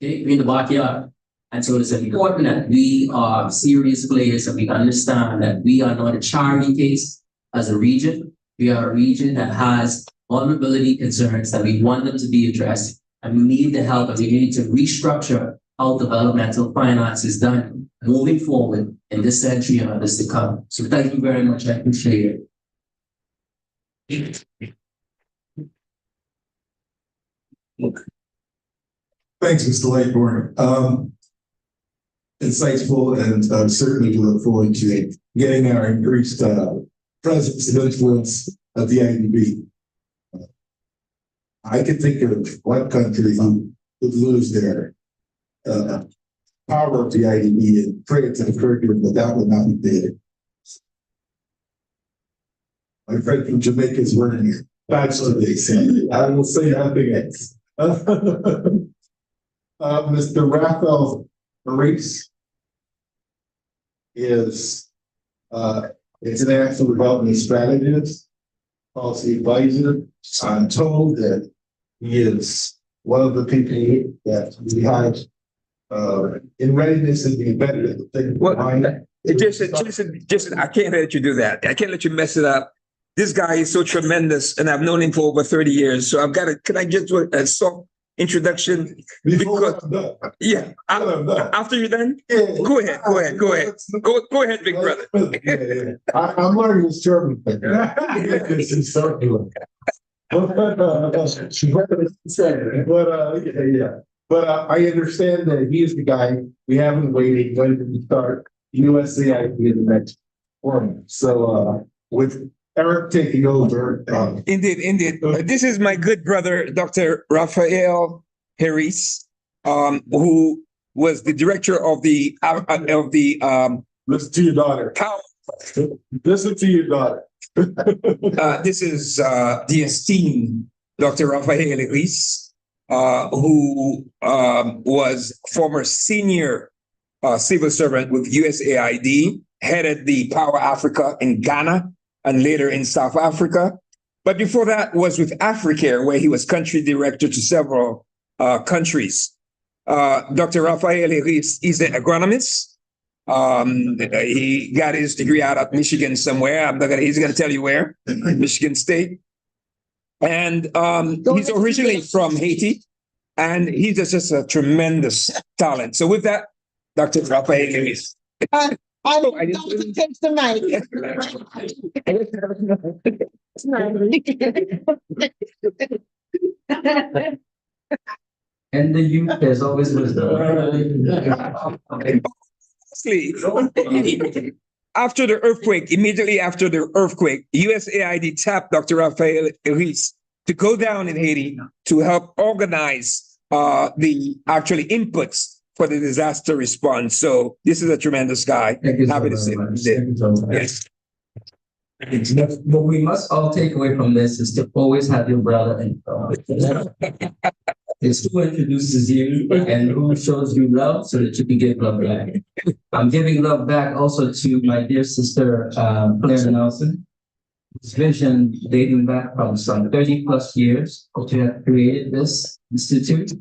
okay? We're in the backyard. And so it's important that we are serious players and we understand that we are not a charity case as a region. We are a region that has vulnerability concerns that we want them to be addressed. And we need the help and we need to restructure how developmental finance is done moving forward in this century and others to come. So thank you very much. I appreciate it. Thanks, Mr. Lightborn. Insightful, and certainly we look forward to getting our increased presence and influence of the IDB. I could think of one country who would lose their power of the IDB and bring it to the curriculum, but that would not be there. My friend from Jamaica is wearing it. That's what they say. I will say nothing else. Mr. Raphael Maurice is international development strategist, policy advisor. I'm told that he is one of the people that we have in readiness and being better at the thing. Jason, I can't let you do that. I can't let you mess it up. This guy is so tremendous, and I've known him for over 30 years. So I've got to, can I get to a soft introduction? Because, yeah, after you're done? Yeah. Go ahead. Go ahead, big brother. I'm learning this German thing. But I understand that he is the guy we have been waiting when to start USAID in the next forum. So with Eric taking over. Indeed. This is my good brother, Dr. Raphael Harris, who was the director of the listen to your daughter. Listen to your daughter. This is the esteemed Dr. Raphael Harris, who was former senior civil servant with USAID, headed the Power Africa in Ghana, and later in South Africa. But before that was with Africare, where he was country director to several countries. Dr. Raphael Harris is an agronomist. He got his degree out of Michigan somewhere. He's gonna tell you where, Michigan State. And he's originally from Haiti, and he's just a tremendous talent. So with that, Dr. Raphael Harris. I just takes the mic. And the youth, there's always wisdom. After the earthquake, immediately after the earthquake, USAID tapped Dr. Raphael Harris to go down in Haiti to help organize the actually inputs for the disaster response. So this is a tremendous guy. Happy to say that. Yes. What we must all take away from this is to always have your brother in It's who introduces you and who shows you love so that you can give love back. I'm giving love back also to my dear sister, Claire Nelson, whose vision dating back from some 30 plus years to have created this institute.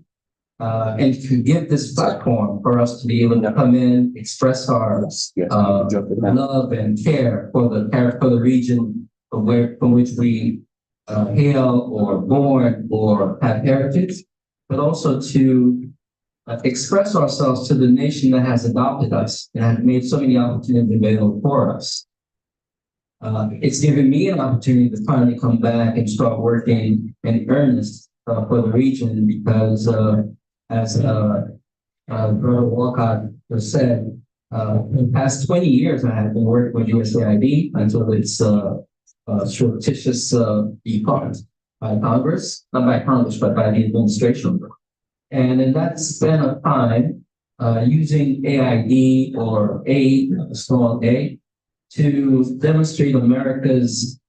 And to give this platform for us to be able to come in, express our love and care for the region from which we hail or born or have heritage, but also to express ourselves to the nation that has adopted us and has made so many opportunities available for us. It's given me an opportunity to finally come back and start working in earnest for the region because as Brother Walcott just said, in the past 20 years, I have been working with USAID until it's surreptitious depart by Congress, not by Congress, but by the administration. And in that span of time, using AID or aid, small a, to demonstrate America's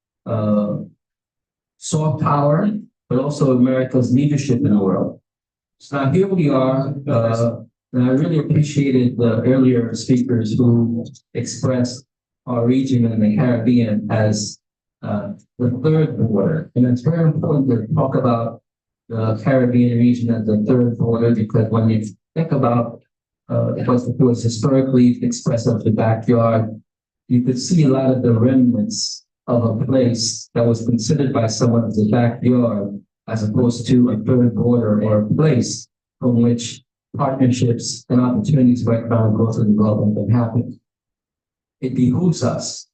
soft power, but also America's leadership in the world. So now here we are, and I really appreciated the earlier speakers who expressed our region in the Caribbean as the third border. And it's very important to talk about the Caribbean region as the third border because when you think about it was historically expressed as the backyard. You could see a lot of the remnants of a place that was considered by someone as a backyard, as opposed to a third border or a place from which partnerships and opportunities for economic growth and development can happen. It behooves us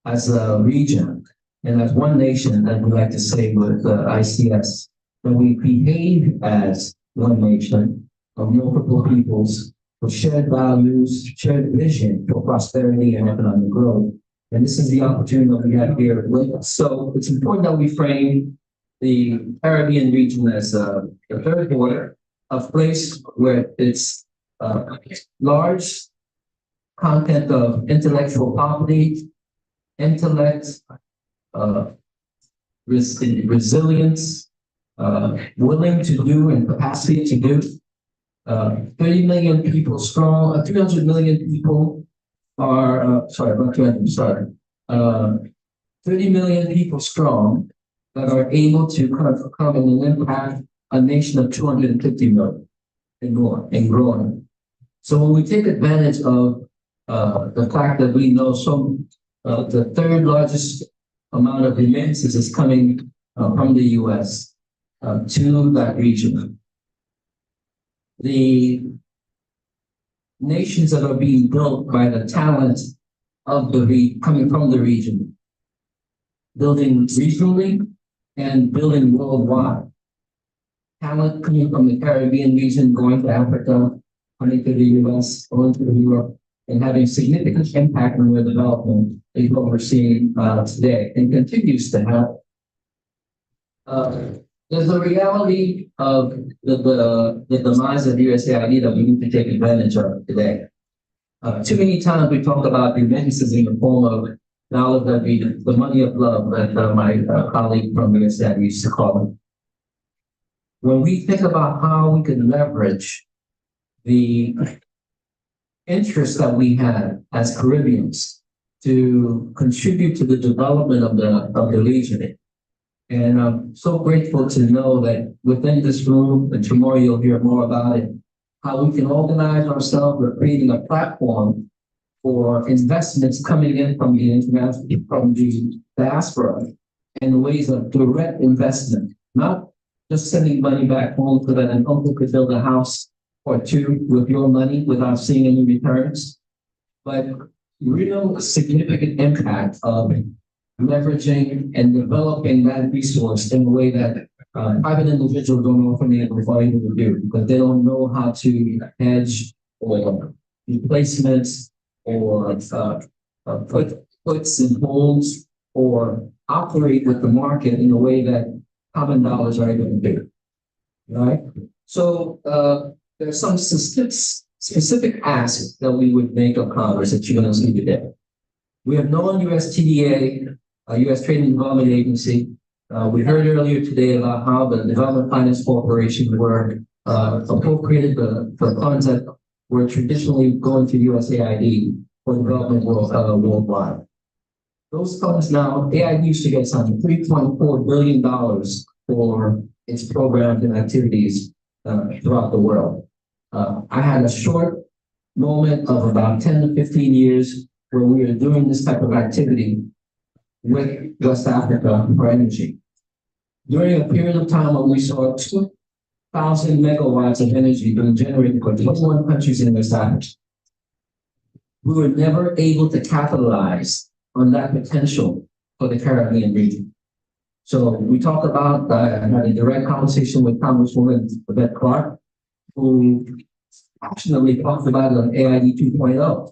as a region and as one nation, that we like to say with ICS, that we behave as one nation of multiple peoples with shared values, shared vision for prosperity and economic growth. And this is the opportunity that we have here with us. So it's important that we frame the Caribbean region as the third border, a place where it's large content of intellectual property, intellect, resilience, willing to do and capacity to do. 30 million people strong, 300 million people are, sorry, about 200, sorry. 30 million people strong that are able to come and impact a nation of 250 million and growing. So when we take advantage of the fact that we know the third largest amount of remittances is coming from the US to that region. The nations that are being built by the talent of coming from the region, building regionally and building worldwide. Talent coming from the Caribbean region, going to Africa, coming to the US, going to Europe, and having significant impact on their development is what we're seeing today and continues to happen. There's a reality of the demise of USAID that we need to take advantage of today. Too many times we talk about remittances in the form of now the money of love that my colleague from USAID used to call it. When we think about how we can leverage the interest that we have as Caribbeans to contribute to the development of the region. And I'm so grateful to know that within this room, and tomorrow you'll hear more about it, how we can organize ourselves. We're creating a platform for investments coming in from the diaspora and ways of direct investment, not just sending money back home so that an uncle could build a house or two with your money without seeing any returns, but real significant impact of leveraging and developing that resource in a way that private individuals don't often be able to do because they don't know how to hedge or replacements or puts in homes or operate with the market in a way that common dollars are able to do, right? So there's some specific asks that we would make of Congress that you're going to see today. We have non-USTDA, U.S. Trade and Development Agency. We heard earlier today about how the Development Finance Corporation were appropriated the funds that were traditionally going to USAID for development worldwide. Those funds now, AID used to get some $3.4 billion for its programs and activities throughout the world. I had a short moment of about 10 to 15 years where we were doing this type of activity with West Africa for energy. During a period of time when we saw 2,000 megawatts of energy being generated for 21 countries in West Africa, we were never able to capitalize on that potential for the Caribbean region. So we talked about, I had a direct conversation with Congresswoman Yvette Clarke, who passionately talked about an AID 2.0.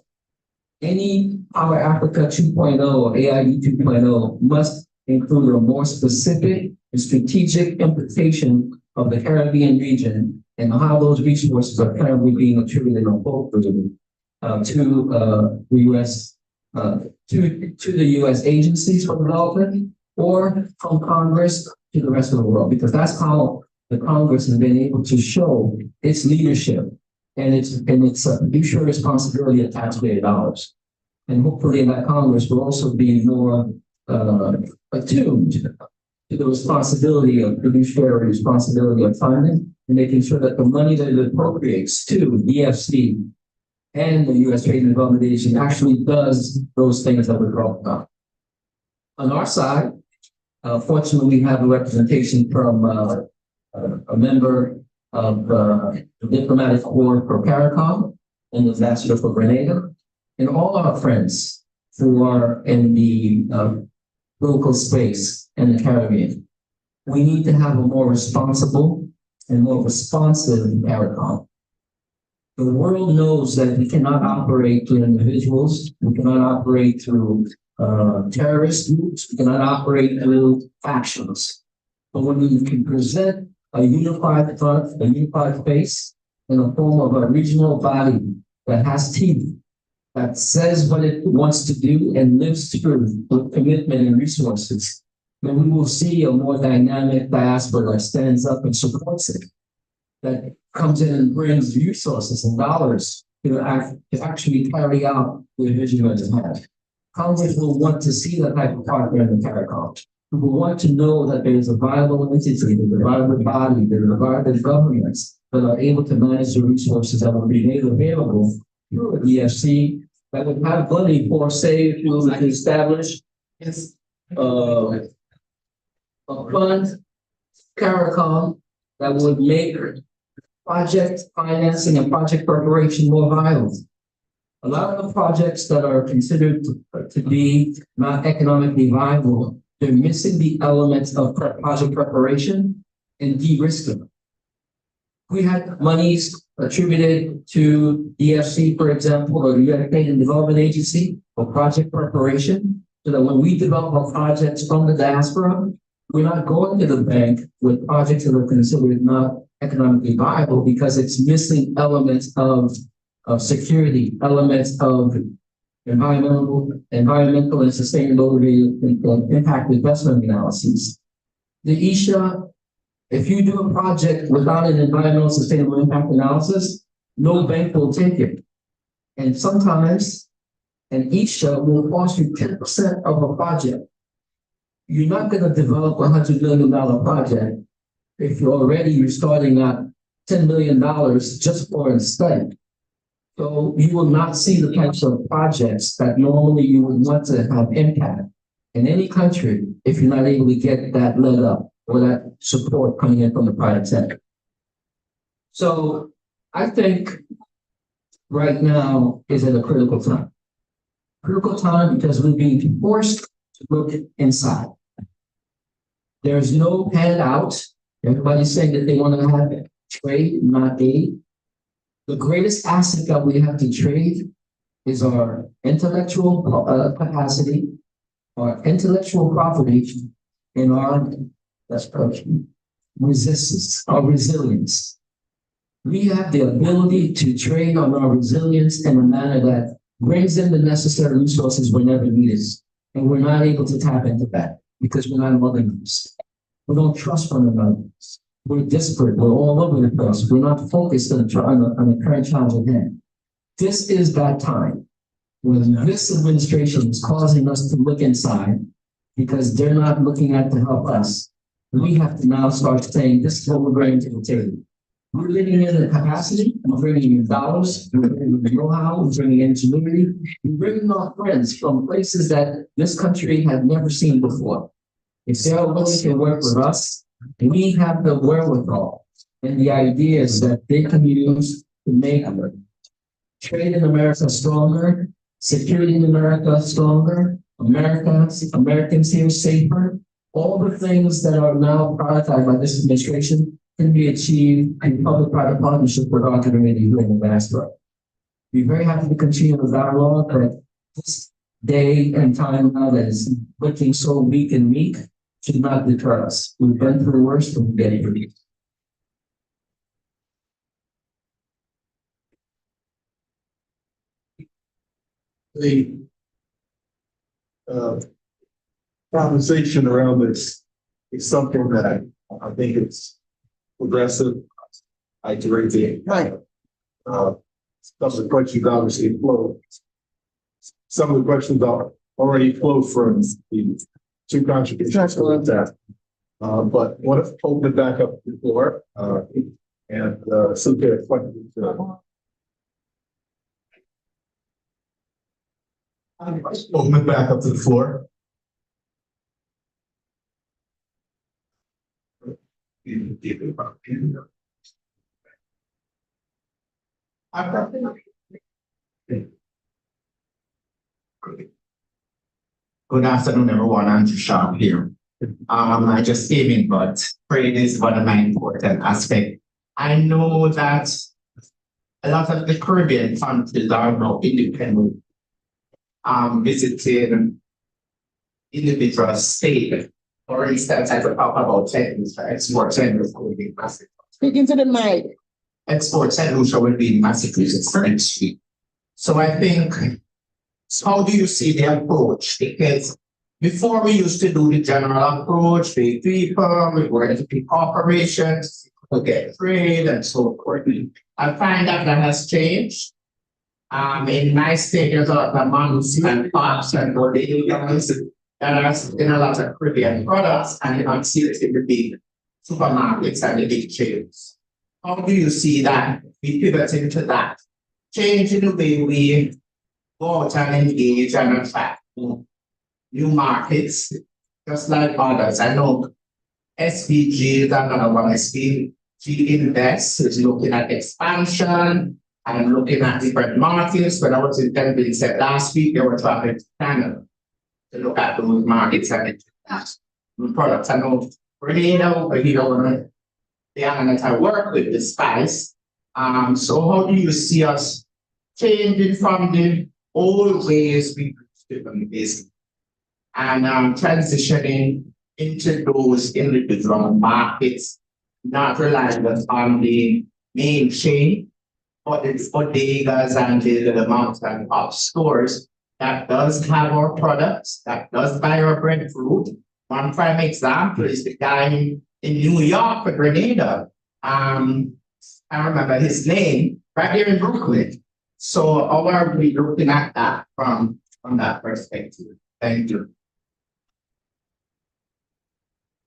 Any Power Africa 2.0 or AID 2.0 must include a more specific and strategic implication of the Caribbean region and how those resources are currently being attributed on both to the U.S. To the U.S. agencies for development or from Congress to the rest of the world, because that's how the Congress has been able to show its leadership and its fiduciary responsibility of taxpayer dollars. And hopefully that Congress will also be more attuned to the responsibility of fiduciary responsibility of funding and making sure that the money that it appropriates to DFC and the U.S. Trade and Development Agency actually does those things that we're talking about. On our side, fortunately, we have a representation from a member of the diplomatic corps for CARICOM and the ambassador for Grenada, and all our friends who are in the local space in the Caribbean. We need to have a more responsible and more responsive CARICOM. The world knows that we cannot operate through individuals, we cannot operate through terrorist groups, we cannot operate through factions. But when we can present a unified front, a unified face in the form of a regional body that has teeth, that says what it wants to do and lives through with commitment and resources, then we will see a more dynamic diaspora that stands up and supports it, that comes in and brings resources and dollars to actually carry out the vision that it has. Congress will want to see that type of partner in the CARICOM. We will want to know that there is a viable entity, there's a viable body, there's a viable governments that are able to manage the resources that will be made available through a DFC that would have money for, say, if you were to establish a fund, CARICOM, that would make project financing and project preparation more viable. A lot of the projects that are considered to be not economically viable, they're missing the elements of project preparation and de-risking. We had monies attributed to DFC, for example, or the U.S. Trade and Development Agency for project preparation, so that when we develop our projects from the diaspora, we're not going to the bank with projects that are considered not economically viable because it's missing elements of security, elements of environmental and sustainability impact investment analyses. The ISHA, if you do a project without an environmental sustainable impact analysis, no bank will take it. And sometimes an ISHA will cost you 10% of a project. You're not going to develop $100 million project if you're starting at $10 million just for a study. So you will not see the types of projects that normally you would want to have impact in any country if you're not able to get that leg up or that support coming in from the private sector. So I think right now is at a critical time. Critical time because we're being forced to look inside. There's no handout. Everybody's saying that they want to have trade, not aid. The greatest asset that we have to trade is our intellectual capacity, our intellectual property, and our resilience. We have the ability to trade on our resilience in a manner that brings in the necessary resources whenever needed. And we're not able to tap into that because we're not mothers. We don't trust one another. We're disparate. We're all over the place. We're not focused on the current challenge at hand. This is that time when this administration is causing us to look inside because they're not looking at to help us. We have to now start saying, this is what we're bringing to the table. We're bringing in the capacity, we're bringing in dollars, we're bringing in know-how, we're bringing ingenuity, we're bringing our friends from places that this country had never seen before. If they're willing to work with us, we have the wherewithal and the ideas that they can use to make trade in America stronger, security in America stronger, Americans here safer. All the things that are now prioritized by this administration can be achieved in public-private partnership with our community here in the diaspora. We're very happy to continue the dialogue, but this day and time now that is looking so weak and meek should not deter us. We've been through worse than we're getting through. The conversation around this is something that I think it's progressive. I direct it. Some of the questions obviously flow. Some of the questions are already flow from the two contributions. But what if open it back up to the floor, so there are questions. Open it back up to the floor. Good afternoon, everyone. Andrew Sharp here. I just came in, but trade is one of my important aspects. I know that a lot of the Caribbean countries are now independent, visiting individual states. For instance, I could talk about St. export St. Lucia will be massive. Speaking to the mic. Export St. Lucia will be in Massachusetts next week. So I think, how do you see the approach? Because before we used to do the general approach, big people, we were into big corporations, to get trade and so forth. I find that has changed. In my state, there's a lot of mums and pops and bodegas that are in a lot of Caribbean products, and you don't see it in the big supermarkets and the big chains. How do you see that? We pivot into that, changing the way we go out and engage and attract new markets, just like others. I know SPG is another one. SPG Invest is looking at expansion and looking at different markets. When I was in Denver, said last week, they were talking to Canada to look at those markets and the products. I know Grenada over here, they are going to work with the spice. So how do you see us changing from the old ways we do business and transitioning into those individual markets, not relying on the main chain, but the bodegas and the mountain of stores that does have our products, that does buy our breadfruit. One prime example is the guy in New York for Grenada. I remember his name, right here in Brooklyn. So how are we looking at that from that perspective? Thank you.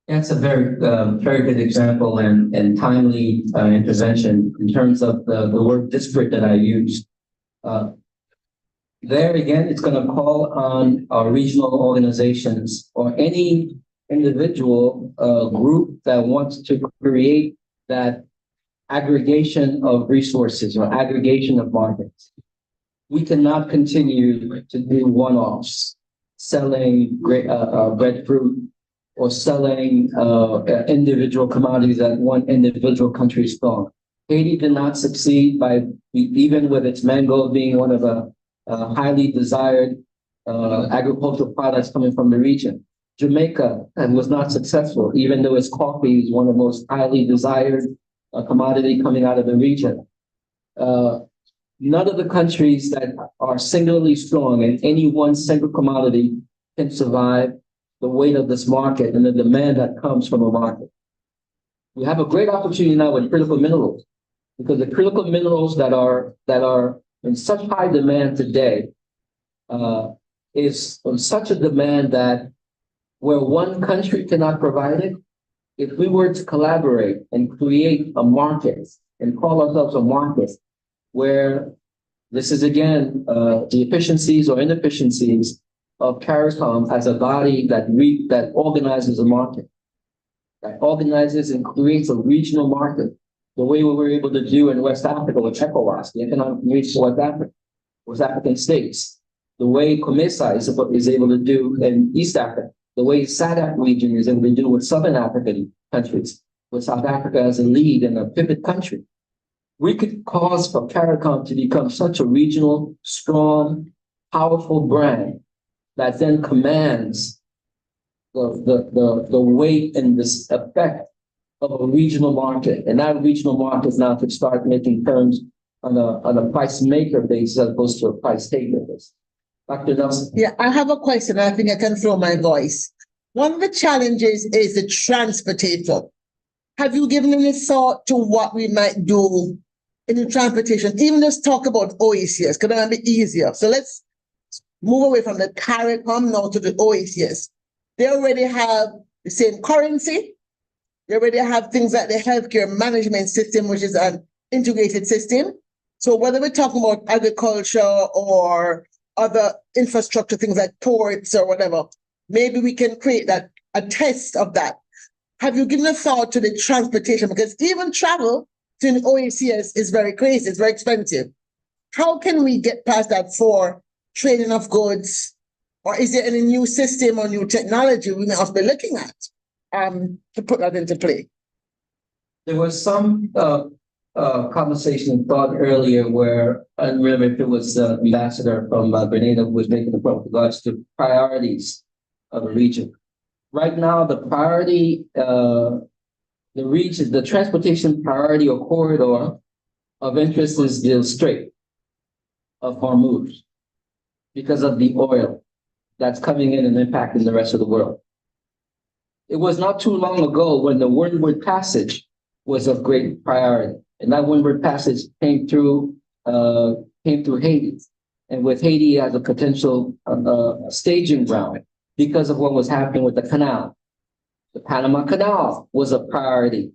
That's a very, very good example and timely intervention in terms of the word disparate that I used. There again, it's going to call on our regional organizations or any individual group that wants to create that aggregation of resources or aggregation of markets. We cannot continue to do one-offs, selling breadfruit or selling individual commodities that one individual country strong. Haiti did not succeed by, even with its mango being one of the highly desired agricultural products coming from the region. Jamaica was not successful, even though its coffee is one of the most highly desired commodity coming out of the region. None of the countries that are singularly strong in any one single commodity can survive the weight of this market and the demand that comes from a market. We have a great opportunity now with critical minerals, because the critical minerals that are in such high demand today is on such a demand that where one country cannot provide it, if we were to collaborate and create a market and call ourselves a market where this is again the efficiencies or inefficiencies of CARICOM as a body that organizes a market, that organizes and creates a regional market, the way we were able to do in West Africa with ECOWAS, the Economic Community of West African states, the way COMESA is able to do in East Africa, the way SADC region is able to do with Southern African countries, with South Africa as a lead and a pivot country. We could cause for CARICOM to become such a regional, strong, powerful brand that then commands the weight and this effect of a regional market. And that regional market now could start making terms on a price maker basis as opposed to a price taker basis. Dr. Nelson? Yeah, I have a question. I think I can throw my voice. One of the challenges is the transportation. Have you given any thought to what we might do in the transportation? Even just talk about OECS, because that might be easier. So let's move away from the CARICOM now to the OECS. They already have the same currency. They already have things like the healthcare management system, which is an integrated system. So whether we're talking about agriculture or other infrastructure, things like ports or whatever, maybe we can create a test of that. Have you given a thought to the transportation? Because even travel to the OACS is very crazy, it's very expensive. How can we get past that for trading of goods? Or is there any new system or new technology we may have to be looking at to put that into play? There was some conversation and thought earlier where I don't remember if it was the ambassador from Grenada who was making the point with regards to priorities of the region. Right now, the priority, the region, the transportation priority or corridor of interest is the Strait of Hormuz because of the oil that's coming in and impacting the rest of the world. It was not too long ago when the Windward Passage was of great priority, and that Windward Passage came through Haiti, and with Haiti as a potential staging ground because of what was happening with the canal. The Panama Canal was a priority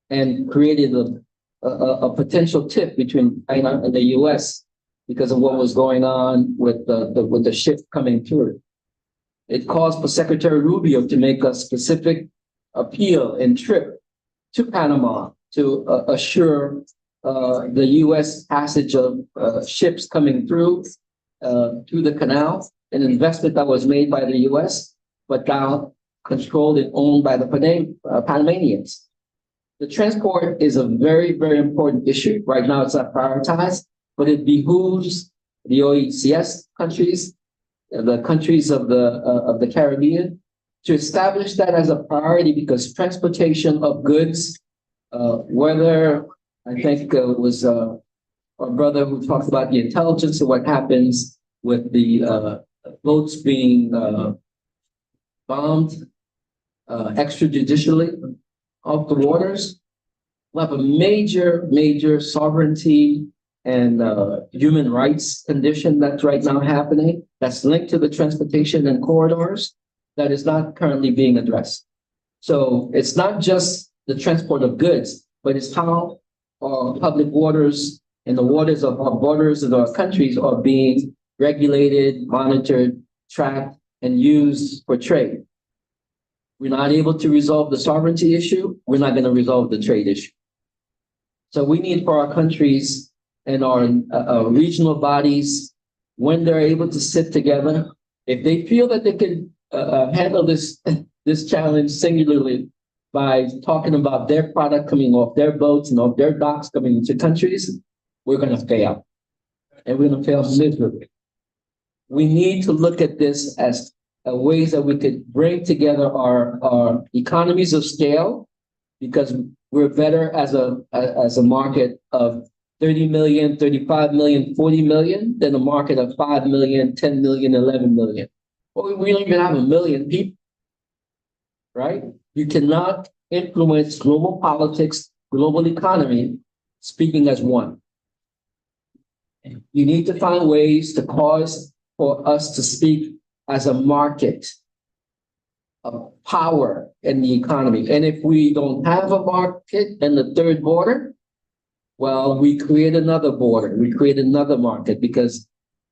and created a potential tip between China and the U.S. because of what was going on with the ship coming through. It caused for Secretary Rubio to make a specific appeal and trip to Panama to assure the U.S. passage of ships coming through the canal, an investment that was made by the U.S., but now controlled and owned by the Panamanians. The transport is a very, very important issue. Right now, it's not prioritized, but it behooves the OECS countries, the countries of the Caribbean, to establish that as a priority because transportation of goods, whether I think it was our brother who talked about the intelligence of what happens with the boats being bombed extrajudicially off the waters. We'll have a major sovereignty and human rights condition that's right now happening that's linked to the transportation and corridors that is not currently being addressed. So it's not just the transport of goods, but it's how our public waters and the waters of our borders of our countries are being regulated, monitored, tracked, and used for trade. We're not able to resolve the sovereignty issue, we're not going to resolve the trade issue. So we need for our countries and our regional bodies, when they're able to sit together, if they feel that they can handle this challenge singularly by talking about their product coming off their boats and off their docks coming into countries, we're going to fail. And we're going to fail miserably. We need to look at this as ways that we could bring together our economies of scale, because we're better as a market of 30 million, 35 million, 40 million than a market of 5 million, 10 million, 11 million. Well, we don't even have 1 million people, right? You cannot influence global politics, global economy, speaking as one. You need to find ways to cause for us to speak as a market of power in the economy. And if we don't have a market and the third border, well, we create another border, we create another market, because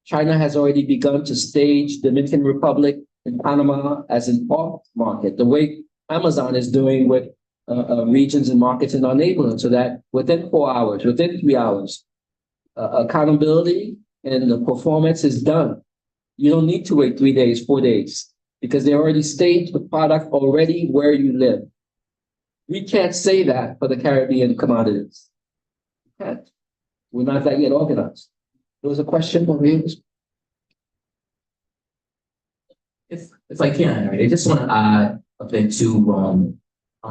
China has already begun to stage Dominican Republic and Panama as an off market, the way Amazon is doing with regions and markets in our neighborhood, so that within 4 hours, within 3 hours, accountability and the performance is done. You don't need to wait 3 days, 4 days, because they already staged the product already where you live. We can't say that for the Caribbean commodities. We can't. We're not that yet organized. There was a question over here. If I can, I just want to add a bit to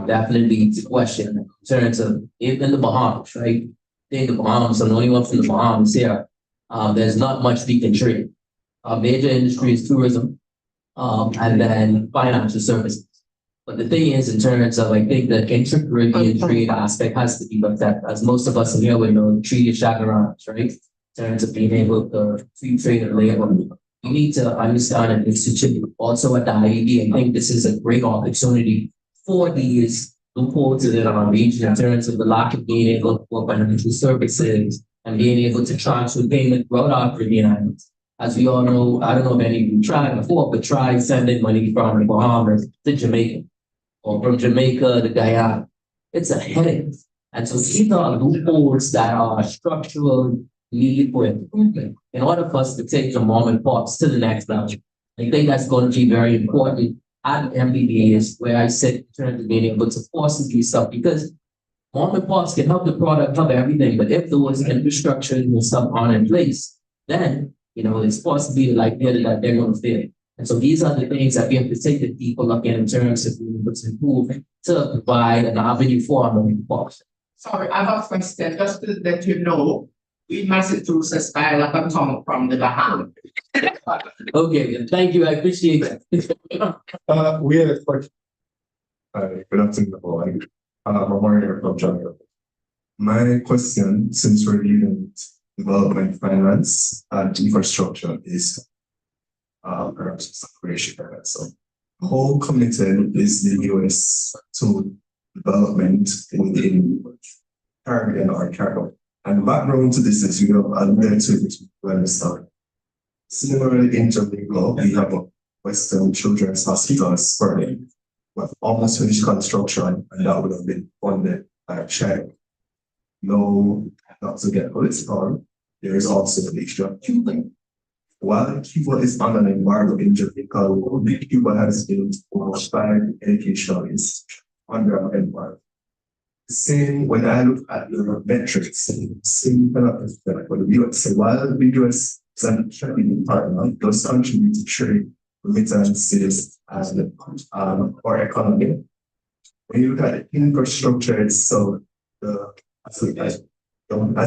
definitely the question in terms of in the Bahamas, right? In the Bahamas, I'm the only one from the Bahamas here. There's not much we can trade. Our major industry is tourism, and then financial services. But the thing is, in terms of, I think the inter-Caribbean trade aspect has to be looked at, as most of us in here would know, the Treaty of Chagarans, right? In terms of being able to free trade and labor. We need to understand and institute also at the IED. I think this is a great opportunity for these loopholes in our region in terms of the lack of being able to offer financial services and being able to transfer payment throughout our Caribbean islands. As we all know, I don't know if any of you tried before, but try sending money from the Bahamas to Jamaica or from Jamaica to Guyana. It's a headache. And so these are loopholes that are structural need for improvement in order for us to take the mom and pops to the next level. I think that's going to be very important at MBBAs where I sit in terms of being able to foster stuff because mom and pops can help the product, help everything, but if those infrastructure and stuff aren't in place, then it's possibly like that they're going to fail. And so these are the things that we have to take the people up in terms of being able to improve to provide an avenue for our mom and pops. Sorry, I have a question, just to let you know, we Massachusetts buy a lot of tongue from the Bahamas. Okay, thank you, I appreciate that. We had a question. Good afternoon, everyone. I'm Mario from Jamaica. My question, since we're dealing with development finance and infrastructure, is perhaps separation. So, how committed is the US to development within Caribbean or Caribbean? And the background to this is, alluded to it when we started. Similarly, in Jamaica, we have a Western Children's Hospital Spurling, with almost finished construction, and that would have been funded by a check. No, not to get political, there is also the issue of Cuba. While Cuba is under an embargo in Jamaica, Cuba has built over 5 educational institutions under an embargo. Same when I look at the metrics, same kind of effect for the US. So while the US is an trading partner, does contribute to trade, remittances, and our economy. When you look at the infrastructure itself, as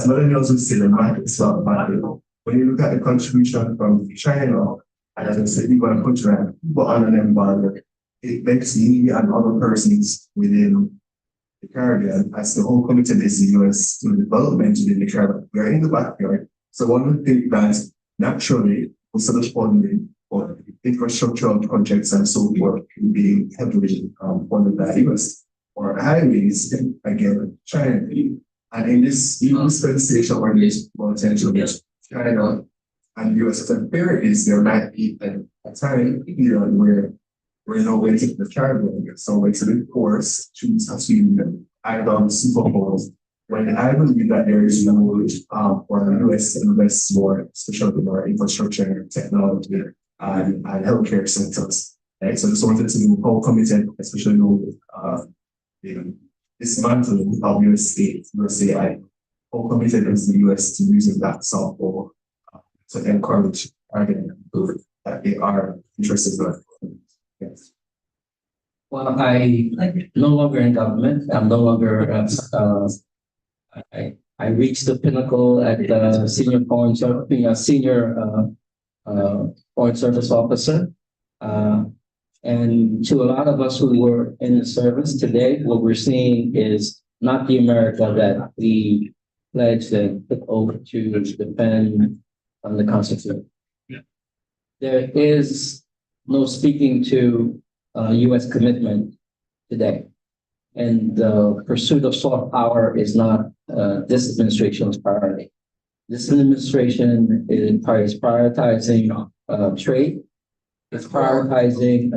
millennials would say, the market is not market. When you look at the contribution from China, and as I said, even country but on an embargo, it makes me and other persons within the Caribbean as the whole committed is the US to development within the Caribbean. We are in the backyard. So one would think that naturally, most of the funding for infrastructural projects and so forth will be heavily funded by the US. Or highways, again, China. And in this dispensation where there's potential China and US affairs, there might be a time period where we're no way to the Caribbean. So it's a course choose to either Super Bowl. When I believe that there is no for the US to invest more, especially in our infrastructure, technology, and healthcare sectors. Right? So just wanted to know how committed, especially with dismantling of US state, USA, how committed is the US to using that software to encourage that they are interested in. Yes. Well, I'm no longer in government. I'm no longer, I reached the pinnacle at the senior foreign service officer. And to a lot of us who were in the service today, what we're seeing is not the America that we pledged and took over to defend the Constitution. There is no speaking to US commitment today. And the pursuit of soft power is not this administration's priority. This administration is prioritizing trade. It's prioritizing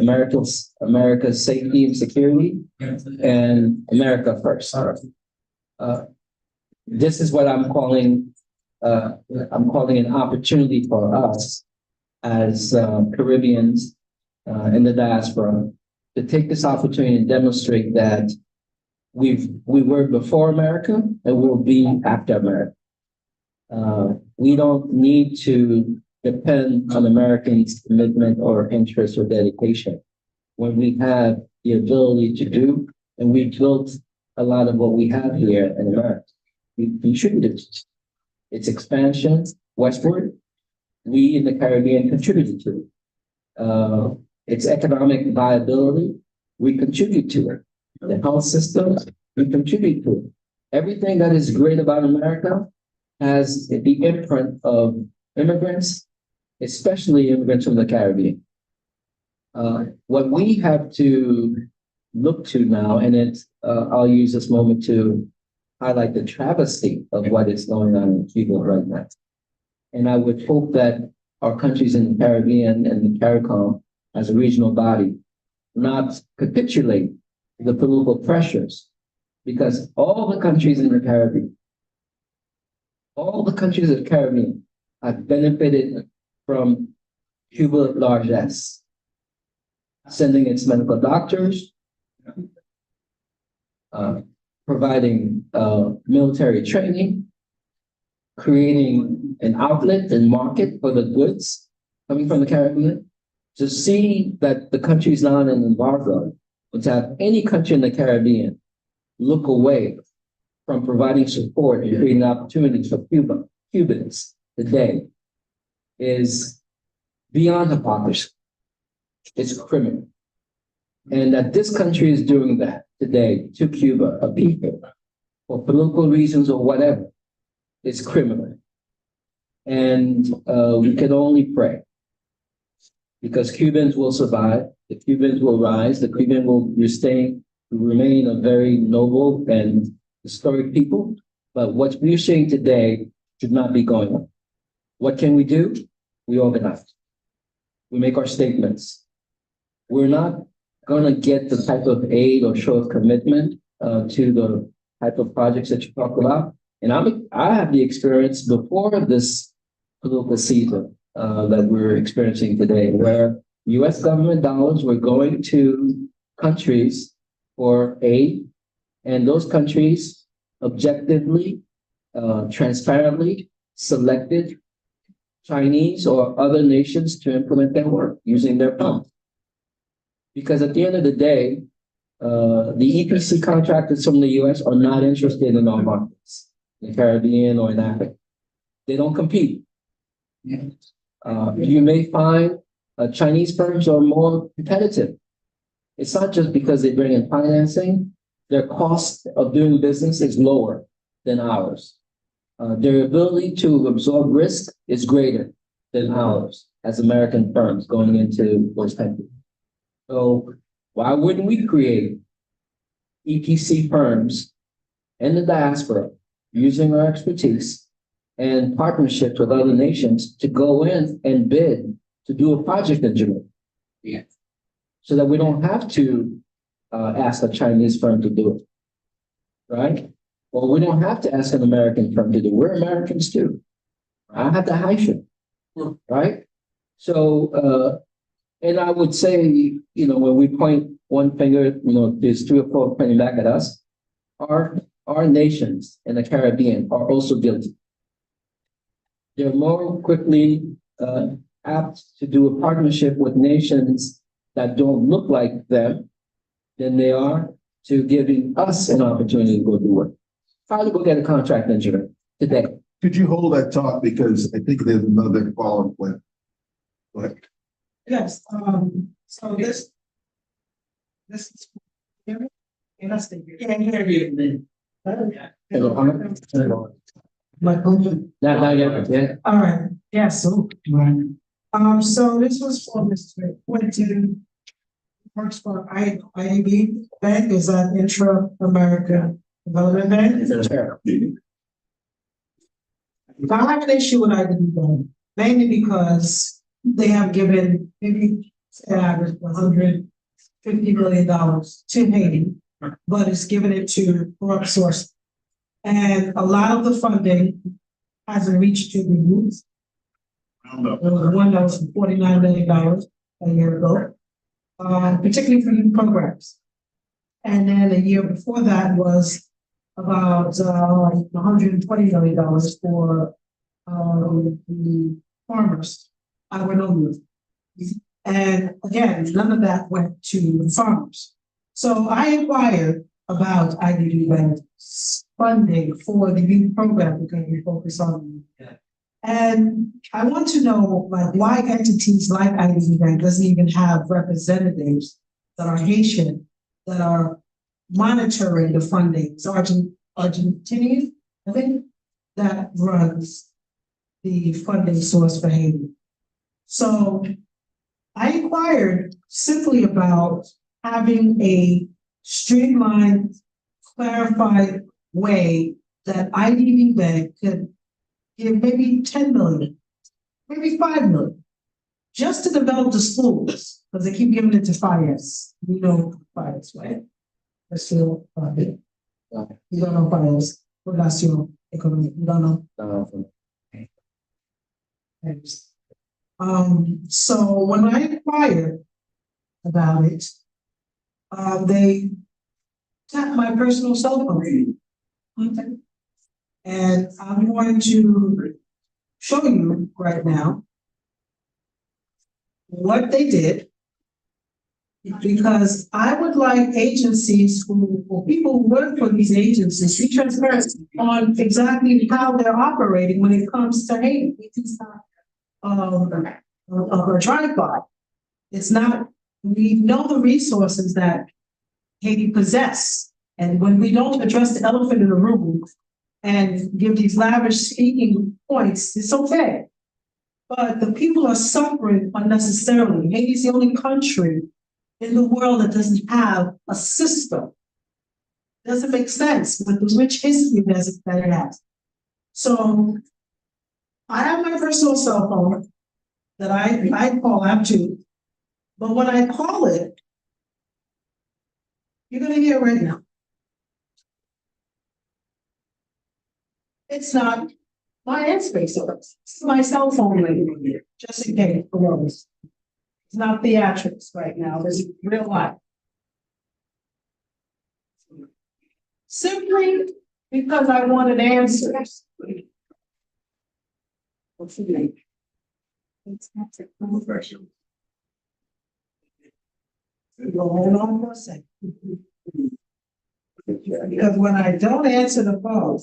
America's safety and security and America first. This is what I'm calling an opportunity for us as Caribbeans in the diaspora to take this opportunity and demonstrate that we were before America and we'll be after America. We don't need to depend on Americans' commitment or interest or dedication when we have the ability to do, and we built a lot of what we have here in America. We contributed to its expansion westward. We in the Caribbean contributed to it. Its economic viability, we contribute to it. The health system, we contribute to it. Everything that is great about America has the imprint of immigrants, especially immigrants from the Caribbean. What we have to look to now, and it's, I'll use this moment to highlight the travesty of what is going on in Cuba right now. And I would hope that our countries in the Caribbean and the CARICOM as a regional body not capitulate to the political pressures, because all the countries in the Caribbean, have benefited from Cuba largesse, sending its medical doctors, providing military training, creating an outlet and market for the goods coming from the Caribbean. To see that the country is not in an embargo, and to have any country in the Caribbean look away from providing support and creating opportunities for Cubans today is beyond hypocrisy. It's criminal. And that this country is doing that today to Cuba, a people, for political reasons or whatever, is criminal. And we can only pray, because Cubans will survive, the Cubans will rise, the Cubans will remain a very noble and historic people. But what we're seeing today should not be going on. What can we do? We organize. We make our statements. We're not going to get the type of aid or show of commitment to the type of projects that you talk about. And I have the experience before this political season that we're experiencing today, where US government dollars were going to countries for aid, and those countries objectively, transparently selected Chinese or other nations to implement their work using their funds. Because at the end of the day, the EPC contractors from the US are not interested in our markets, in the Caribbean or in Africa. They don't compete. You may find Chinese firms are more competitive. It's not just because they bring in financing, their cost of doing business is lower than ours. Their ability to absorb risk is greater than ours as American firms going into those countries. So why wouldn't we create EPC firms in the diaspora using our expertise and partnerships with other nations to go in and bid to do a project in Jamaica? Yeah. So that we don't have to ask a Chinese firm to do it, right? Well, we don't have to ask an American firm to do it. We're Americans too. I have the hyphen, right? So, and I would say, when we point one finger, there's 3 or 4 pointing back at us. Our nations in the Caribbean are also guilty. They're more quickly apt to do a partnership with nations that don't look like them than they are to giving us an opportunity to go do work. Try to go get a contract engineer today. Could you hold that talk, because I think there's another follow-up with. Go ahead. Yes, so this is. Can't hear you. All right, yeah, so this was for Mr. Quentin, works for IAB Bank, is that Intra-America Development Bank? I have an issue with IAB Bank, mainly because they have given maybe an average $150 million to Haiti, but it's given it to corrupt sources. And a lot of the funding hasn't reached to the youth. There was one that was $49 million a year ago, particularly for youth programs. And then a year before that was about $120 million for the farmers. I went on with. And again, none of that went to the farmers. So I inquired about IDB Bank's funding for the youth program, because we focus on that. And I want to know, why entities like IDB Bank doesn't even have representatives that are Haitian that are monitoring the funding. It's Argentinian, I think, that runs the funding source for Haiti. So I inquired simply about having a streamlined, clarified way that IDB Bank could give maybe 10 million, maybe 5 million, just to develop the schools, because they keep giving it to finance. You know, finance, right? That's still, you don't know finance, Fundación Economic, you don't know. So when I inquired about it, they tapped my personal cell phone. And I'm going to show you right now what they did, because I would like agencies or people who work for these agencies to be transparent on exactly how they're operating when it comes to Haiti. Of a drive-by. It's not, we know the resources that Haiti possess. And when we don't address the elephant in the room and give these lavish speaking points, it's okay. But the people are suffering unnecessarily. Haiti is the only country in the world that doesn't have a system. Doesn't make sense with the rich history that it has. So I have my personal cell phone that I call app two, but when I call it, you're gonna hear right now. It's not my airspace, it's my cell phone radio, just in case for those. It's not theatrics right now, this is real life. Simply because I wanted answers. What's the name? It's not a conversion. Hold on for a second. Because when I don't answer the phone,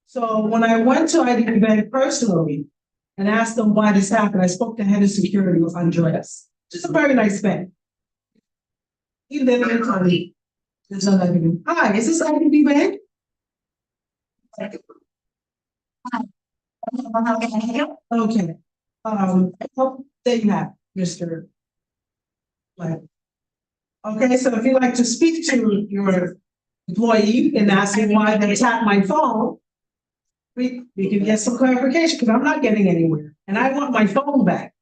so when I went to IDB Bank personally and asked them why this happened, I spoke to head of security with Andreas, just a very nice man. He literally told me, there's no IDB. Hi, is this IDB Bank? Okay. There you have, Mr. Black. Okay, so if you'd like to speak to your employee and ask him why they tapped my phone, we can get some clarification, because I'm not getting anywhere, and I want my phone back.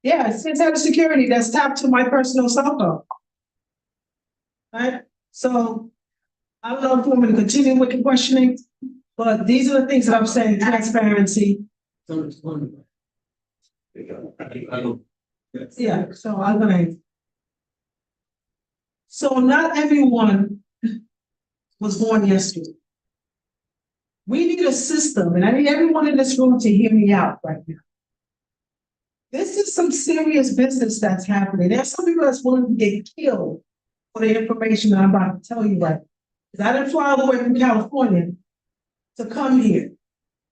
Yeah, it's out of security that's tapped to my personal cell phone. Right, so I don't know if you want me to continue with the questioning, but these are the things that I'm saying, transparency. Yeah, so I'm gonna. So not everyone was born yesterday. We need a system, and I need everyone in this room to hear me out right now. This is some serious business that's happening. There's some people that's willing to get killed for the information that I'm about to tell you right. Because I didn't fly all the way from California to come here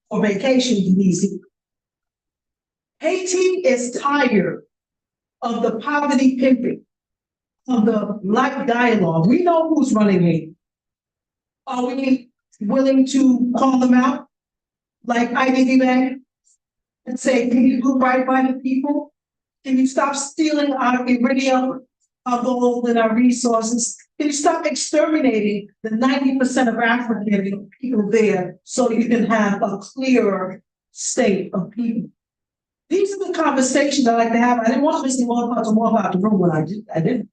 for vacation to DC. Haiti is tired of the poverty pimping, of the black dialogue. We know who's running Haiti. Are we willing to call them out like IDB Bank and say, can you do right by the people? Can you stop stealing our iridium, our gold, and our resources? Can you stop exterminating the 90% of African people there so you can have a clearer state of people? These are the conversations I like to have. I didn't want Mr. Walcott to walk out the room when I didn't.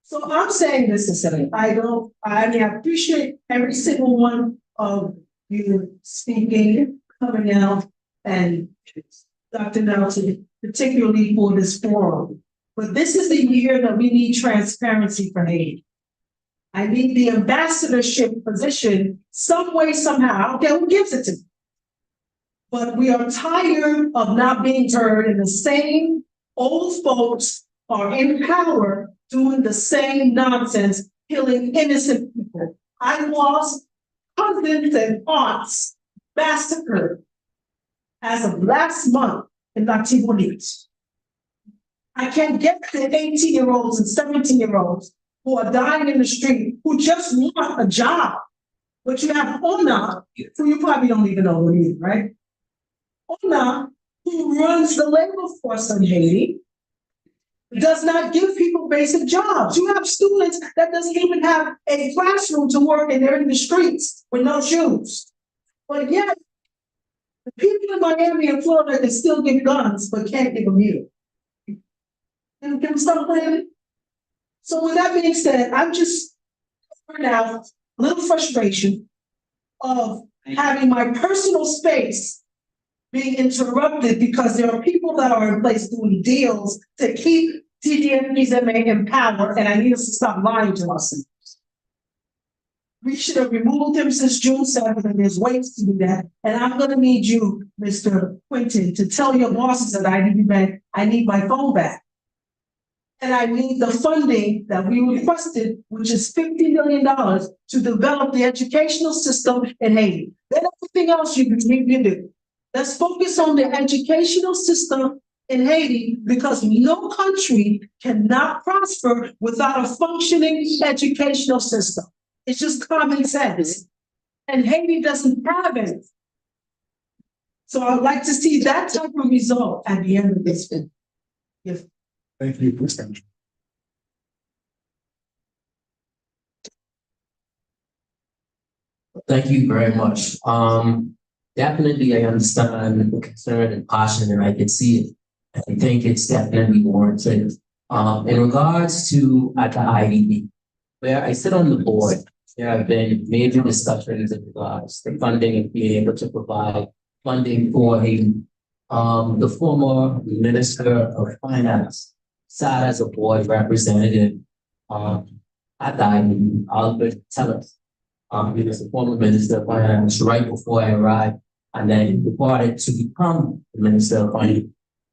So I'm saying this to say, I appreciate every single one of you speaking, coming out, and Dr. Nelson, particularly for this forum. But this is the year that we need transparency for Haiti. I need the ambassadorship position some way, somehow. I don't care who gives it to me. But we are tired of not being heard, and the same old folks are in power doing the same nonsense, killing innocent people. I lost cousins and aunts massacred as of last month in Latibonite. I can't get the 18-year-olds and 17-year-olds who are dying in the street, who just want a job. But you have Ona, who you probably don't even know who he is, right? Ona, who runs the labor force in Haiti, does not give people basic jobs. You have students that doesn't even have a classroom to work and they're in the streets with no shoes. But yet, the people in Miami and Florida can still get guns, but can't give a meal. And can we stop playing? So with that being said, I'm just right now a little frustration of having my personal space being interrupted because there are people that are in place doing deals to keep TDMPs in power, and I need us to stop lying to ourselves. We should have removed him since June 7th, and there's ways to do that. And I'm gonna need you, Mr. Quinton, to tell your bosses at IDB Bank, I need my phone back. And I need the funding that we requested, which is $50 million to develop the educational system in Haiti. Then everything else you can do. Let's focus on the educational system in Haiti because no country cannot prosper without a functioning educational system. It's just common sense. And Haiti doesn't have it. So I'd like to see that type of result at the end of this. If Thank you, Mr. Thank you very much. Definitely I understand the concern and passion and I can see it. I think it's definitely warranted. In regards to at the IDB, where I sit on the board, there have been major discussions in regards to funding and being able to provide funding for Haiti. The former Minister of Finance sat as a board representative at the IDB, Albert Tellers. He was the former Minister of Finance right before I arrived, and then he departed to become the Minister of Finance.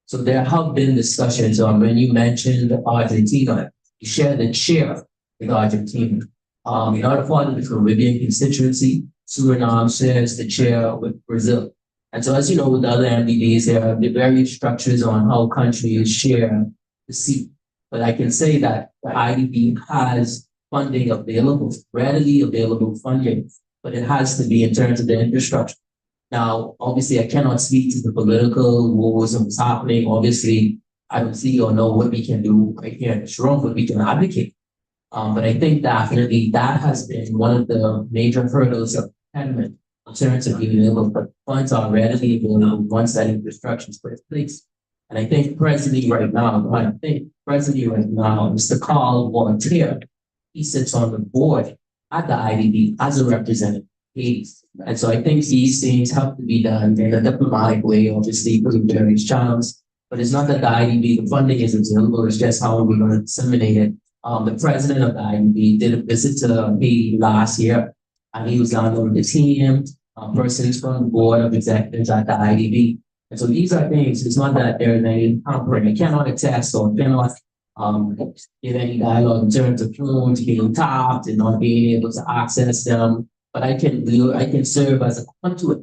So there have been discussions on when you mentioned Argentina, you share the chair with Argentina. In order for the Caribbean constituency, Suriname shares the chair with Brazil. And so as you know, with the other MDBs, there are the various structures on how countries share the seat. But I can say that the IDB has funding available, readily available funding, but it has to be in terms of the infrastructure. Now, obviously, I cannot speak to the political wars and what's happening. Obviously, I don't see or know what we can do right here in this room, but we can advocate. But I think definitely that has been one of the major hurdles of impediment in terms of being able to put funds are readily available once that infrastructure is put in place. And I think presently right now, Mr. Carl Voltaire, he sits on the board at the IDB as a representative. And so I think these things have to be done in a diplomatic way, obviously, through various channels. But it's not that the IDB, the funding is available, it's just how we're going to disseminate it. The president of the IDB did a visit to Haiti last year, and he was on the team, persons from the board of executives at the IDB. And so these are things, it's not that there's any tampering. I cannot attest or cannot give any dialogue in terms of phones being tapped and not being able to access them. But I can serve as a conduit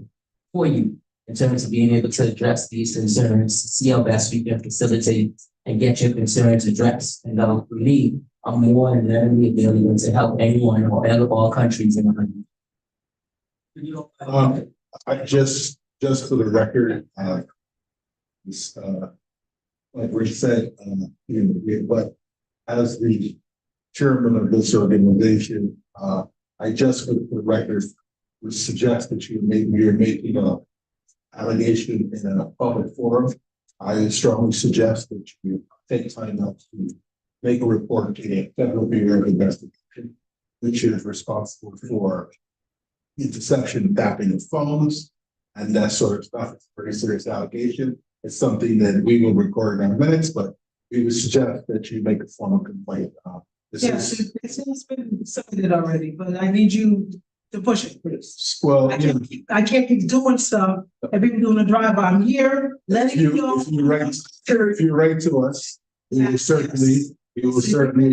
for you in terms of being able to address these concerns, see how best we can facilitate and get your concerns addressed. And for me, I'm more than readily available to help anyone or all countries in the country. I just for the record, like Rich said, but as the chairman of this organization, I just for the record would suggest that you're making a allegation in a public forum. I strongly suggest that you take time out to make a report to the Federal Bureau of Investigation, which is responsible for interception, tapping of phones, and that sort of stuff. It's a very serious allegation. It's something that we will record in our minutes, but we would suggest that you make a formal complaint. Yes, it's been submitted already, but I need you to push it, please. Well, I can't keep doing stuff and people doing a drive. I'm here, letting you know. If you write to us, we will certainly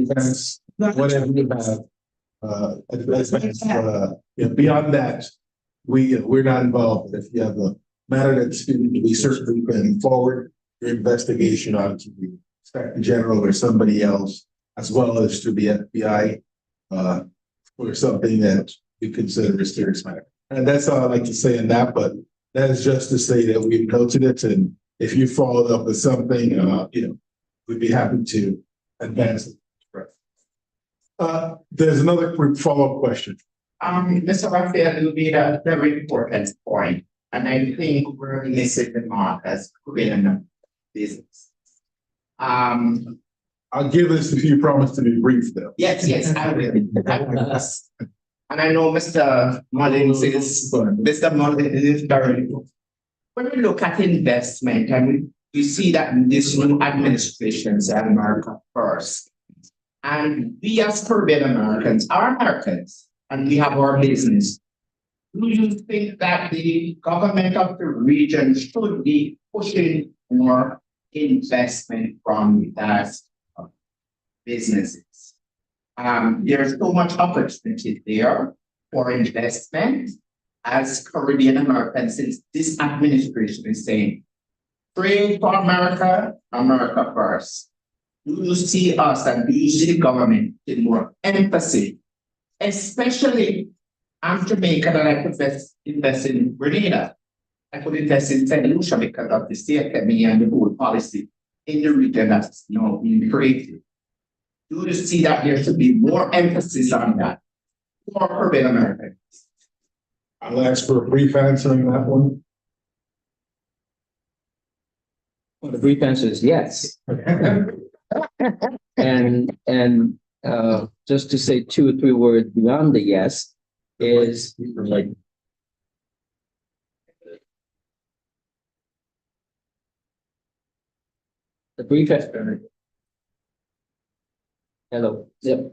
advance whatever you have. Beyond that, we're not involved. If you have a matter that's we certainly can forward your investigation onto the Inspector General or somebody else, as well as to the FBI, for something that we consider a serious matter. And that's all I'd like to say in that, but that is just to say that we've noted it, and if you followed up with something, we'd be happy to advance it. There's another quick follow-up question. Mr. Raphael, you made a very important point, and I think we're missing the mark as creating a business. I'll give this if you promise to be brief, though. Yes, I will. And I know Mr. Mullins is very. When we look at investment and we see that this new administration is America first. And we as Caribbean Americans are Americans and we have our business. Do you think that the government of the region should be pushing more investment from that businesses? There's so much opportunity there for investment as Caribbean Americans, since this administration is saying, trade for America, America first. Do you see us and do you see the government in more emphasis, especially I'm Jamaican and I could invest in Grenada. I could invest in St. Lucia because of the CFME and the whole policy in the region that's being created. Do you see that there should be more emphasis on that for Caribbean Americans? I'll ask for a brief answer on that one. Well, the brief answer is yes. And just to say 2 or 3 words beyond the yes is like the brief answer. Hello. Yep.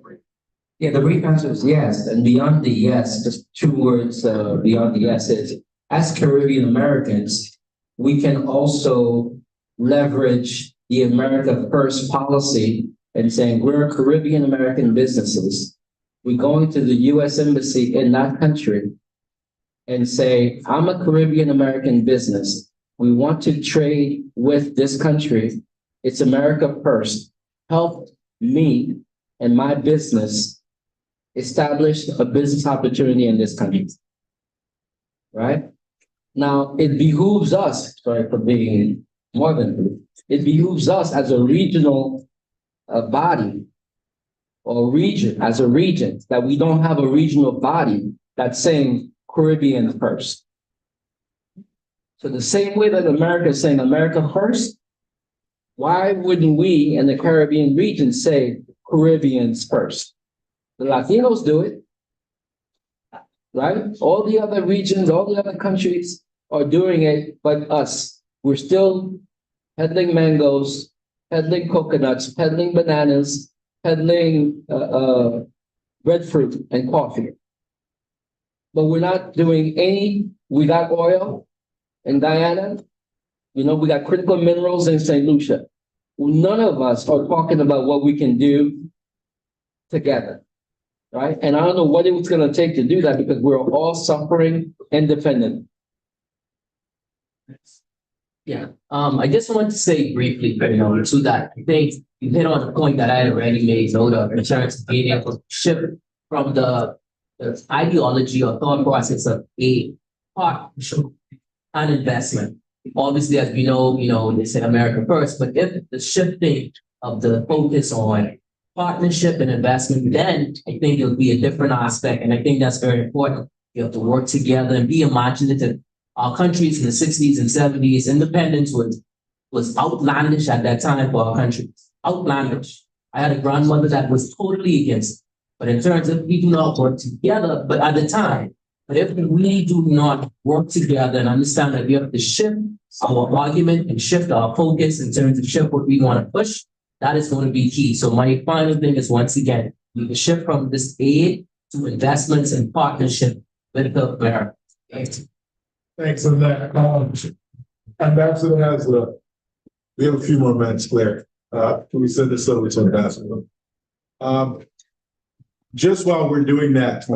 Yeah, the brief answer is yes. And beyond the yes, just 2 words beyond the yes is, as Caribbean Americans, we can also leverage the America First policy and saying we're Caribbean American businesses. We go into the US Embassy in that country and say, I'm a Caribbean American business. We want to trade with this country. It's America First. Help me and my business establish a business opportunity in this country. Right? Now, it behooves us, sorry for being more than brief, it behooves us as a regional body or region, as a region, that we don't have a regional body that's saying Caribbean first. So the same way that America is saying America first, why wouldn't we in the Caribbean region say Caribbeans first? The Latinos do it, right? All the other regions, all the other countries are doing it, but us. We're still peddling mangoes, peddling coconuts, peddling bananas, peddling breadfruit and coffee. But we're not doing any, we got oil in Guyana, we got critical minerals in St. Lucia. None of us are talking about what we can do together, right? And I don't know what it was gonna take to do that because we're all suffering independent. Yeah, I just want to say briefly, to that, I think you hit on the point that I had already made note of in terms of being able to shift from the ideology or thought process of a partnership and investment. Obviously, as we know, they said America first, but if the shifting of the focus on partnership and investment, then I think it'll be a different aspect. And I think that's very important. You have to work together and be imaginative. Our countries in the 60s and 70s, independence was outlandish at that time for our country. Outlandish. I had a grandmother that was totally against it. But in terms of we do not work together, but at the time, but if we do not work together and understand that we have to shift our argument and shift our focus in terms of shift what we want to push, that is going to be key. So my final thing is, once again, we can shift from this aid to investments and partnership with the America. Thanks on that. Ambassador has we have a few more minutes, Claire. Can we send this over to Ambassador? Just while we're doing that,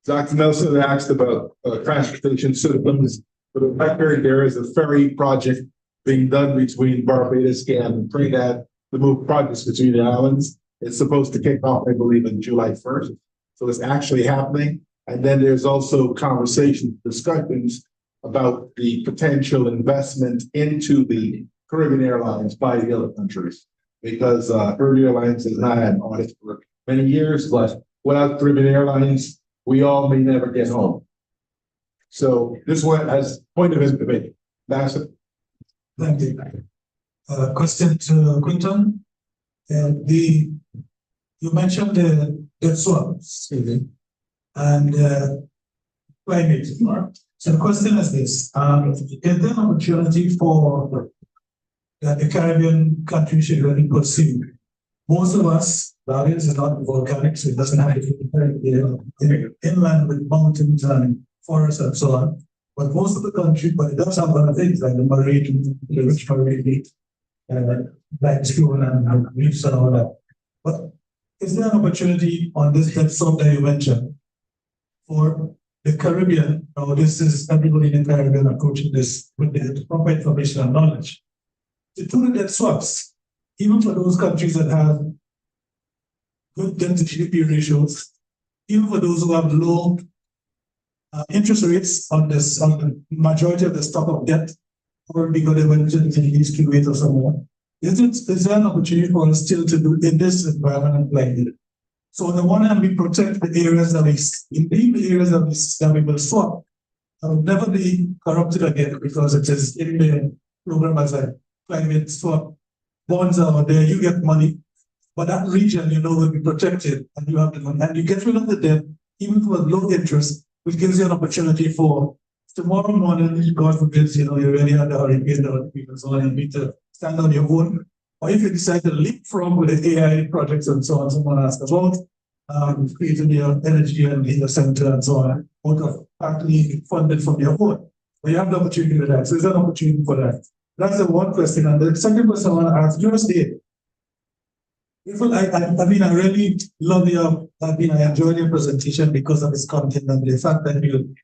Dr. Nelson asked about transportation systems. For the record, there is a ferry project being done between Barbados and Trinidad to move projects between the islands. It's supposed to kick off, I believe, on July 1st. So it's actually happening. And then there's also conversations, discussions about the potential investment into the Caribbean Airlines by the other countries. Because Caribbean Airlines has not had an audit for many years, but without Caribbean Airlines, we all may never get home. So this one has point of information. That's it. Thank you. Question to Quinton. You mentioned the swaps and climate. So the question is this: is there an opportunity for that the Caribbean countries should really pursue? Most of us, Barbados is not volcanic, so it doesn't have to be inland with mountains and forests and so on. But most of the country, but it does have other things like the marine, the rich marine, like fuel and reefs and all that. But is there an opportunity on this debt swap that you mentioned for the Caribbean? Or this is everybody in the Caribbean approaching this with the proper information and knowledge to do the debt swaps, even for those countries that have good debt to GDP ratios, even for those who have low interest rates on the majority of the stock of debt, or because they went to these Kuwait or somewhere. Is there an opportunity for us still to do in this environment like this? So on the one hand, we protect the areas that the areas that we will swap will never be corrupted again because it is in the program as a climate swap. Bonds are there, you get money, but that region, will be protected and you have the money. And you get rid of the debt, even for low interest, which gives you an opportunity for tomorrow morning, God forbid, you really had a hurricane or people so on, you need to stand on your own. Or if you decide to leapfrog with the AI projects and so on, someone asked about creating your energy and data center and so on, out of partly funded from your own. But you have the opportunity for that. So there's an opportunity for that. That's the one question. And the second question I want to ask, USDA. I really love I enjoyed your presentation because of its content and the fact that you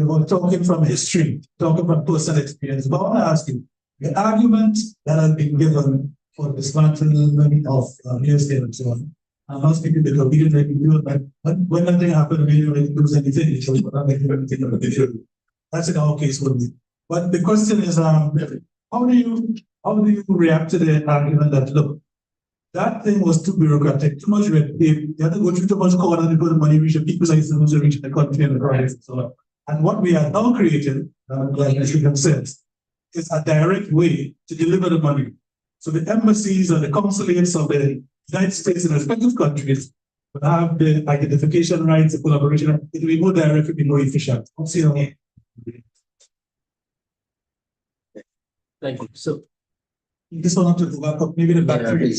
were talking from history, talking from personal experience. But I want to ask you, the argument that has been given for dismantling of USDA and so on, I'm not speaking because we didn't really do it, but when nothing happened, we didn't really do anything, so we're not making anything of it. That's in our case with me. But the question is, how do you react to the argument that, look, that thing was too bureaucratic, too much red tape, you had to go through too much corner to go to money reach the people like to reach the country and the projects and so on. And what we are now creating, like Michigan says, is a direct way to deliver the money. So the embassies and the consulates of the United States in respective countries will have the identification rights, the collaboration. It will be more direct, it will be more efficient. Thank you. So this one to go back up, maybe the battery.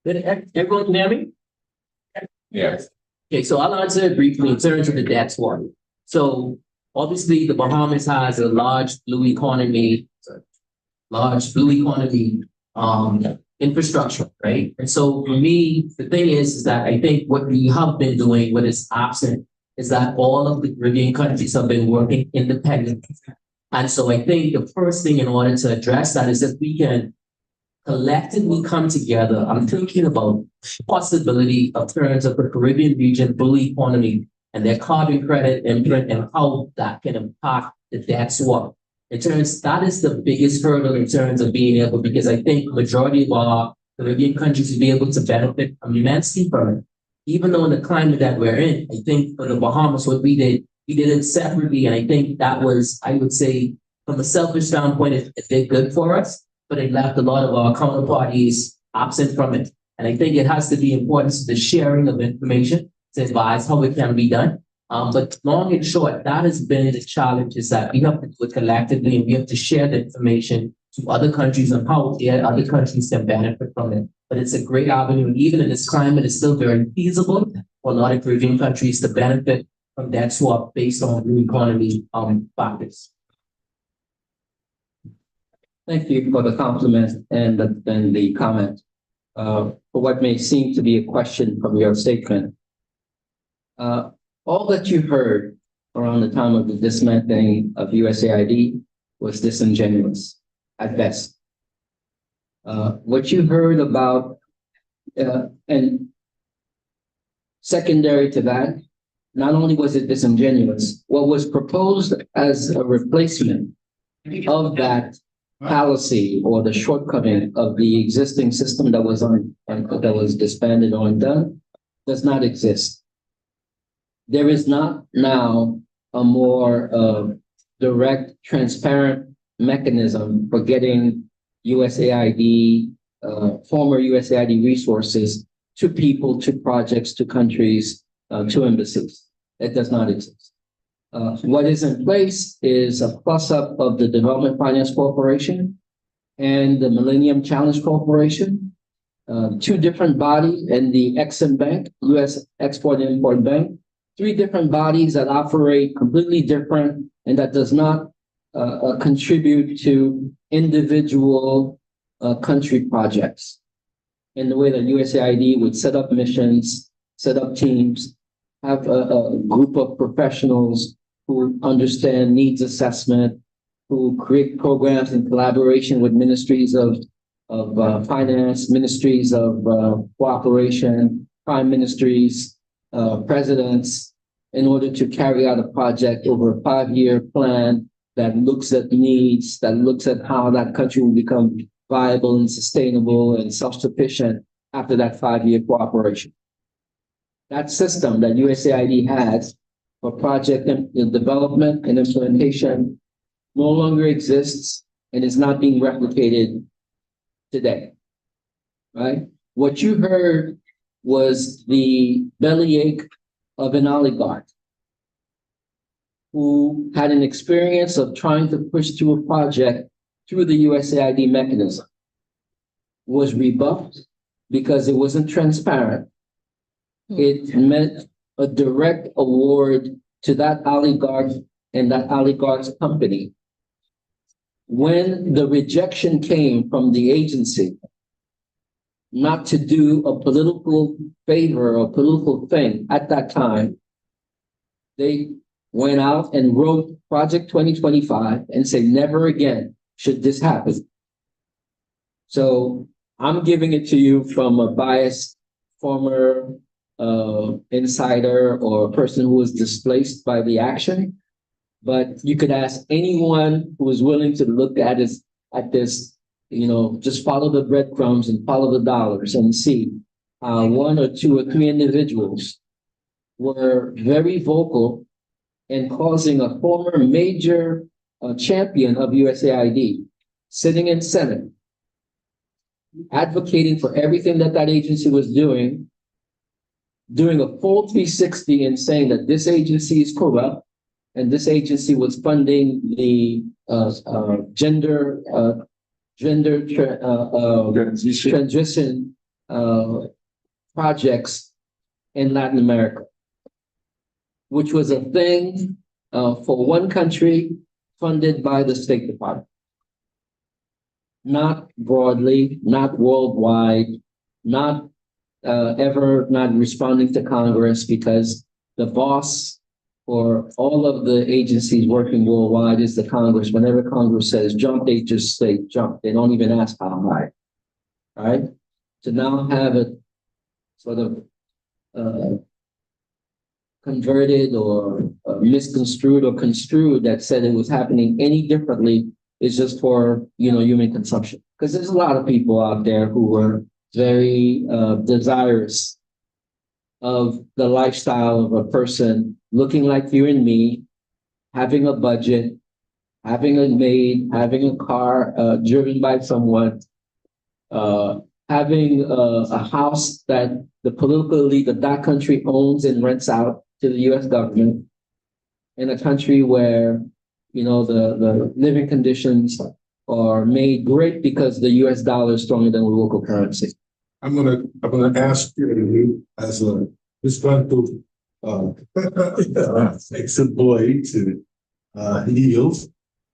Did everyone hear me? Yes. Okay, so I'll answer it briefly in terms of the debt swap. So obviously the Bahamas has a large blue economy, infrastructure, right? And so for me, the thing is that I think what we have been doing, what is absent, is that all of the Caribbean countries have been working independently. And so I think the first thing in order to address that is if we can collectively come together. I'm thinking about possibility of terms of the Caribbean region blue economy and their carbon credit imprint and how that can impact the debt swap. In terms, that is the biggest hurdle in terms of being able, because I think majority of our Caribbean countries will be able to benefit immensely from it. Even though in the climate that we're in, I think for the Bahamas, what we did it separately. And I think that was, I would say, from a selfish standpoint, it did good for us, but it left a lot of our counterparties absent from it. And I think it has to be important to the sharing of information to advise how it can be done. But long and short, that has been the challenge, is that we have to do it collectively and we have to share the information to other countries on how other countries can benefit from it. But it's a great avenue. Even in this climate, it's still very feasible for a lot of Caribbean countries to benefit from that swap based on blue economy factors. Thank you for the compliment and the comment. For what may seem to be a question from your statement. All that you heard around the time of the dismantling of USAID was disingenuous at best. What you heard about, and secondary to that, not only was it disingenuous, what was proposed as a replacement of that policy or the shortcoming of the existing system that was that was disbanded or undone does not exist. There is not now a more direct, transparent mechanism for getting USAID, former USAID resources to people, to projects, to countries, to embassies. It does not exist. What is in place is a plus-up of the Development Finance Corporation and the Millennium Challenge Corporation, two different bodies, and the Exim Bank, U.S. Export-Import Bank, three different bodies that operate completely different and that does not contribute to individual country projects in the way that USAID would set up missions, set up teams, have a group of professionals who understand needs assessment, who create programs in collaboration with ministries of finance, ministries of cooperation, prime ministries, presidents, in order to carry out a project over a 5-year plan that looks at needs, that looks at how that country will become viable and sustainable and self-sufficient after that 5-year cooperation. That system that USAID has for project development and implementation no longer exists and is not being replicated today, right? What you heard was the bellyache of an oligarch who had an experience of trying to push through a project through the USAID mechanism, was rebuffed because it wasn't transparent. It meant a direct award to that oligarch and that oligarch's company. When the rejection came from the agency not to do a political favor or political thing at that time, they went out and wrote Project 2025 and said, never again should this happen. So I'm giving it to you from a biased former insider or a person who was displaced by the action. But you could ask anyone who is willing to look at this, just follow the breadcrumbs and follow the dollars and see how 1 or 2 or 3 individuals were very vocal in causing a former major champion of USAID sitting in Senate, advocating for everything that agency was doing a full 360 and saying that this agency is corrupt and this agency was funding the gender transition projects in Latin America, which was a thing for one country funded by the State Department. Not broadly, not worldwide, not not responding to Congress, because the boss for all of the agencies working worldwide is the Congress. Whenever Congress says jump, they just say jump. They don't even ask how high, right? To now have it sort of converted or misconstrued or construed that said it was happening any differently is just for, human consumption. Because there's a lot of people out there who were very desirous of the lifestyle of a person looking like you and me, having a budget, having a maid, having a car driven by someone, having a house that the political elite of that country owns and rents out to the US government, in a country where, the living conditions are made great because the US dollar is stronger than the local currency. I'm gonna ask you as a disgruntled ex-employee to yield,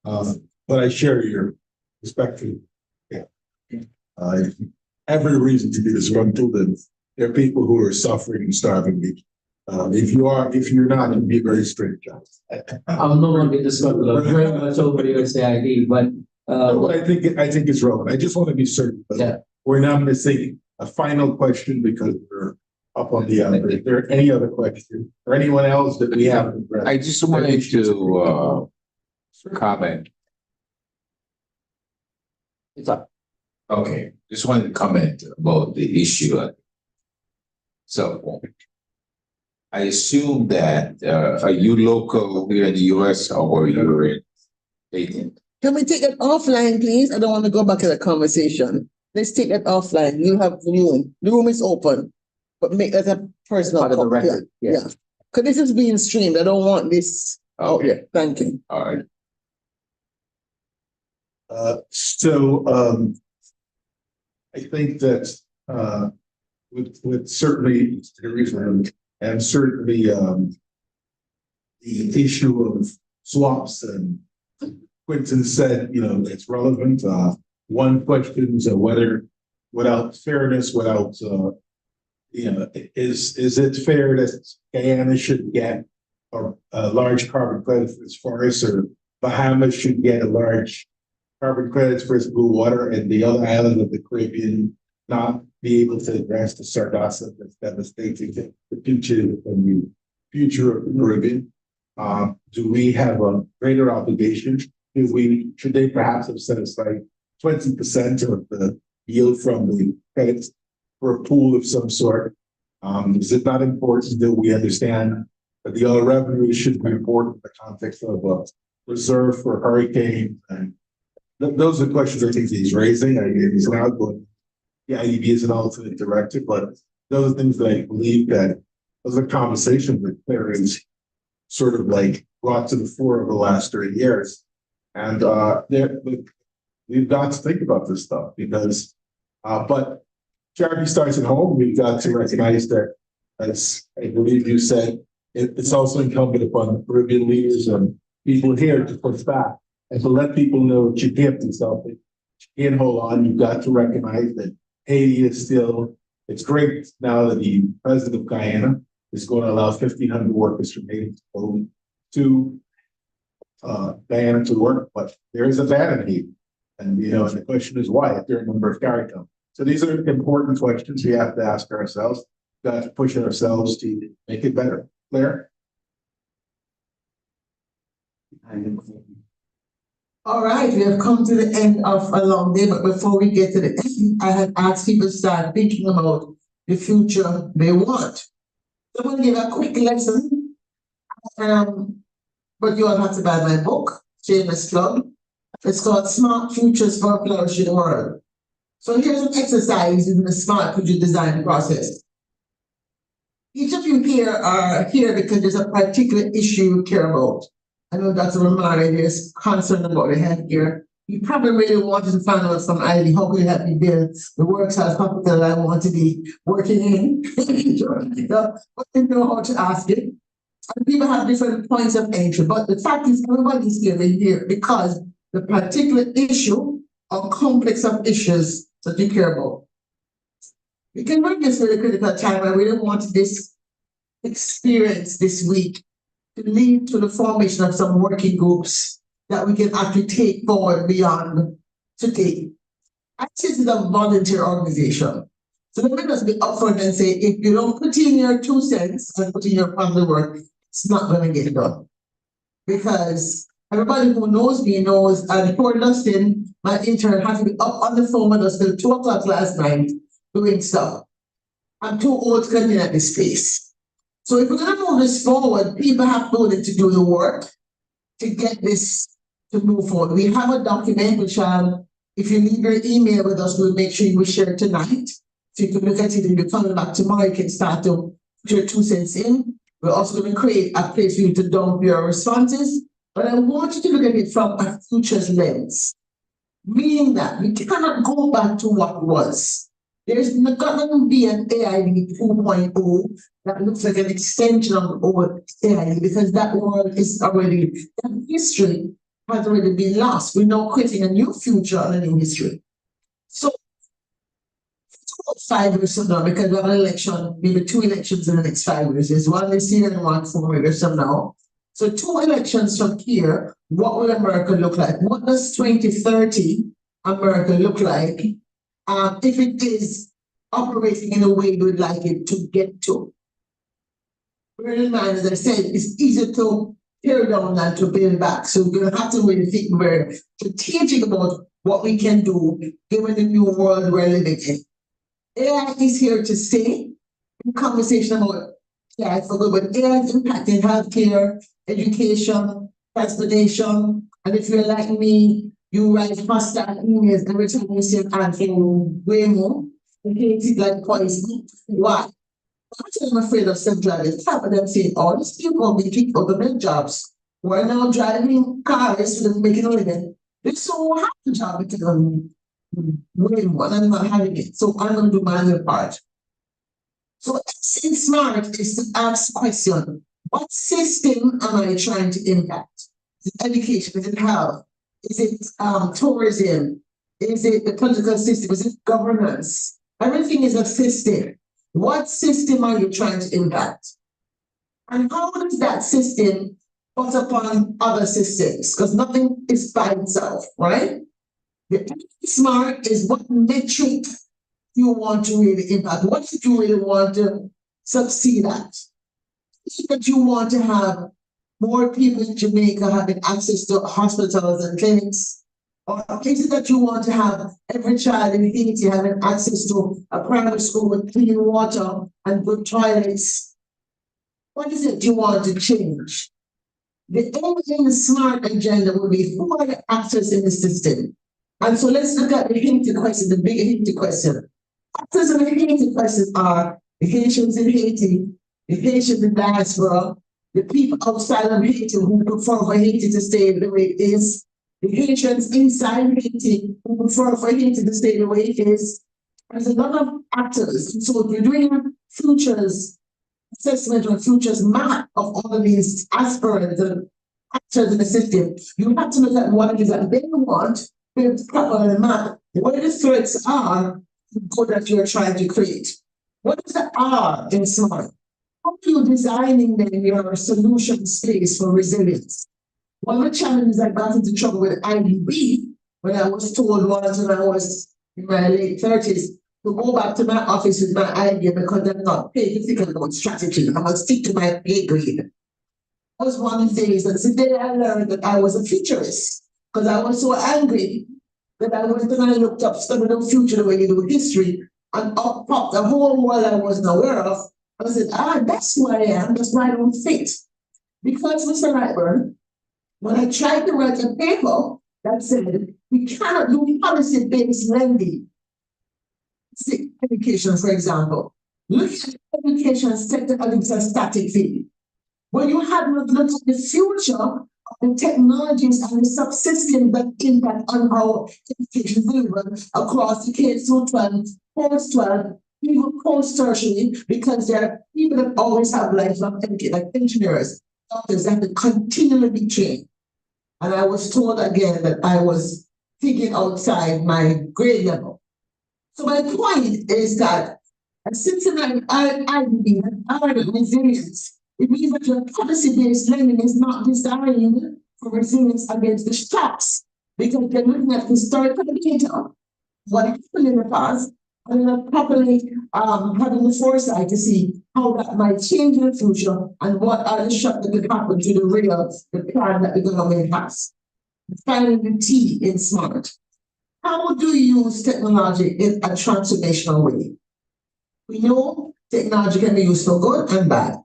but I share your perspective. Yeah. Every reason to be disgruntled, and there are people who are suffering and starving. If you're not, it'd be very strange. I'm no longer disgruntled. I'm very much over USAID, but Well, I think it's relevant. I just want to be certain. Yeah. We're not missing a final question because we're up on the hour. Is there any other question or anyone else that we have? I just wanted to comment. It's up. Okay, just wanted to comment about the issue. So I assume that are you local here in the US or you're in Haiti? Can we take it offline, please? I don't want to go back to the conversation. Let's take it offline. You have the room. The room is open, but make that a personal. Part of the record, Yeah. yeah. Because this is being streamed. I don't want this. Oh, Okay. yeah. Thank you. All right. I think that with certainly and certainly the issue of swaps and Quentin said, it's relevant. One question is whether without fairness, is it fair that Guyana should get a large carbon credit for its forests, or Bahamas should get a large carbon credits for its blue water, and the other islands of the Caribbean not be able to address the sargassum that's devastating the future of the Caribbean? Do we have a greater obligation? Should they perhaps have set aside 20% of the yield from the credits for a pool of some sort? Is it not important that we understand that the other revenues should be important in the context of a reserve for hurricanes? And those are questions I think he's raising. He's now going, IDB is an alternate director, but those are things that I believe that those are conversations that Claire is sort of like brought to the fore over the last 30 years. And we've got to think about this stuff because, but charity starts at home. We've got to recognize that, as I believe you said, it's also incumbent upon the Caribbean leaders and people here to push back and to let people know that you can't do something. You can't hold on. You've got to recognize that Haiti is still, it's great now that the president of Guyana is going to allow 1,500 workers from Haiti to go to Guyana to work, but there is a ban in Haiti. And, and the question is why, if there are a number of CARICOM. So these are important questions we have to ask ourselves. We've got to push ourselves to make it better. Claire? All right, we have come to the end of a long day, but before we get to the end, I had asked people to start thinking about the future they want. So I'm going to give a quick lesson. But you all have to buy my book, Shameless Plug. It's called Smart Futures for a Flourishing World. So here's an exercise in the Smart Future Design process. Each of you here are here because there's a particular issue you care about. I know Dr. Romari is concerned about the healthcare. You probably really wanted to find out from ID, how can you help me build the works house hospital I want to be working in? But you know how to ask it. And people have different points of entry, but the fact is everybody's here because the particular issue or complex of issues that you care about. We can bring this very critical time. I really want this experience this week to lead to the formation of some working groups that we can actually take forward beyond today. Actually, this is a volunteer organization. So let me just be upfront and say, if you don't put in your 2 cents and put in your family work, it's not going to get done. Because everybody who knows me knows, and poor Dustin, my intern, had to be up on the phone with us till 2 o'clock last night doing stuff. I'm too old to continue at this space. So if we're going to move this forward, people have to to do the work to get this to move forward. We have a document which, if you leave your email with us, we'll make sure you share it tonight. So you can look at it and you're coming back tomorrow, you can start to put your 2 cents in. We're also going to create a place for you to dump your responses. But I want you to look at it from a futures lens, meaning that we cannot go back to what was. There's not going to be an AID 2.0 that looks like an extension of the old AID because that world is already, that history has already been lost. We're now creating a new future and a new history. So, 5 years from now, because we have an election, maybe 2 elections in the next 5 years. There's one this year and one 4 years from now. So 2 elections from here, what will America look like? What does 2030 America look like? If it is operating in a way we'd like it to get to. Bear in mind, as I said, it's easier to tear down than to build back. So we're gonna have to really think very strategic about what we can do given the new world we're living in. AI is here to stay. In conversation about AI for good, but AI is impacting healthcare, education, transportation, and if you're like me, you write hostile emails every time you see an ad for Waymo. You hate it like poison. Why? I'm afraid of self-driving. Half of them saying, all these people will be kicked out of their jobs. We're now driving cars for them making a living. They so have the job because Waymo, and I'm not having it. So I'm going to do my other part. So in smart is to ask the question, what system am I trying to impact? Is it education? Is it health? Is it tourism? Is it the political system? Is it governance? Everything is a system. What system are you trying to impact? And how does that system put upon other systems? Because nothing is by itself, right? The smart is what metric you want to really impact. What do you really want to succeed at? Is it that you want to have more people in Jamaica having access to hospitals and clinics? Or is it that you want to have every child in Haiti having access to a primary school with clean water and good toilets? What is it you want to change? The aim in the smart agenda will be who are the actors in the system? And so let's look at the Haiti question, the bigger Haiti question. Actors in the Haiti question are the Haitians in Haiti, the Haitians in diaspora, the people outside of Haiti who prefer for Haiti to stay the way it is, the Haitians inside Haiti who prefer for Haiti to stay the way it is. There's a lot of actors. So if you're doing a futures assessment or futures map of all of these aspirants and actors in the system, you have to look at what it is that they want, to put on the map, what the threats are that you're trying to create. What is the R in smart? How are you designing then your solution space for resilience? One of the challenges I got into trouble with IDB when I was told once when I was in my late 30s to go back to my office with my idea because I'm not paid to think about strategy. I must stick to my pay grade. That was one of the days, and today I learned that I was a futurist because I was so angry that I went and I looked up studying the future the way you do history and up popped the whole world I wasn't aware of. I said, that's who I am, that's why I don't fit. Because, Mr. Lightburn, when I tried to write a paper that said we cannot do policy-based lending, education, for example, look at the education sector as a static thing. When you have not looked at the future of the technologies and the subsystems that impact on how education is delivered across the K-12, post-12, even post-tertiary, because there are people that always have lifelong education, like engineers, doctors that have to continually be trained. And I was told again that I was thinking outside my grade level. So my point is that a system like IDB and resilience, it means that your policy-based lending is not designed for resilience against the shocks, because they're looking at historical data, what happened in the past, and not properly having the foresight to see how that might change in the future and what are the shocks that could happen to the plan that the government has. Finding the T in smart. How do you use technology in a transformational way? We know technology can be used for good and bad.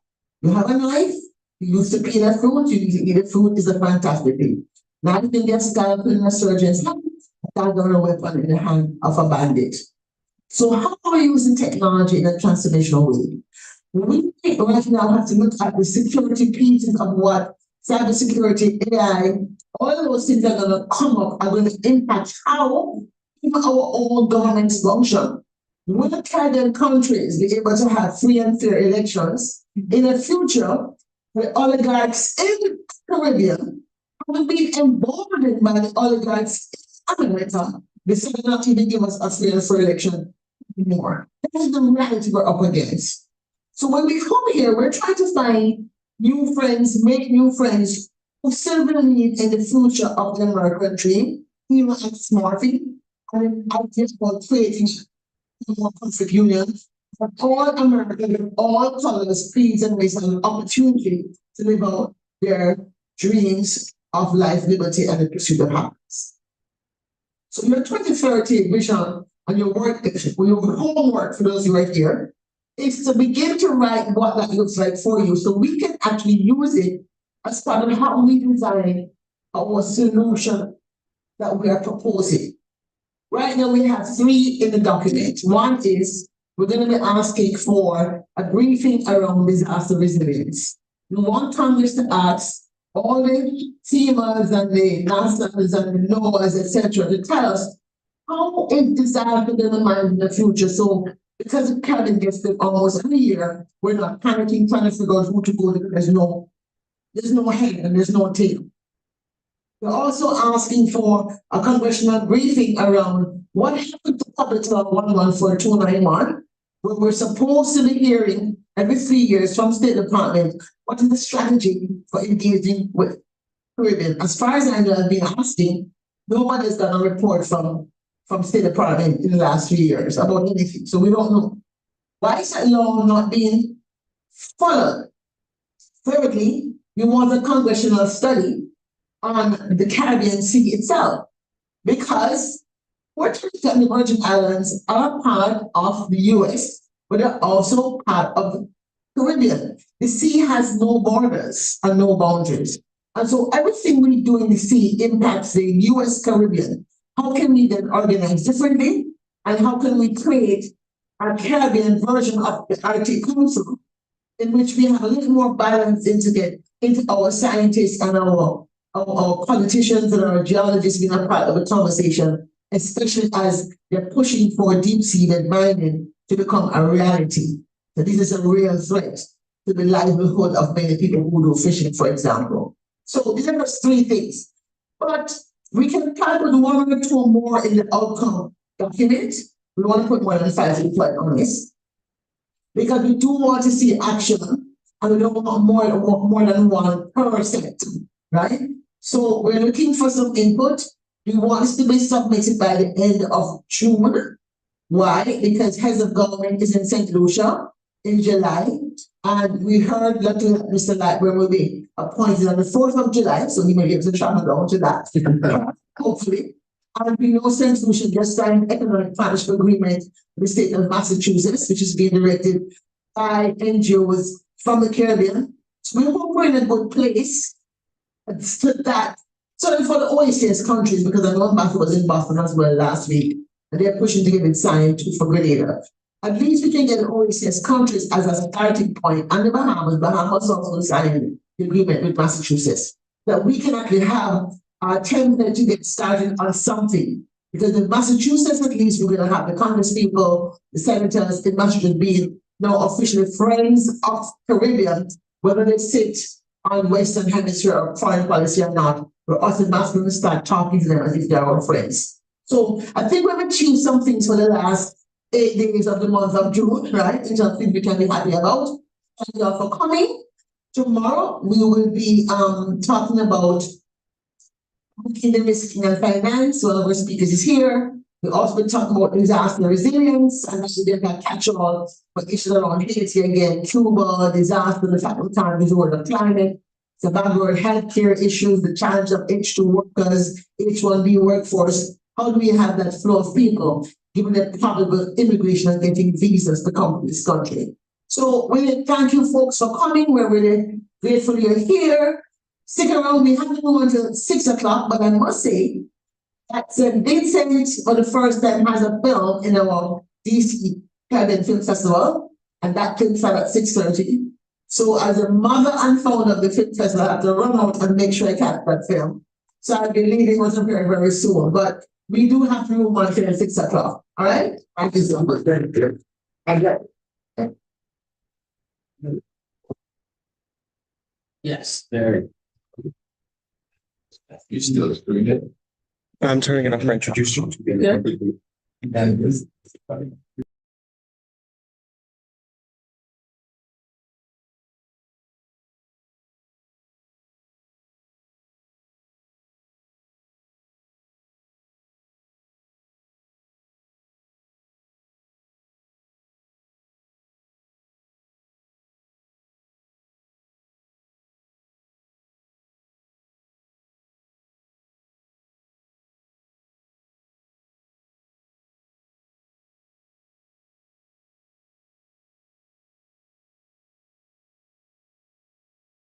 You have a knife, you use to peel a fruit, you use to eat a fruit, is a fantastic thing. Now you can get scalpel in a surgeon's hand, that's not a weapon in the hand of a bandit. So how are we using technology in a transformational way? We right now have to look at the security pieces of what cybersecurity, AI, all those things that are going to come up are going to impact how even our own governments function. Will Caribbean countries be able to have free and fair elections in a future where oligarchs in the Caribbean have been emboldened by the oligarchs in America? They said not even give us a free and fair election anymore. That is the reality we're up against. So when we come here, we're trying to find new friends, make new friends who still believe in the future of the American dream, even at Smarty, and I just about creating a more perfect union for all Americans of all colors, creeds, and races an opportunity to live out their dreams of life, liberty, and the pursuit of happiness. So your 2030 vision and your work, your homework for those who are here, is to begin to write what that looks like for you so we can actually use it as part of how we design our solution that we are proposing. Right now we have 3 in the document. One is we're going to be asking for a briefing around disaster resilience. We want Congress to ask all the FEMAs and the NASAs and the NOAAs, etc., to tell us how is disaster going to manage in the future. So because the cabin gets there almost every year, we're not panicking, trying to figure out who to go to. There's no head and there's no tail. We're also asking for a congressional briefing around what happened to Public Law 11491, where we're supposed to be hearing every 3 years from State Department what is the strategy for engaging with Caribbean. As far as I know, I've been asking, nobody has done a report from State Department in the last 3 years about anything. So we don't know. Why is that law not being followed? Thirdly, we want a congressional study on the Caribbean Sea itself, because Puerto Rico and the Virgin Islands are part of the US, but they're also part of the Caribbean. The sea has no borders and no boundaries. And so everything we do in the sea impacts the US Caribbean. How can we then organize differently? And how can we create a Caribbean version of the Arctic Council in which we have a little more balance into our scientists and our politicians and our geologists being a part of the conversation, especially as they're pushing for deep-seated mining to become a reality. So this is a real threat to the livelihood of many people who do fishing, for example. So these are just 3 things. But we can kind of put 1 or 2 more in the outcome document. We want to put more than 5 to be quite honest, because we do want to see action, and we don't want more than 1 per sector, right? So we're looking for some input. We want this to be submitted by the end of June. Why? Because heads of government is in St. Lucia in July, and we heard that Mr. Lightburn will be appointed on the 4th of July, so he may be able to travel down to that, hopefully. And we know St. Lucia just signed an economic partnership agreement with the state of Massachusetts, which is being directed by NGOs from the Caribbean. So we hope we're in a good place to that. So for the OACS countries, because I know Matthew was in Boston as well last week, and they're pushing to get it signed too for Grenada. At least we can get the OACS countries as a starting point, and the Bahamas also signed the agreement with Massachusetts, that we can actually have our template to get started on something. Because in Massachusetts, at least, we're going to have the Congress people, the senators in Massachusetts being now officially friends of Caribbean, whether they sit on Western Hemisphere or foreign policy or not, we're us in Massachusetts going to start talking to them as if they're our friends. So I think we've achieved some things for the last 8 days of the month of June, right? Which I think we can be happy about. Thank you all for coming. Tomorrow, we will be talking about the risking and finance. One of our speakers is here. We'll also be talking about disaster resilience, and actually there's a catch-all for issues around Haiti again, Cuba, disaster, the fact of time is world of climate, the background healthcare issues, the challenge of H2 workers, H1B workforce. How do we have that flow of people, given the probable immigration and getting visas to come to this country? So we thank you folks for coming. We're really grateful you're here. Stick around, we have to go until 6 o'clock, but I must say that St. Vincent for the first time has a film in our DC Caribbean Film Festival, and that film started at 6:30. So as a mother and founder of the film festival, I have to run out and make sure I catch that film. So I'll be leaving us very, very soon, but we do have to move on until 6 o'clock. All right? Thank you so much. Thank you. Yes, very. You still doing it? I'm turning it off for introduction. Yeah.